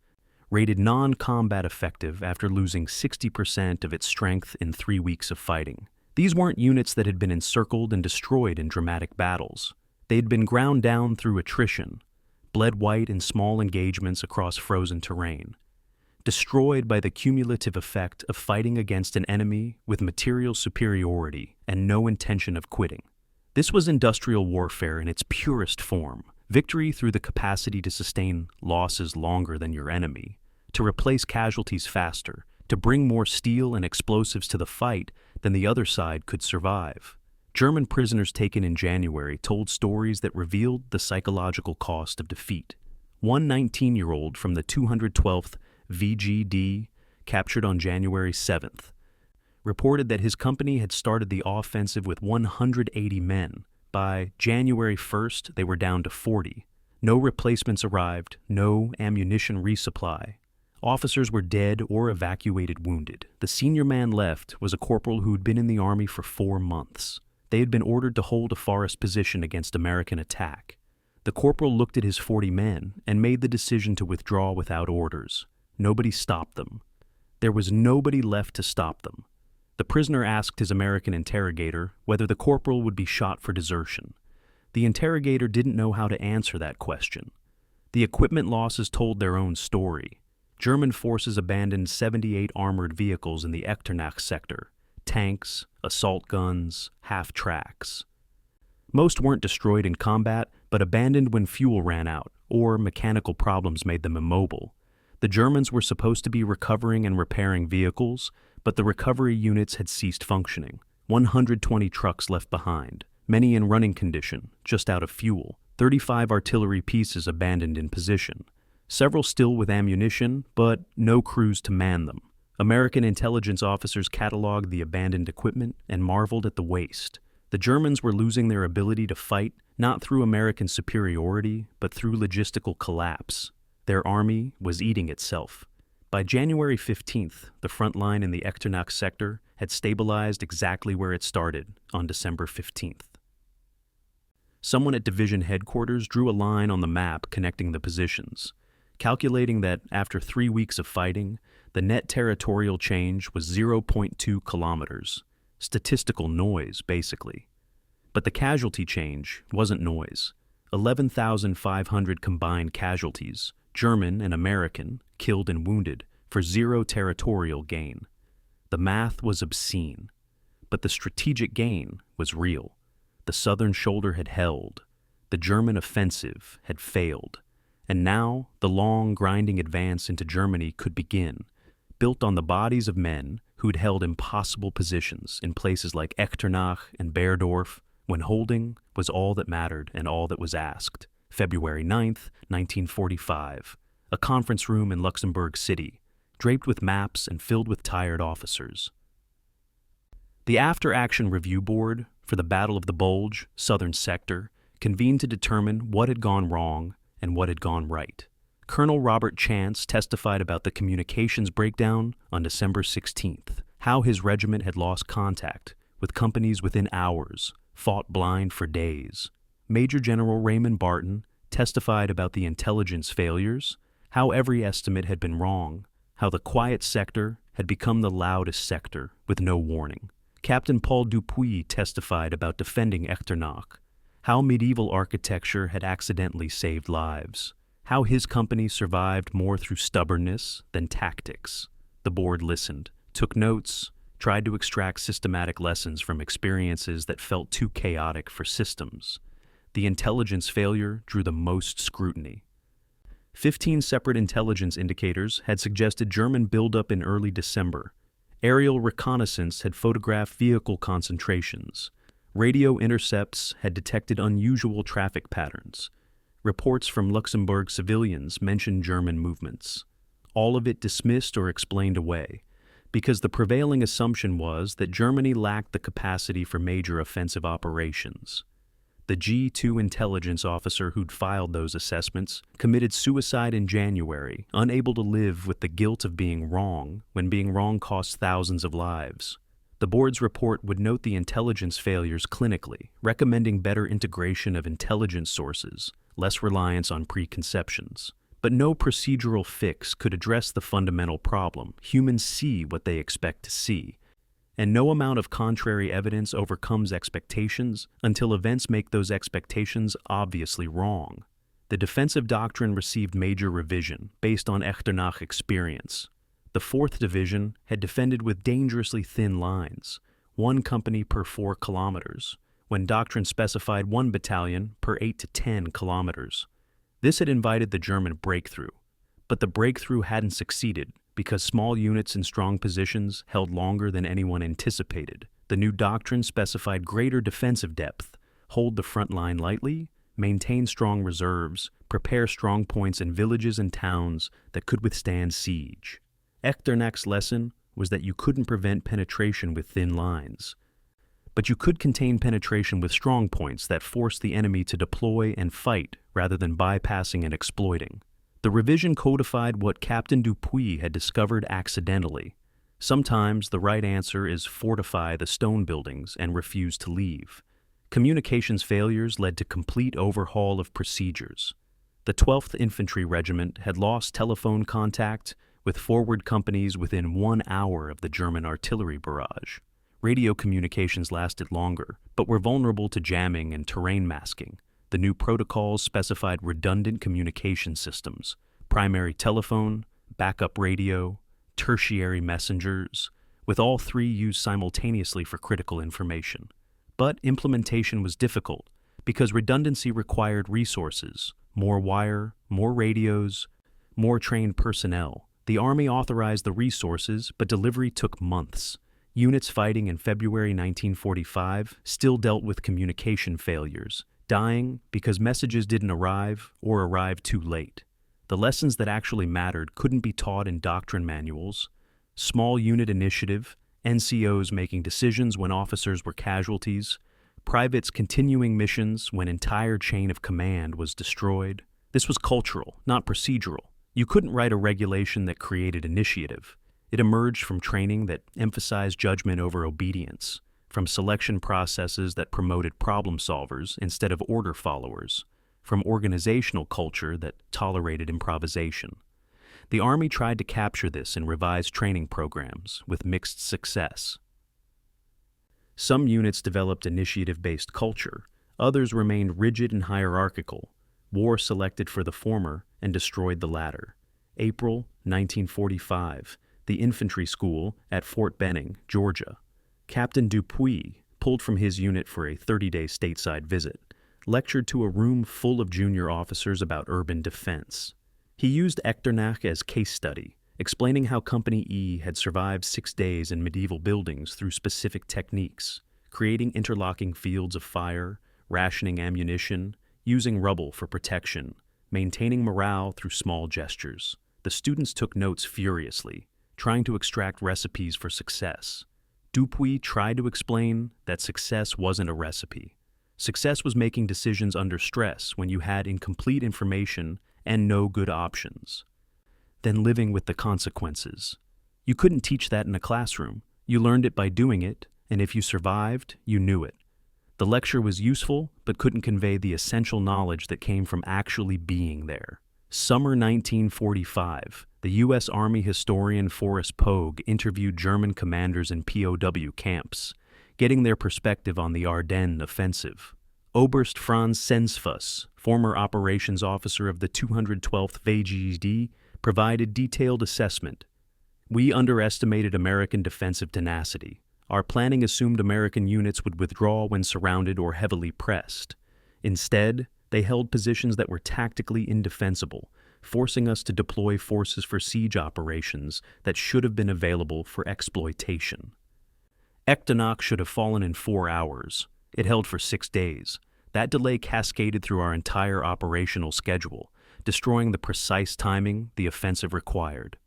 rated non-combat effective after losing 60% of its strength in 3 weeks of fighting. These weren't units that had been encircled and destroyed in dramatic battles. They had been ground down through attrition, bled white in small engagements across frozen terrain, destroyed by the cumulative effect of fighting against an enemy with material superiority and no intention of quitting. This was industrial warfare in its purest form, victory through the capacity to sustain losses longer than your enemy, to replace casualties faster, to bring more steel and explosives to the fight than the other side could survive. German prisoners taken in January told stories that revealed the psychological cost of defeat. One 19-year-old from the 212th VGD, captured on January 7th, reported that his company had started the offensive with 180 men. By January 1st, they were down to 40. No replacements arrived, no ammunition resupply. Officers were dead or evacuated wounded. The senior man left was a corporal who had been in the army for 4 months. They had been ordered to hold a forest position against American attack. The corporal looked at his 40 men and made the decision to withdraw without orders. Nobody stopped them. There was nobody left to stop them. The prisoner asked his American interrogator whether the corporal would be shot for desertion. The interrogator didn't know how to answer that question. The equipment losses told their own story. German forces abandoned 78 armored vehicles in the Echternach sector, tanks, assault guns, half-tracks. Most weren't destroyed in combat, but abandoned when fuel ran out, or mechanical problems made them immobile. The Germans were supposed to be recovering and repairing vehicles, but the recovery units had ceased functioning. 120 trucks left behind, many in running condition, just out of fuel. 35 artillery pieces abandoned in position. Several still with ammunition, but no crews to man them. American intelligence officers cataloged the abandoned equipment and marveled at the waste. The Germans were losing their ability to fight, not through American superiority, but through logistical collapse. Their army was eating itself. By January 15th, the front line in the Echternach sector had stabilized exactly where it started on December 15th. Someone at division headquarters drew a line on the map connecting the positions, calculating that after 3 weeks of fighting, the net territorial change was 0.2 kilometers. Statistical noise, basically. But the casualty change wasn't noise. 11,500 combined casualties, German and American, killed and wounded, for 0 territorial gain. The math was obscene, but the strategic gain was real. The southern shoulder had held. The German offensive had failed. And now the long, grinding advance into Germany could begin, built on the bodies of men who'd held impossible positions in places like Echternach and Berdorf, when holding was all that mattered and all that was asked. February 9th, 1945, a conference room in Luxembourg City, draped with maps and filled with tired officers. The After-Action Review Board for the Battle of the Bulge, Southern Sector, convened to determine what had gone wrong and what had gone right. Colonel Robert Chance testified about the communications breakdown on December 16th, how his regiment had lost contact with companies within hours, fought blind for days. Major General Raymond Barton testified about the intelligence failures, how every estimate had been wrong, how the quiet sector had become the loudest sector with no warning. Captain Paul Dupuy testified about defending Echternach, how medieval architecture had accidentally saved lives, how his company survived more through stubbornness than tactics. The board listened, took notes, tried to extract systematic lessons from experiences that felt too chaotic for systems. The intelligence failure drew the most scrutiny. 15 separate intelligence indicators had suggested German buildup in early December. Aerial reconnaissance had photographed vehicle concentrations. Radio intercepts had detected unusual traffic patterns. Reports from Luxembourg civilians mentioned German movements. All of it dismissed or explained away, because the prevailing assumption was that Germany lacked the capacity for major offensive operations. The G2 intelligence officer who'd filed those assessments committed suicide in January, unable to live with the guilt of being wrong when being wrong costs thousands of lives. The board's report would note the intelligence failures clinically, recommending better integration of intelligence sources, less reliance on preconceptions. But no procedural fix could address the fundamental problem. Humans see what they expect to see, and no amount of contrary evidence overcomes expectations until events make those expectations obviously wrong. The defensive doctrine received major revision based on Echternach experience. The 4th Division had defended with dangerously thin lines, 1 company per 4 kilometers, when doctrine specified 1 battalion per 8 to 10 kilometers. This had invited the German breakthrough, but the breakthrough hadn't succeeded because small units in strong positions held longer than anyone anticipated. The new doctrine specified greater defensive depth, hold the front line lightly, maintain strong reserves, prepare strong points in villages and towns that could withstand siege. Echternach's lesson was that you couldn't prevent penetration with thin lines, but you could contain penetration with strong points that forced the enemy to deploy and fight rather than bypassing and exploiting. The revision codified what Captain Dupuy had discovered accidentally. Sometimes the right answer is fortify the stone buildings and refuse to leave. Communications failures led to complete overhaul of procedures. The 12th Infantry Regiment had lost telephone contact with forward companies within 1 hour of the German artillery barrage. Radio communications lasted longer, but were vulnerable to jamming and terrain masking. The new protocols specified redundant communication systems, primary telephone, backup radio, tertiary messengers, with all 3 used simultaneously for critical information. But implementation was difficult because redundancy required resources, more wire, more radios, more trained personnel. The Army authorized the resources, but delivery took months. Units fighting in February 1945 still dealt with communication failures, dying because messages didn't arrive or arrived too late. The lessons that actually mattered couldn't be taught in doctrine manuals. Small unit initiative, NCOs making decisions when officers were casualties, privates continuing missions when entire chain of command was destroyed. This was cultural, not procedural. You couldn't write a regulation that created initiative. It emerged from training that emphasized judgment over obedience, from selection processes that promoted problem solvers instead of order followers, from organizational culture that tolerated improvisation. The Army tried to capture this in revised training programs with mixed success. Some units developed initiative-based culture, others remained rigid and hierarchical. War selected for the former and destroyed the latter. April 1945, the infantry school at Fort Benning, Georgia. Captain Dupuy, pulled from his unit for a 30-day stateside visit, lectured to a room full of junior officers about urban defense. He used Echternach as case study, explaining how Company E had survived 6 days in medieval buildings through specific techniques, creating interlocking fields of fire, rationing ammunition, using rubble for protection, maintaining morale through small gestures. The students took notes furiously, trying to extract recipes for success. Dupuy tried to explain that success wasn't a recipe. Success was making decisions under stress when you had incomplete information and no good options. Then living with the consequences. You couldn't teach that in a classroom. You learned it by doing it, and if you survived, you knew it. The lecture was useful, but couldn't convey the essential knowledge that came from actually being there. Summer 1945, the U.S. Army historian Forrest Pogue interviewed German commanders in POW camps, getting their perspective on the Ardennes Offensive. Oberst Franz Sensfuss, former operations officer of the 212th VGD, provided detailed assessment. "We underestimated American defensive tenacity. Our planning assumed American units would withdraw when surrounded or heavily pressed. Instead, they held positions that were tactically indefensible, forcing us to deploy forces for siege operations that should have been available for exploitation." Echternach should have fallen in 4 hours. It held for 6 days. That delay cascaded through our entire operational schedule, destroying the precise timing the offensive required.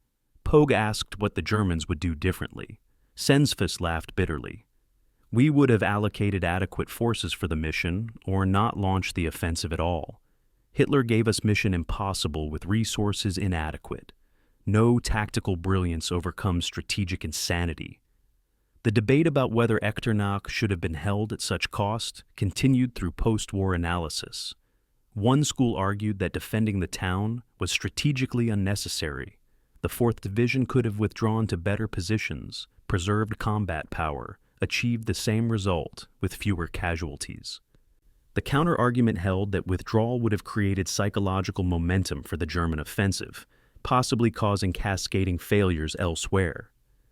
Pogue asked what the Germans would do differently. Sensfuss laughed bitterly. "We would have allocated adequate forces for the mission, or not launched the offensive at all. Hitler gave us mission impossible with resources inadequate. No tactical brilliance overcomes strategic insanity." The debate about whether Echternach should have been held at such cost continued through post-war analysis. One school argued that defending the town was strategically unnecessary. The 4th Division could have withdrawn to better positions, preserved combat power, achieved the same result with fewer casualties. The counter-argument held that withdrawal would have created psychological momentum for the German offensive, possibly causing cascading failures elsewhere.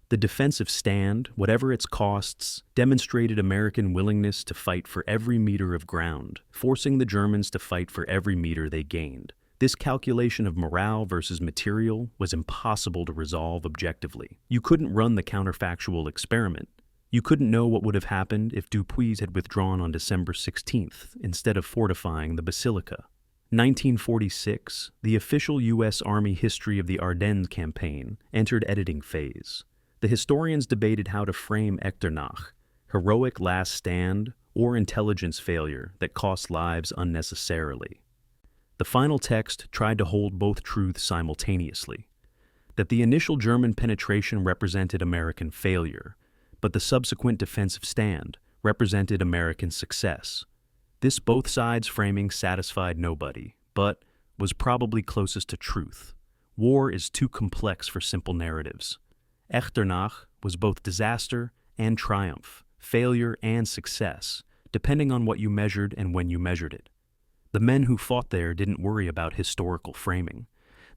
The defensive stand, whatever its costs, demonstrated American willingness to fight for every meter of ground, forcing the Germans to fight for every meter they gained. This calculation of morale versus material was impossible to resolve objectively. You couldn't run the counterfactual experiment. You couldn't know what would have happened if Dupuis had withdrawn on December 16th instead of fortifying the Basilica. 1946, the official U.S. Army history of the Ardennes campaign entered editing phase. The historians debated how to frame Echternach, heroic last stand or intelligence failure that cost lives unnecessarily. The final text tried to hold both truths simultaneously, that the initial German penetration represented American failure, but the subsequent defensive stand represented American success. This both sides framing satisfied nobody, but was probably closest to truth. War is too complex for simple narratives. Echternach was both disaster and triumph, failure and success, depending on what you measured and when you measured it. The men who fought there didn't worry about historical framing.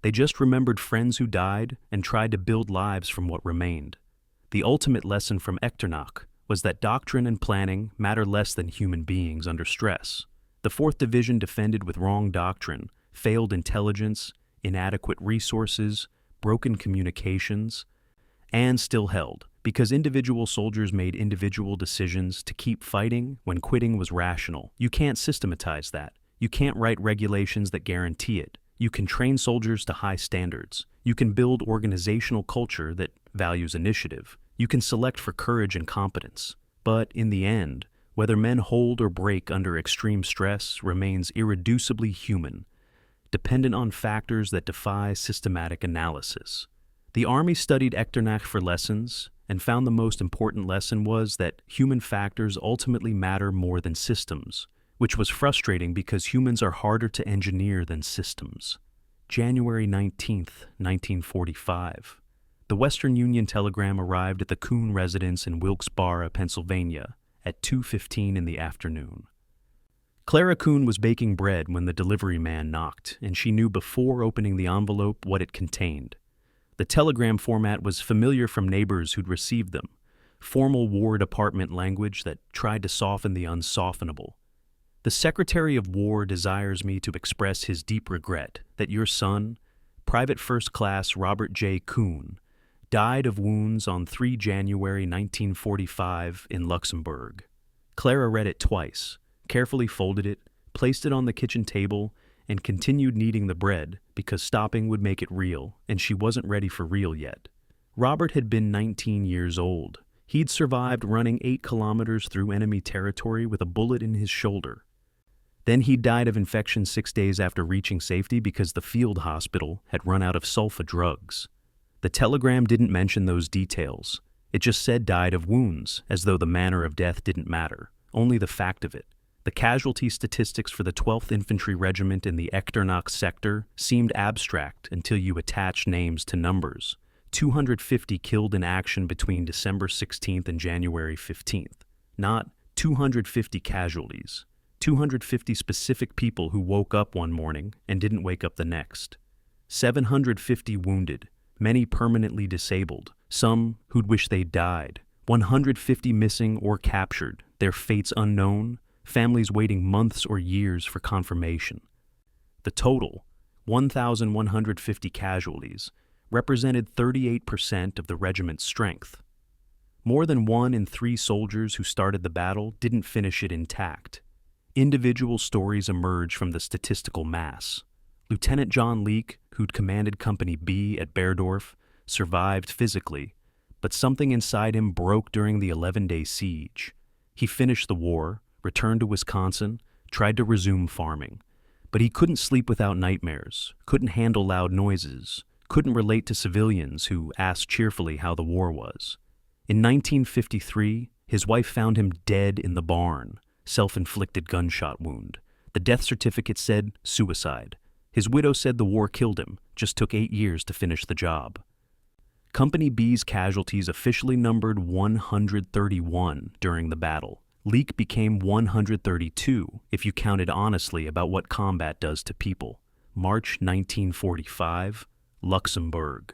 They just remembered friends who died and tried to build lives from what remained. The ultimate lesson from Echternach was that doctrine and planning matter less than human beings under stress. The 4th Division defended with wrong doctrine, failed intelligence, inadequate resources, broken communications, and still held, because individual soldiers made individual decisions to keep fighting when quitting was rational. You can't systematize that. You can't write regulations that guarantee it. You can train soldiers to high standards. You can build organizational culture that values initiative. You can select for courage and competence. But in the end, whether men hold or break under extreme stress remains irreducibly human, dependent on factors that defy systematic analysis. The Army studied Echternach for lessons and found the most important lesson was that human factors ultimately matter more than systems, which was frustrating because humans are harder to engineer than systems. January 19th, 1945. The Western Union telegram arrived at the Kuhn residence in Wilkes-Barre, Pennsylvania, at 2:15 in the afternoon. Clara Kuhn was baking bread when the delivery man knocked, and she knew before opening the envelope what it contained. The telegram format was familiar from neighbors who'd received them, formal War Department language that tried to soften the unsoftenable. "The Secretary of War desires me to express his deep regret that your son, Private First Class Robert J. Kuhn, died of wounds on 3 January 1945 in Luxembourg." Clara read it twice, carefully folded it, placed it on the kitchen table, and continued kneading the bread because stopping would make it real, and she wasn't ready for real yet. Robert had been 19 years old. He'd survived running 8 kilometers through enemy territory with a bullet in his shoulder. Then he died of infection 6 days after reaching safety because the field hospital had run out of sulfa drugs. The telegram didn't mention those details. It just said died of wounds, as though the manner of death didn't matter, only the fact of it. The casualty statistics for the 12th Infantry Regiment in the Echternach sector seemed abstract until you attach names to numbers. 250 killed in action between December 16th and January 15th. Not 250 casualties. 250 specific people who woke up one morning and didn't wake up the next. 750 wounded, many permanently disabled, some who'd wish they'd died. 150 missing or captured, their fates unknown, families waiting months or years for confirmation. The total, 1,150 casualties, represented 38% of the regiment's strength. More than 1 in 3 soldiers who started the battle didn't finish it intact. Individual stories emerge from the statistical mass. Lieutenant John Leake, who'd commanded Company B at Berdorf, survived physically, but something inside him broke during the 11-day siege. He finished the war, returned to Wisconsin, tried to resume farming. But he couldn't sleep without nightmares, couldn't handle loud noises, couldn't relate to civilians who asked cheerfully how the war was. In 1953, his wife found him dead in the barn, self-inflicted gunshot wound. The death certificate said suicide. His widow said the war killed him, just took 8 years to finish the job. Company B's casualties officially numbered 131 during the battle. Leake became 132 if you counted honestly about what combat does to people. March 1945, Luxembourg.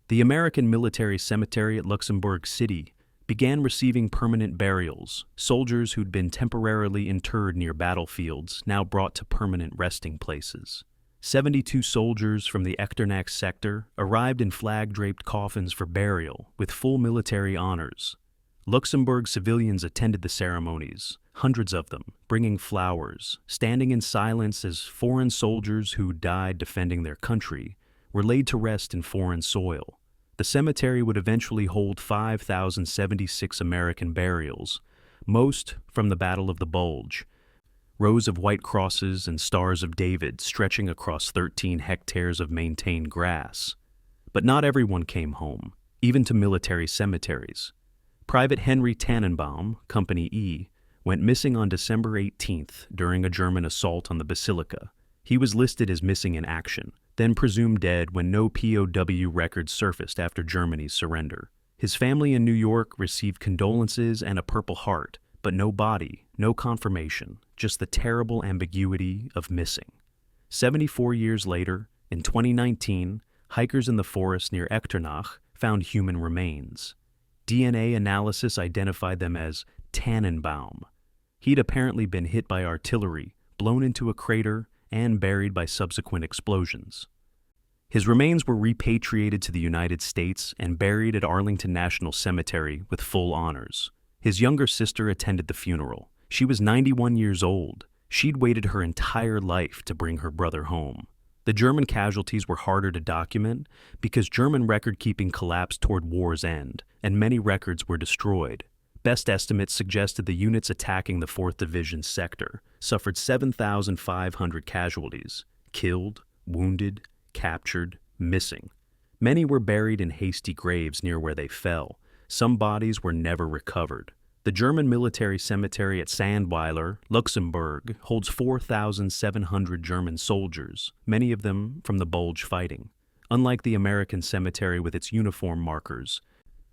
The American military cemetery at Luxembourg City began receiving permanent burials, soldiers who'd been temporarily interred near battlefields now brought to permanent resting places. 72 soldiers from the Echternach sector arrived in flag-draped coffins for burial with full military honors. Luxembourg civilians attended the ceremonies, hundreds of them, bringing flowers, standing in silence as foreign soldiers who died defending their country were laid to rest in foreign soil. The cemetery would eventually hold 5,076 American burials, most from the Battle of the Bulge, rows of white crosses and stars of David stretching across 13 hectares of maintained grass. But not everyone came home, even to military cemeteries. Private Henry Tannenbaum, Company E, went missing on December 18th during a German assault on the Basilica. He was listed as missing in action, then presumed dead when no POW records surfaced after Germany's surrender. His family in New York received condolences and a Purple Heart, but no body, no confirmation, just the terrible ambiguity of missing. 74 years later, in 2019, hikers in the forest near Echternach found human remains. DNA analysis identified them as Tannenbaum. He'd apparently been hit by artillery, blown into a crater, and buried by subsequent explosions. His remains were repatriated to the United States and buried at Arlington National Cemetery with full honors. His younger sister attended the funeral. She was 91 years old. She'd waited her entire life to bring her brother home. The German casualties were harder to document because German record-keeping collapsed toward war's end, and many records were destroyed. Best estimates suggested the units attacking the 4th Division sector suffered 7,500 casualties, killed, wounded, captured, missing. Many were buried in hasty graves near where they fell. Some bodies were never recovered. The German military cemetery at Sandweiler, Luxembourg, holds 4,700 German soldiers, many of them from the Bulge fighting. Unlike the American cemetery with its uniform markers,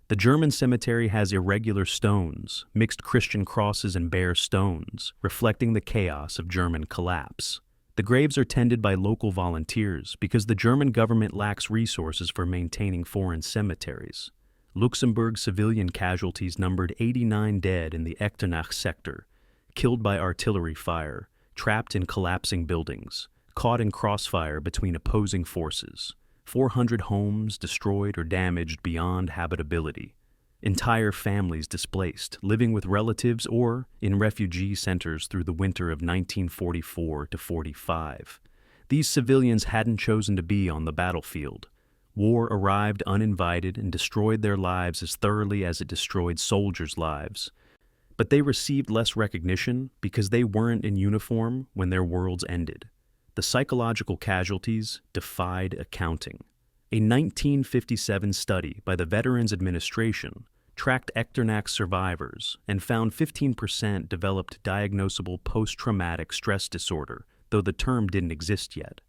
the German cemetery has irregular stones, mixed Christian crosses and bare stones, reflecting the chaos of German collapse. The graves are tended by local volunteers because the German government lacks resources for maintaining foreign cemeteries. Luxembourg civilian casualties numbered 89 dead in the Echternach sector, killed by artillery fire, trapped in collapsing buildings, caught in crossfire between opposing forces, 400 homes destroyed or damaged beyond habitability, entire families displaced, living with relatives or in refugee centers through the winter of 1944 to 45. These civilians hadn't chosen to be on the battlefield. War arrived uninvited and destroyed their lives as thoroughly as it destroyed soldiers' lives. But they received less recognition because they weren't in uniform when their worlds ended. The psychological casualties defied accounting. A 1957 study by the Veterans Administration tracked Echternach survivors and found 15% developed diagnosable post-traumatic stress disorder, though the term didn't exist yet.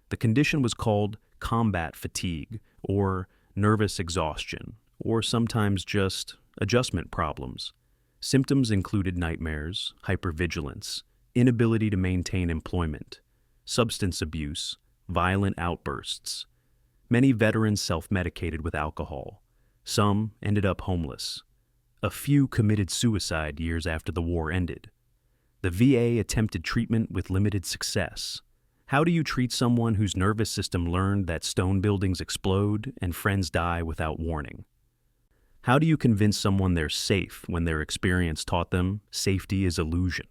The condition was called combat fatigue, or nervous exhaustion, or sometimes just adjustment problems. Symptoms included nightmares, hypervigilance, inability to maintain employment, substance abuse, violent outbursts. Many veterans self-medicated with alcohol. Some ended up homeless. A few committed suicide years after the war ended. The VA attempted treatment with limited success. How do you treat someone whose nervous system learned that stone buildings explode and friends die without warning? How do you convince someone they're safe when their experience taught them safety is illusion?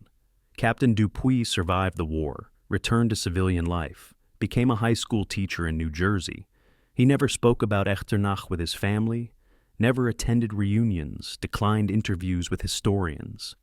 Captain Dupuis survived the war, returned to civilian life, became a high school teacher in New Jersey. He never spoke about Echternach with his family, never attended reunions, declined interviews with historians.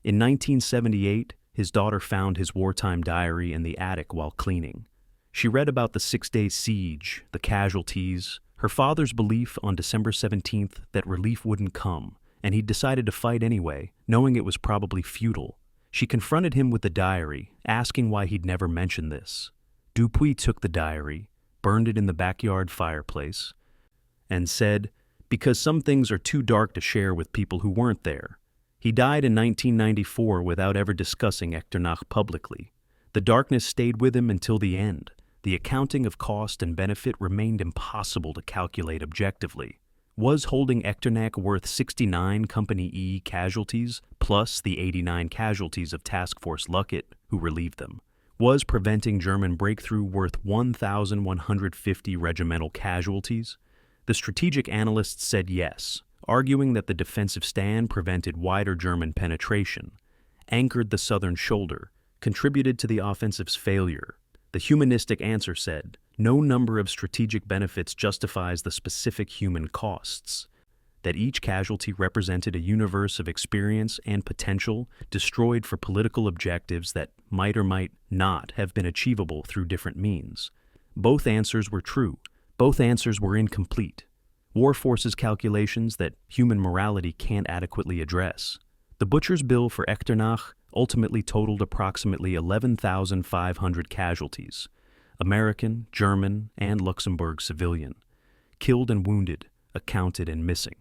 In 1978, his daughter found his wartime diary in the attic while cleaning. She read about the six-day siege, the casualties, her father's belief on December 17th that relief wouldn't come, and he decided to fight anyway, knowing it was probably futile. She confronted him with the diary, asking why he'd never mentioned this. Dupuis took the diary, burned it in the backyard fireplace, and said, "Because some things are too dark to share with people who weren't there." He died in 1994 without ever discussing Echternach publicly. The darkness stayed with him until the end. The accounting of cost and benefit remained impossible to calculate objectively. Was holding Echternach worth 69 Company E casualties, plus the 89 casualties of Task Force Luckett, who relieved them? Was preventing German breakthrough worth 1,150 regimental casualties? The strategic analysts said yes, arguing that the defensive stand prevented wider German penetration, anchored the southern shoulder, contributed to the offensive's failure. The humanistic answer said, no number of strategic benefits justifies the specific human costs, that each casualty represented a universe of experience and potential destroyed for political objectives that might or might not have been achievable through different means. Both answers were true. Both answers were incomplete. War forces calculations that human morality can't adequately address. The butcher's bill for Echternach ultimately totaled approximately 11,500 casualties, American, German, and Luxembourg civilian, killed and wounded, accounted and missing.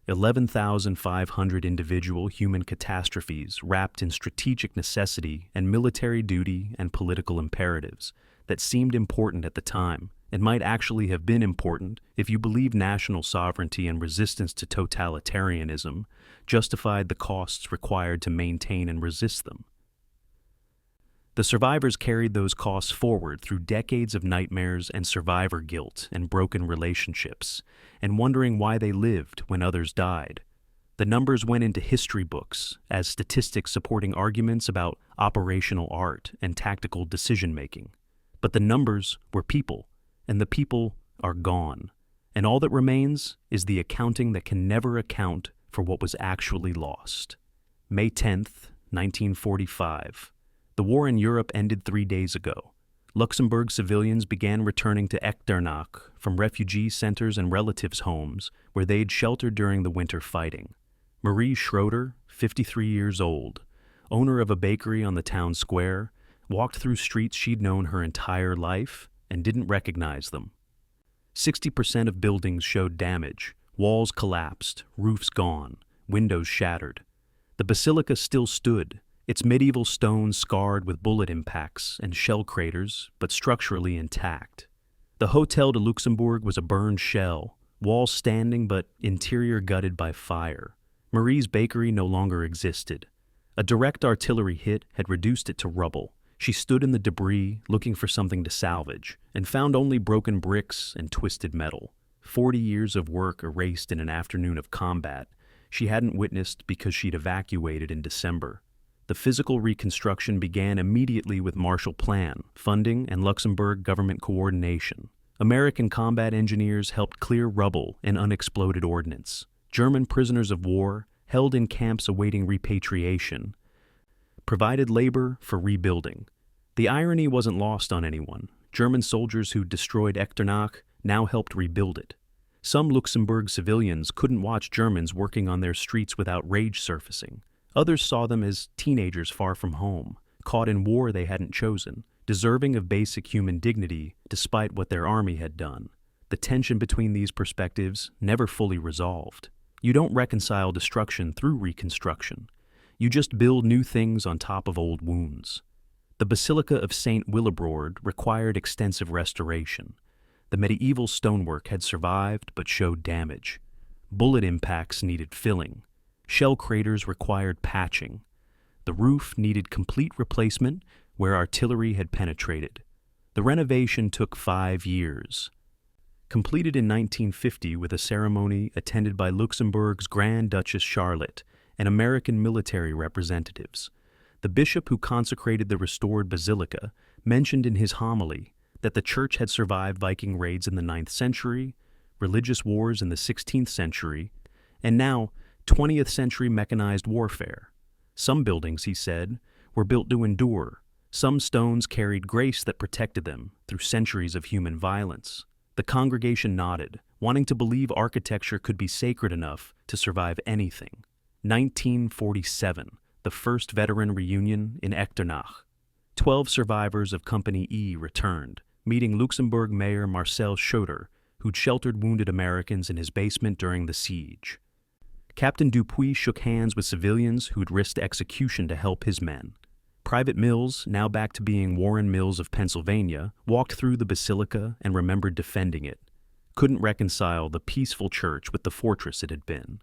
11,500 individual human catastrophes wrapped in strategic necessity and military duty and political imperatives that seemed important at the time and might actually have been important if you believe national sovereignty and resistance to totalitarianism justified the costs required to maintain and resist them. The survivors carried those costs forward through decades of nightmares and survivor guilt and broken relationships, and wondering why they lived when others died. The numbers went into history books as statistics supporting arguments about operational art and tactical decision-making. But the numbers were people, and the people are gone, and all that remains is the accounting that can never account for what was actually lost. May 10th, 1945. The war in Europe ended 3 days ago. Luxembourg civilians began returning to Echternach from refugee centers and relatives' homes where they'd sheltered during the winter fighting. Marie Schroeder, 53 years old, owner of a bakery on the town square, walked through streets she'd known her entire life and didn't recognize them. 60% of buildings showed damage, walls collapsed, roofs gone, windows shattered. The basilica still stood, its medieval stones scarred with bullet impacts and shell craters, but structurally intact. The Hotel de Luxembourg was a burned shell, walls standing but interior gutted by fire. Marie's bakery no longer existed. A direct artillery hit had reduced it to rubble. She stood in the debris looking for something to salvage and found only broken bricks and twisted metal. 40 years of work erased in an afternoon of combat she hadn't witnessed because she'd evacuated in December. The physical reconstruction began immediately with Marshall Plan, funding, and Luxembourg government coordination. American combat engineers helped clear rubble and unexploded ordnance. German prisoners of war, held in camps awaiting repatriation, provided labor for rebuilding. The irony wasn't lost on anyone. German soldiers who destroyed Echternach now helped rebuild it. Some Luxembourg civilians couldn't watch Germans working on their streets without rage surfacing. Others saw them as teenagers far from home, caught in war they hadn't chosen, deserving of basic human dignity despite what their army had done. The tension between these perspectives never fully resolved. You don't reconcile destruction through reconstruction. You just build new things on top of old wounds. The Basilica of St. Willibrord required extensive restoration. The medieval stonework had survived but showed damage. Bullet impacts needed filling. Shell craters required patching. The roof needed complete replacement where artillery had penetrated. The renovation took 5 years. Completed in 1950 with a ceremony attended by Luxembourg's Grand Duchess Charlotte and American military representatives, the bishop who consecrated the restored basilica mentioned in his homily that the church had survived Viking raids in the 9th century, religious wars in the 16th century, and now 20th century mechanized warfare. Some buildings, he said, were built to endure. Some stones carried grace that protected them through centuries of human violence. The congregation nodded, wanting to believe architecture could be sacred enough to survive anything. 1947, the first veteran reunion in Echternach. 12 survivors of Company E returned, meeting Luxembourg Mayor Marcel Schoeter, who'd sheltered wounded Americans in his basement during the siege. Captain Dupuis shook hands with civilians who'd risked execution to help his men. Private Mills, now back to being Warren Mills of Pennsylvania, walked through the basilica and remembered defending it. Couldn't reconcile the peaceful church with the fortress it had been.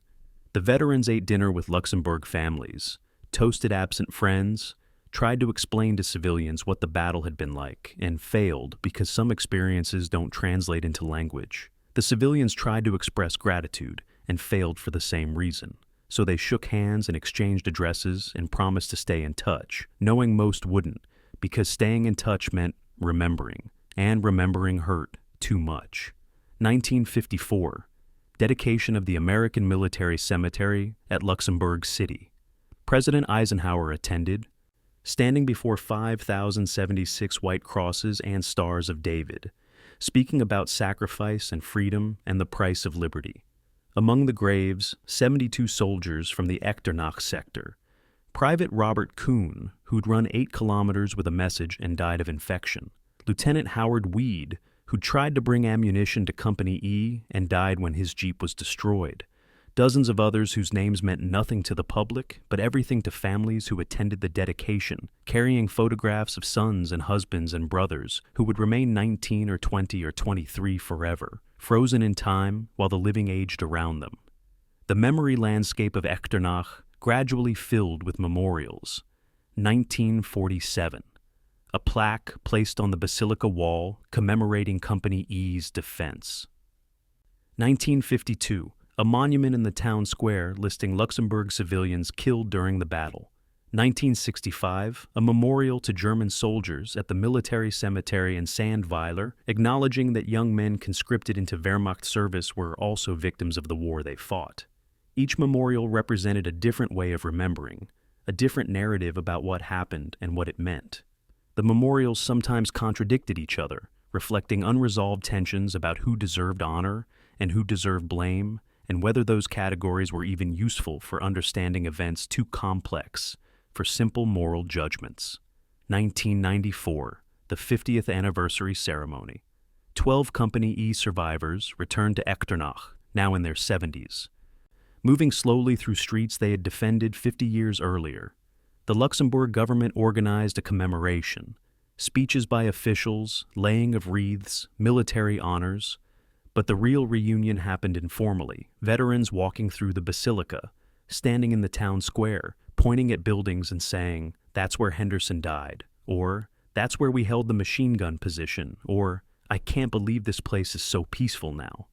The veterans ate dinner with Luxembourg families, toasted absent friends, tried to explain to civilians what the battle had been like, and failed because some experiences don't translate into language. The civilians tried to express gratitude and failed for the same reason. So they shook hands and exchanged addresses and promised to stay in touch, knowing most wouldn't, because staying in touch meant remembering, and remembering hurt too much. 1954, dedication of the American Military Cemetery at Luxembourg City. President Eisenhower attended, standing before 5,076 white crosses and stars of David, speaking about sacrifice and freedom and the price of liberty. Among the graves, 72 soldiers from the Echternach sector. Private Robert Kuhn, who'd run 8 kilometers with a message and died of infection. Lieutenant Howard Weed, who'd tried to bring ammunition to Company E and died when his Jeep was destroyed. Dozens of others whose names meant nothing to the public, but everything to families who attended the dedication, carrying photographs of sons and husbands and brothers who would remain 19 or 20 or 23 forever, frozen in time while the living aged around them. The memory landscape of Echternach gradually filled with memorials. 1947. A plaque placed on the basilica wall commemorating Company E's defense. 1952. A monument in the town square listing Luxembourg civilians killed during the battle. 1965, a memorial to German soldiers at the military cemetery in Sandweiler, acknowledging that young men conscripted into Wehrmacht service were also victims of the war they fought. Each memorial represented a different way of remembering, a different narrative about what happened and what it meant. The memorials sometimes contradicted each other, reflecting unresolved tensions about who deserved honor and who deserved blame, and whether those categories were even useful for understanding events too complex for simple moral judgments. 1994, the 50th anniversary ceremony. 12 Company E survivors returned to Echternach, now in their 70s. Moving slowly through streets they had defended 50 years earlier, the Luxembourg government organized a commemoration, speeches by officials, laying of wreaths, military honors. But the real reunion happened informally, veterans walking through the basilica, standing in the town square, pointing at buildings and saying, "That's where Henderson died," or "That's where we held the machine gun position," or "I can't believe this place is so peaceful now."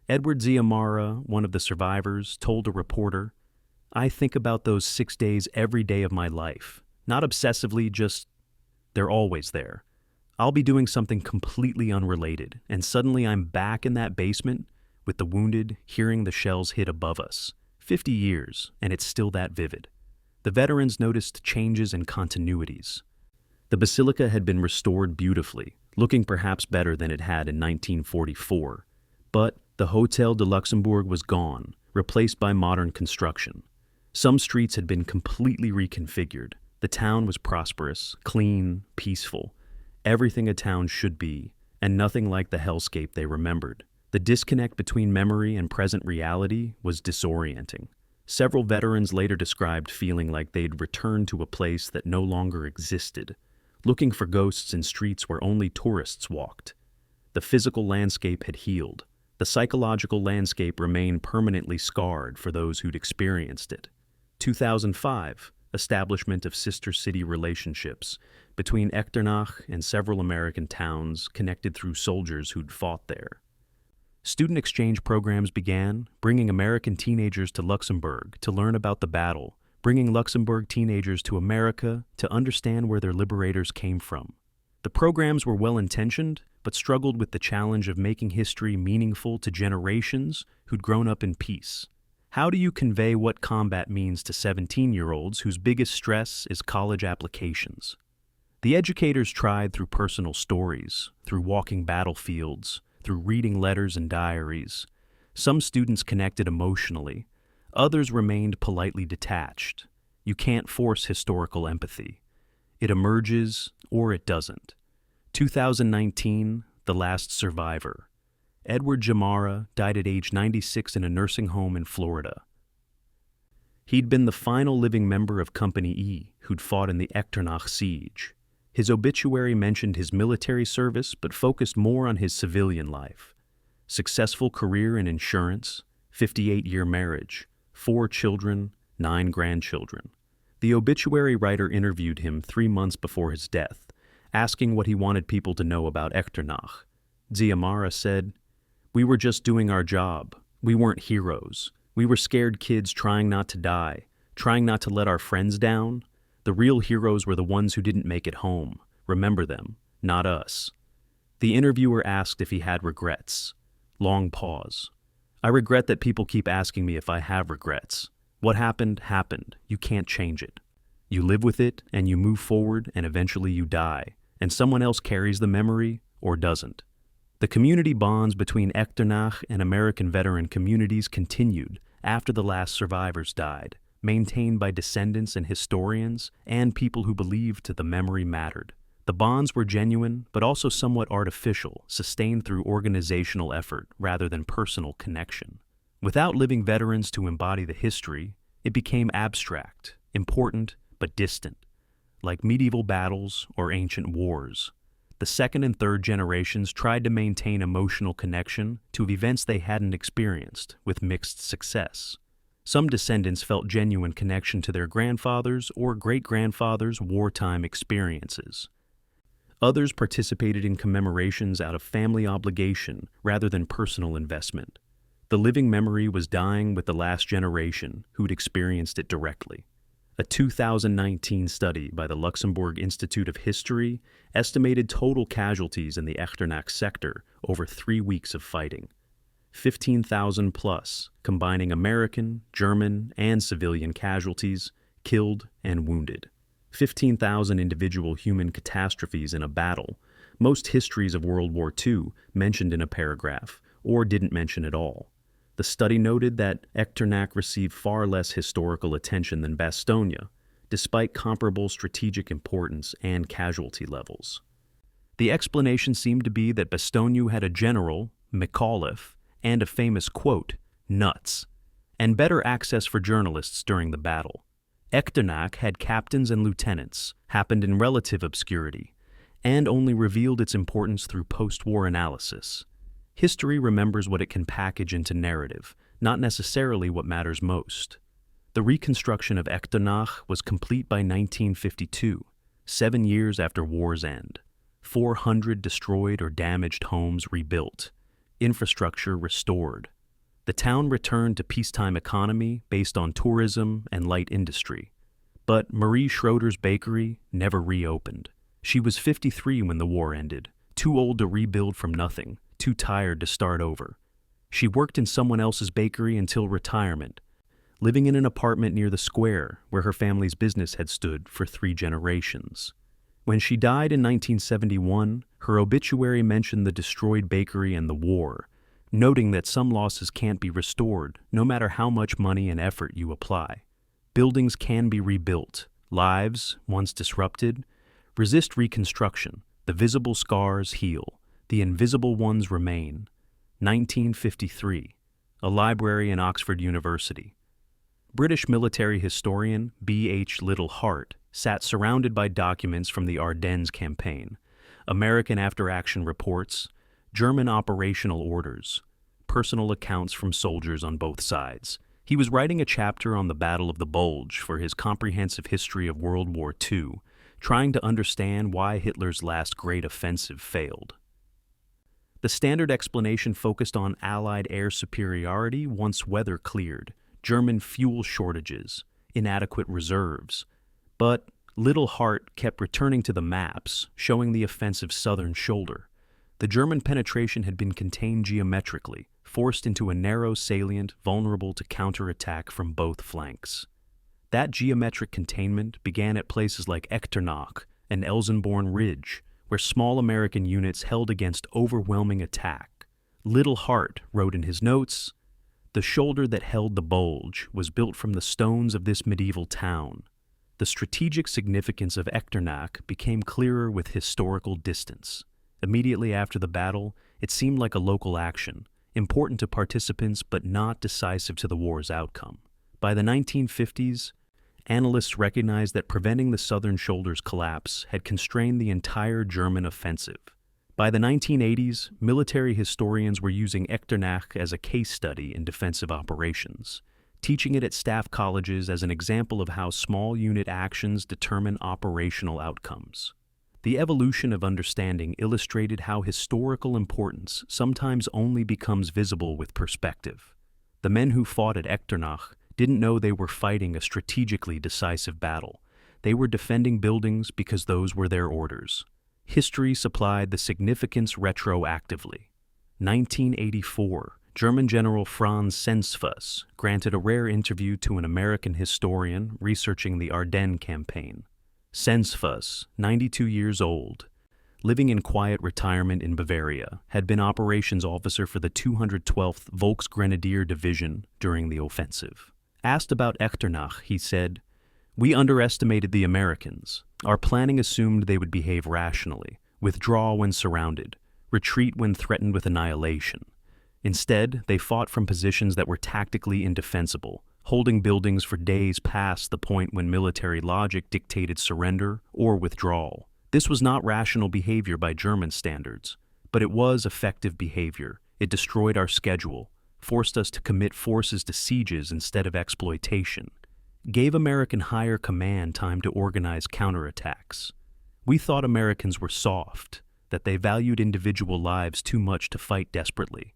Edward Ziamara, one of the survivors, told a reporter, "I think about those 6 days every day of my life. Not obsessively, just they're always there. I'll be doing something completely unrelated, and suddenly I'm back in that basement with the wounded, hearing the shells hit above us. 50 years, and it's still that vivid." The veterans noticed changes and continuities. The basilica had been restored beautifully, looking perhaps better than it had in 1944. But The Hôtel de Luxembourg was gone, replaced by modern construction. Some streets had been completely reconfigured. The town was prosperous, clean, peaceful. Everything a town should be, and nothing like the hellscape they remembered. The disconnect between memory and present reality was disorienting. Several veterans later described feeling like they'd returned to a place that no longer existed, looking for ghosts in streets where only tourists walked. The physical landscape had healed. The psychological landscape remained permanently scarred for those who'd experienced it. 2005, establishment of sister city relationships between Echternach and several American towns connected through soldiers who'd fought there. Student exchange programs began, bringing American teenagers to Luxembourg to learn about the battle, bringing Luxembourg teenagers to America to understand where their liberators came from. The programs were well-intentioned, but struggled with the challenge of making history meaningful to generations who'd grown up in peace. How do you convey what combat means to 17-year-olds whose biggest stress is college applications? The educators tried through personal stories, through walking battlefields, through reading letters and diaries. Some students connected emotionally. Others remained politely detached. You can't force historical empathy. It emerges or it doesn't. 2019, The Last Survivor. Edward Jamara died at age 96 in a nursing home in Florida. He'd been the final living member of Company E who'd fought in the Echternach siege. His obituary mentioned his military service but focused more on his civilian life. Successful career in insurance, 58-year marriage, 4 children, 9 grandchildren. The obituary writer interviewed him 3 months before his death, asking what he wanted people to know about Echternach. Jamara said, "We were just doing our job. We weren't heroes. We were scared kids trying not to die, trying not to let our friends down. The real heroes were the ones who didn't make it home. Remember them, not us." The interviewer asked if he had regrets. Long pause. "I regret that people keep asking me if I have regrets. What happened, happened. You can't change it. You live with it, and you move forward, and eventually you die, and someone else carries the memory or doesn't." The community bonds between Echternach and American veteran communities continued after the last survivors died, maintained by descendants and historians and people who believed the memory mattered. The bonds were genuine, but also somewhat artificial, sustained through organizational effort rather than personal connection. Without living veterans to embody the history, it became abstract, important, but distant, like medieval battles or ancient wars. The second and third generations tried to maintain emotional connection to events they hadn't experienced, with mixed success. Some descendants felt genuine connection to their grandfathers' or great-grandfathers' wartime experiences. Others participated in commemorations out of family obligation rather than personal investment. The living memory was dying with the last generation who'd experienced it directly. A 2019 study by the Luxembourg Institute of History estimated total casualties in the Echternach sector over 3 weeks of fighting. 15,000 plus, combining American, German, and civilian casualties, killed and wounded. 15,000 individual human catastrophes in a battle, most histories of World War II mentioned in a paragraph, or didn't mention at all. The study noted that Echternach received far less historical attention than Bastogne, despite comparable strategic importance and casualty levels. The explanation seemed to be that Bastogne had a general, McAuliffe, and a famous quote, "nuts," and better access for journalists during the battle. Echternach had captains and lieutenants, happened in relative obscurity, and only revealed its importance through post-war analysis. History remembers what it can package into narrative, not necessarily what matters most. The reconstruction of Echternach was complete by 1952, 7 years after war's end. 400 destroyed or damaged homes rebuilt, infrastructure restored. The town returned to peacetime economy based on tourism and light industry. But Marie Schroeder's bakery never reopened. She was 53 when the war ended, too old to rebuild from nothing, too tired to start over. She worked in someone else's bakery until retirement, living in an apartment near the square where her family's business had stood for 3 generations. When she died in 1971, her obituary mentioned the destroyed bakery and the war, noting that some losses can't be restored no matter how much money and effort you apply. Buildings can be rebuilt. Lives, once disrupted, resist reconstruction. The visible scars heal. The invisible ones remain. 1953. A library in Oxford University. British military historian B.H. Little Hart sat surrounded by documents from the Ardennes campaign, American after-action reports, German operational orders, personal accounts from soldiers on both sides. He was writing a chapter on the Battle of the Bulge for his comprehensive history of World War II, trying to understand why Hitler's last great offensive failed. The standard explanation focused on Allied air superiority once weather cleared, German fuel shortages, inadequate reserves. But Little Hart kept returning to the maps, showing the offensive's southern shoulder. The German penetration had been contained geometrically, forced into a narrow salient vulnerable to counterattack from both flanks. That geometric containment began at places like Echternach and Elsenborn Ridge, where small American units held against overwhelming attack. Little Hart wrote in his notes, "The shoulder that held the bulge was built from the stones of this medieval town. The strategic significance of Echternach became clearer with historical distance. Immediately after the battle, it seemed like a local action, important to participants but not decisive to the war's outcome. By the 1950s, analysts recognized that preventing the southern shoulder's collapse had constrained the entire German offensive. By the 1980s, military historians were using Echternach as a case study in defensive operations, teaching it at staff colleges as an example of how small unit actions determine operational outcomes. The evolution of understanding illustrated how historical importance sometimes only becomes visible with perspective. The men who fought at Echternach didn't know they were fighting a strategically decisive battle. They were defending buildings because those were their orders. History supplied the significance retroactively. 1984, German General Franz Sensfuss granted a rare interview to an American historian researching the Ardennes campaign. Sensfuss, 92 years old, living in quiet retirement in Bavaria, had been operations officer for the 212th Volksgrenadier Division during the offensive. Asked about Echternach, he said, "We underestimated the Americans. Our planning assumed they would behave rationally, withdraw when surrounded, retreat when threatened with annihilation. Instead, they fought from positions that were tactically indefensible, holding buildings for days past the point when military logic dictated surrender or withdrawal. This was not rational behavior by German standards, but it was effective behavior. It destroyed our schedule, forced us to commit forces to sieges instead of exploitation, gave American higher command time to organize counterattacks. We thought Americans were soft, that they valued individual lives too much to fight desperately.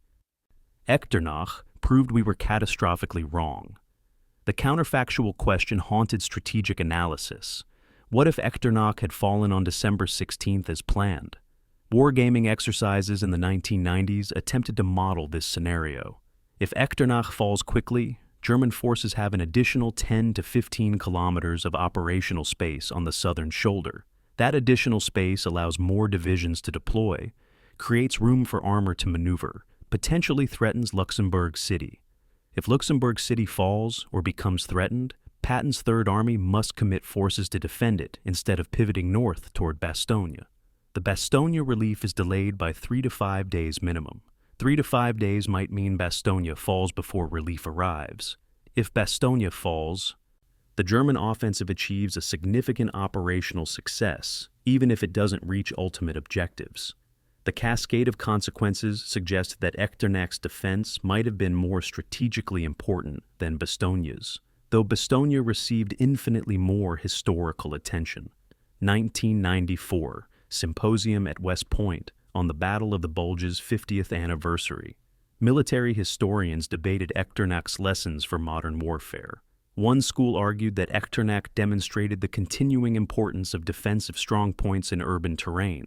Echternach proved we were catastrophically wrong. The counterfactual question haunted strategic analysis. What if Echternach had fallen on December 16th as planned? Wargaming exercises in the 1990s attempted to model this scenario. If Echternach falls quickly, German forces have an additional 10 to 15 kilometers of operational space on the southern shoulder. That additional space allows more divisions to deploy, creates room for armor to maneuver, potentially threatens Luxembourg City. If Luxembourg City falls or becomes threatened, Patton's Third Army must commit forces to defend it instead of pivoting north toward Bastogne. The Bastogne relief is delayed by 3 to 5 days minimum. 3 to 5 days might mean Bastogne falls before relief arrives. If Bastogne falls, the German offensive achieves a significant operational success, even if it doesn't reach ultimate objectives. The cascade of consequences suggests that Echternach's defense might have been more strategically important than Bastogne's, though Bastogne received infinitely more historical attention. 1994, Symposium at West Point on the Battle of the Bulge's 50th anniversary. Military historians debated Echternach's lessons for modern warfare. One school argued that Echternach demonstrated the continuing importance of defensive strongpoints in urban terrain,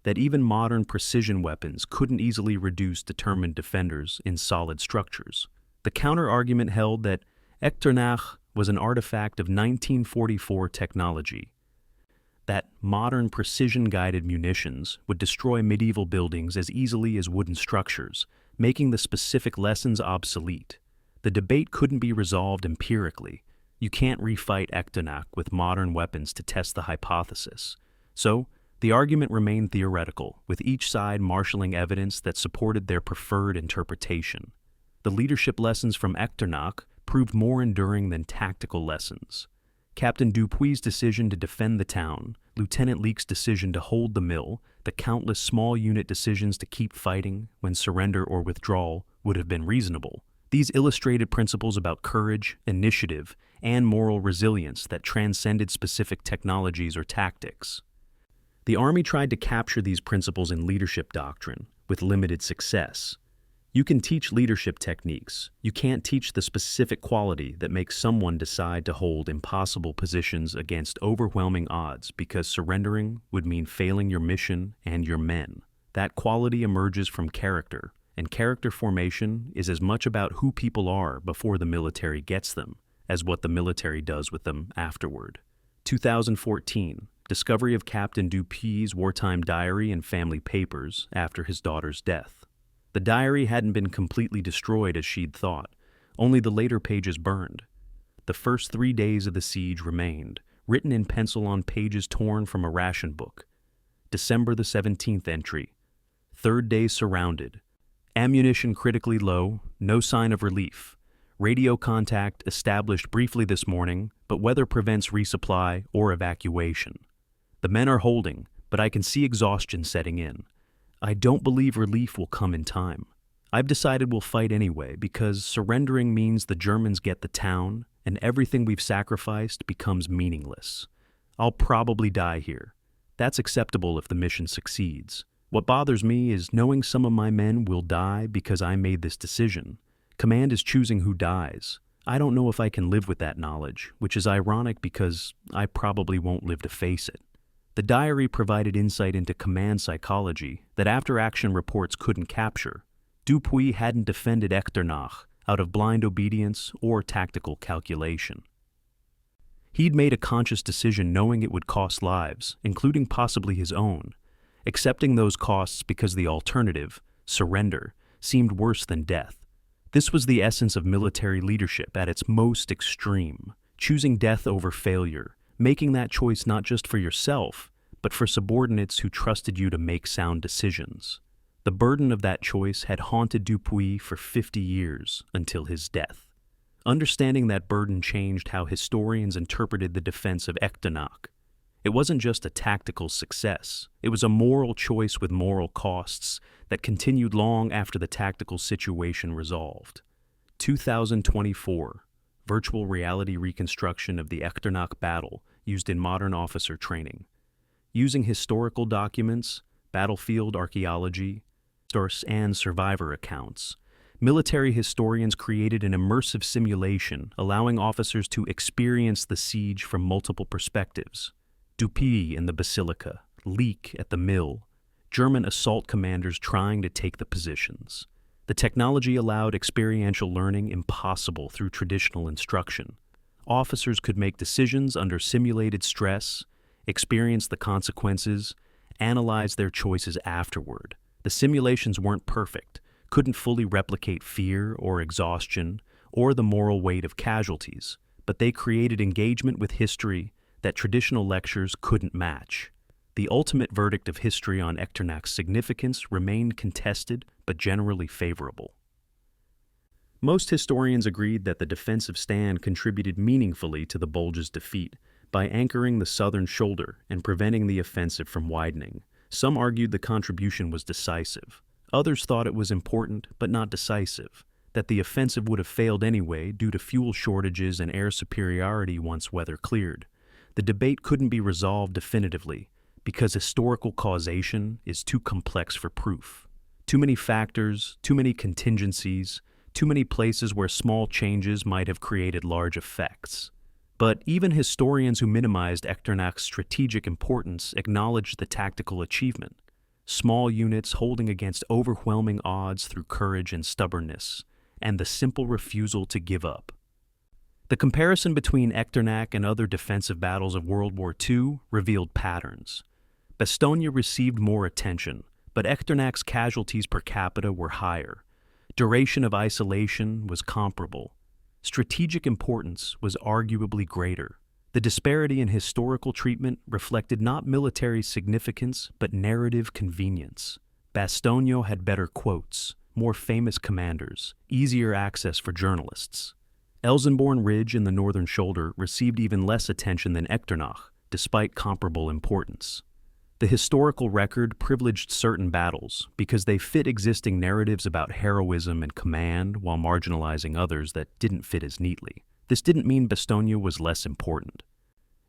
that even modern precision weapons couldn't easily reduce determined defenders in solid structures. The counter-argument held that Echternach was an artifact of 1944 technology, that modern precision-guided munitions would destroy medieval buildings as easily as wooden structures, making the specific lessons obsolete. The debate couldn't be resolved empirically. You can't refight Echternach with modern weapons to test the hypothesis. So, the argument remained theoretical, with each side marshalling evidence that supported their preferred interpretation. The leadership lessons from Echternach proved more enduring than tactical lessons. Captain Dupuy's decision to defend the town, Lieutenant Leake's decision to hold the mill, the countless small unit decisions to keep fighting when surrender or withdrawal would have been reasonable. These illustrated principles about courage, initiative, and moral resilience that transcended specific technologies or tactics. The Army tried to capture these principles in leadership doctrine, with limited success. You can teach leadership techniques. You can't teach the specific quality that makes someone decide to hold impossible positions against overwhelming odds because surrendering would mean failing your mission and your men. That quality emerges from character, and character formation is as much about who people are before the military gets them as what the military does with them afterward. 2014, discovery of Captain Dupuy's wartime diary and family papers after his daughter's death. The diary hadn't been completely destroyed as she'd thought, only the later pages burned. The first 3 days of the siege remained, written in pencil on pages torn from a ration book. December the 17th entry. 3rd day surrounded. Ammunition critically low, no sign of relief. Radio contact established briefly this morning, but weather prevents resupply or evacuation. The men are holding, but I can see exhaustion setting in. I don't believe relief will come in time. I've decided we'll fight anyway because surrendering means the Germans get the town and everything we've sacrificed becomes meaningless. I'll probably die here. That's acceptable if the mission succeeds. What bothers me is knowing some of my men will die because I made this decision. Command is choosing who dies. I don't know if I can live with that knowledge, which is ironic because I probably won't live to face it. The diary provided insight into command psychology that after-action reports couldn't capture. Dupuy hadn't defended Echternach out of blind obedience or tactical calculation. He'd made a conscious decision knowing it would cost lives, including possibly his own, accepting those costs because the alternative, surrender, seemed worse than death. This was the essence of military leadership at its most extreme, choosing death over failure, making that choice not just for yourself, but for subordinates who trusted you to make sound decisions. The burden of that choice had haunted Dupuy for 50 years until his death. Understanding that burden changed how historians interpreted the defense of Echternach. It wasn't just a tactical success, it was a moral choice with moral costs that continued long after the tactical situation resolved. 2024. Virtual reality reconstruction of the Echternach battle used in modern officer training. Using historical documents, battlefield archaeology, and survivor accounts, military historians created an immersive simulation allowing officers to experience the siege from multiple perspectives. Dupuy in the basilica, Leake at the mill, German assault commanders trying to take the positions. The technology allowed experiential learning impossible through traditional instruction. Officers could make decisions under simulated stress, experience the consequences, analyze their choices afterward. The simulations weren't perfect, couldn't fully replicate fear or exhaustion or the moral weight of casualties, but they created engagement with history that traditional lectures couldn't match. The ultimate verdict of history on Echternach's significance remained contested but generally favorable. Most historians agreed that the defensive stand contributed meaningfully to the Bulges' defeat by anchoring the southern shoulder and preventing the offensive from widening. Some argued the contribution was decisive. Others thought it was important but not decisive, that the offensive would have failed anyway due to fuel shortages and air superiority once weather cleared. The debate couldn't be resolved definitively because historical causation is too complex for proof. Too many factors, too many contingencies, too many places where small changes might have created large effects. But even historians who minimized Echternach's strategic importance acknowledged the tactical achievement. Small units holding against overwhelming odds through courage and stubbornness, and the simple refusal to give up. The comparison between Echternach and other defensive battles of World War II revealed patterns. Bastogne received more attention, but Echternach's casualties per capita were higher. Duration of isolation was comparable. Strategic importance was arguably greater. The disparity in historical treatment reflected not military significance but narrative convenience. Bastogne had better quotes, more famous commanders, easier access for journalists. Elsenborn Ridge in the northern shoulder received even less attention than Echternach, despite comparable importance. The historical record privileged certain battles because they fit existing narratives about heroism and command while marginalizing others that didn't fit as neatly. This didn't mean Bastogne was less important.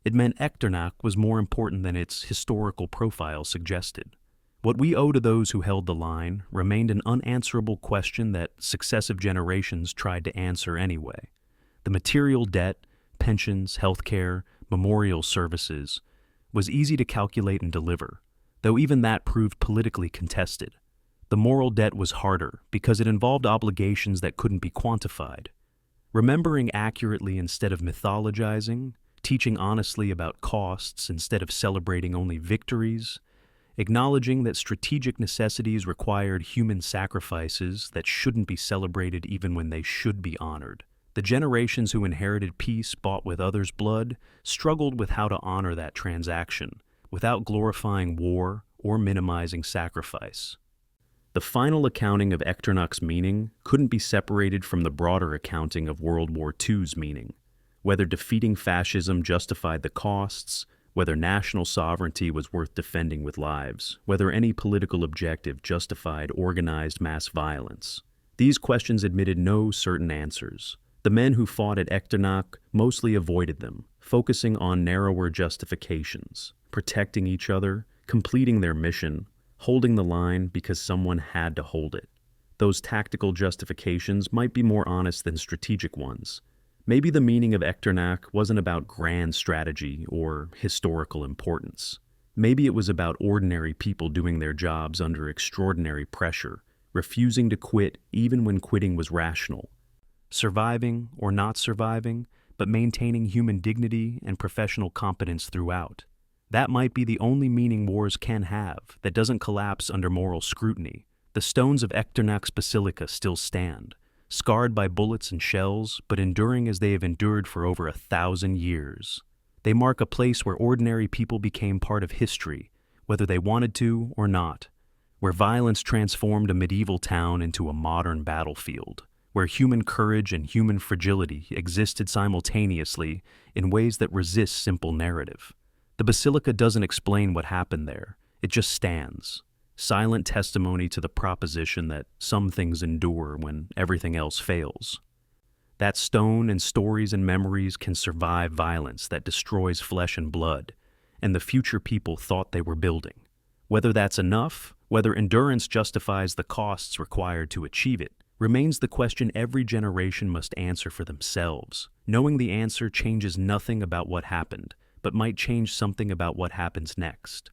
It meant Echternach was more important than its historical profile suggested. What we owe to those who held the line remained an unanswerable question that successive generations tried to answer anyway. The material debt, pensions, healthcare, memorial services, was easy to calculate and deliver, though even that proved politically contested. The moral debt was harder because it involved obligations that couldn't be quantified. Remembering accurately instead of mythologizing, teaching honestly about costs instead of celebrating only victories, acknowledging that strategic necessities required human sacrifices that shouldn't be celebrated even when they should be honored. The generations who inherited peace bought with others' blood struggled with how to honor that transaction without glorifying war or minimizing sacrifice. The final accounting of Echternach's meaning couldn't be separated from the broader accounting of World War II's meaning. Whether defeating fascism justified the costs, whether national sovereignty was worth defending with lives, whether any political objective justified organized mass violence. These questions admitted no certain answers. The men who fought at Echternach mostly avoided them, focusing on narrower justifications, protecting each other, completing their mission, holding the line because someone had to hold it. Those tactical justifications might be more honest than strategic ones. Maybe the meaning of Echternach wasn't about grand strategy or historical importance. Maybe it was about ordinary people doing their jobs under extraordinary pressure, refusing to quit even when quitting was rational. Surviving or not surviving, but maintaining human dignity and professional competence throughout. That might be the only meaning wars can have that doesn't collapse under moral scrutiny. The stones of Echternach's basilica still stand, scarred by bullets and shells, but enduring as they have endured for over 1,000 years. They mark a place where ordinary people became part of history, whether they wanted to or not, where violence transformed a medieval town into a modern battlefield, where human courage and human fragility existed simultaneously in ways that resist simple narrative. The basilica doesn't explain what happened there. It just stands, silent testimony to the proposition that some things endure when everything else fails. That stone and stories and memories can survive violence that destroys flesh and blood, and the future people thought they were building. Whether that's enough, whether endurance justifies the costs required to achieve it, remains the question every generation must answer for themselves. Knowing the answer changes nothing about what happened, but might change something about what happens next.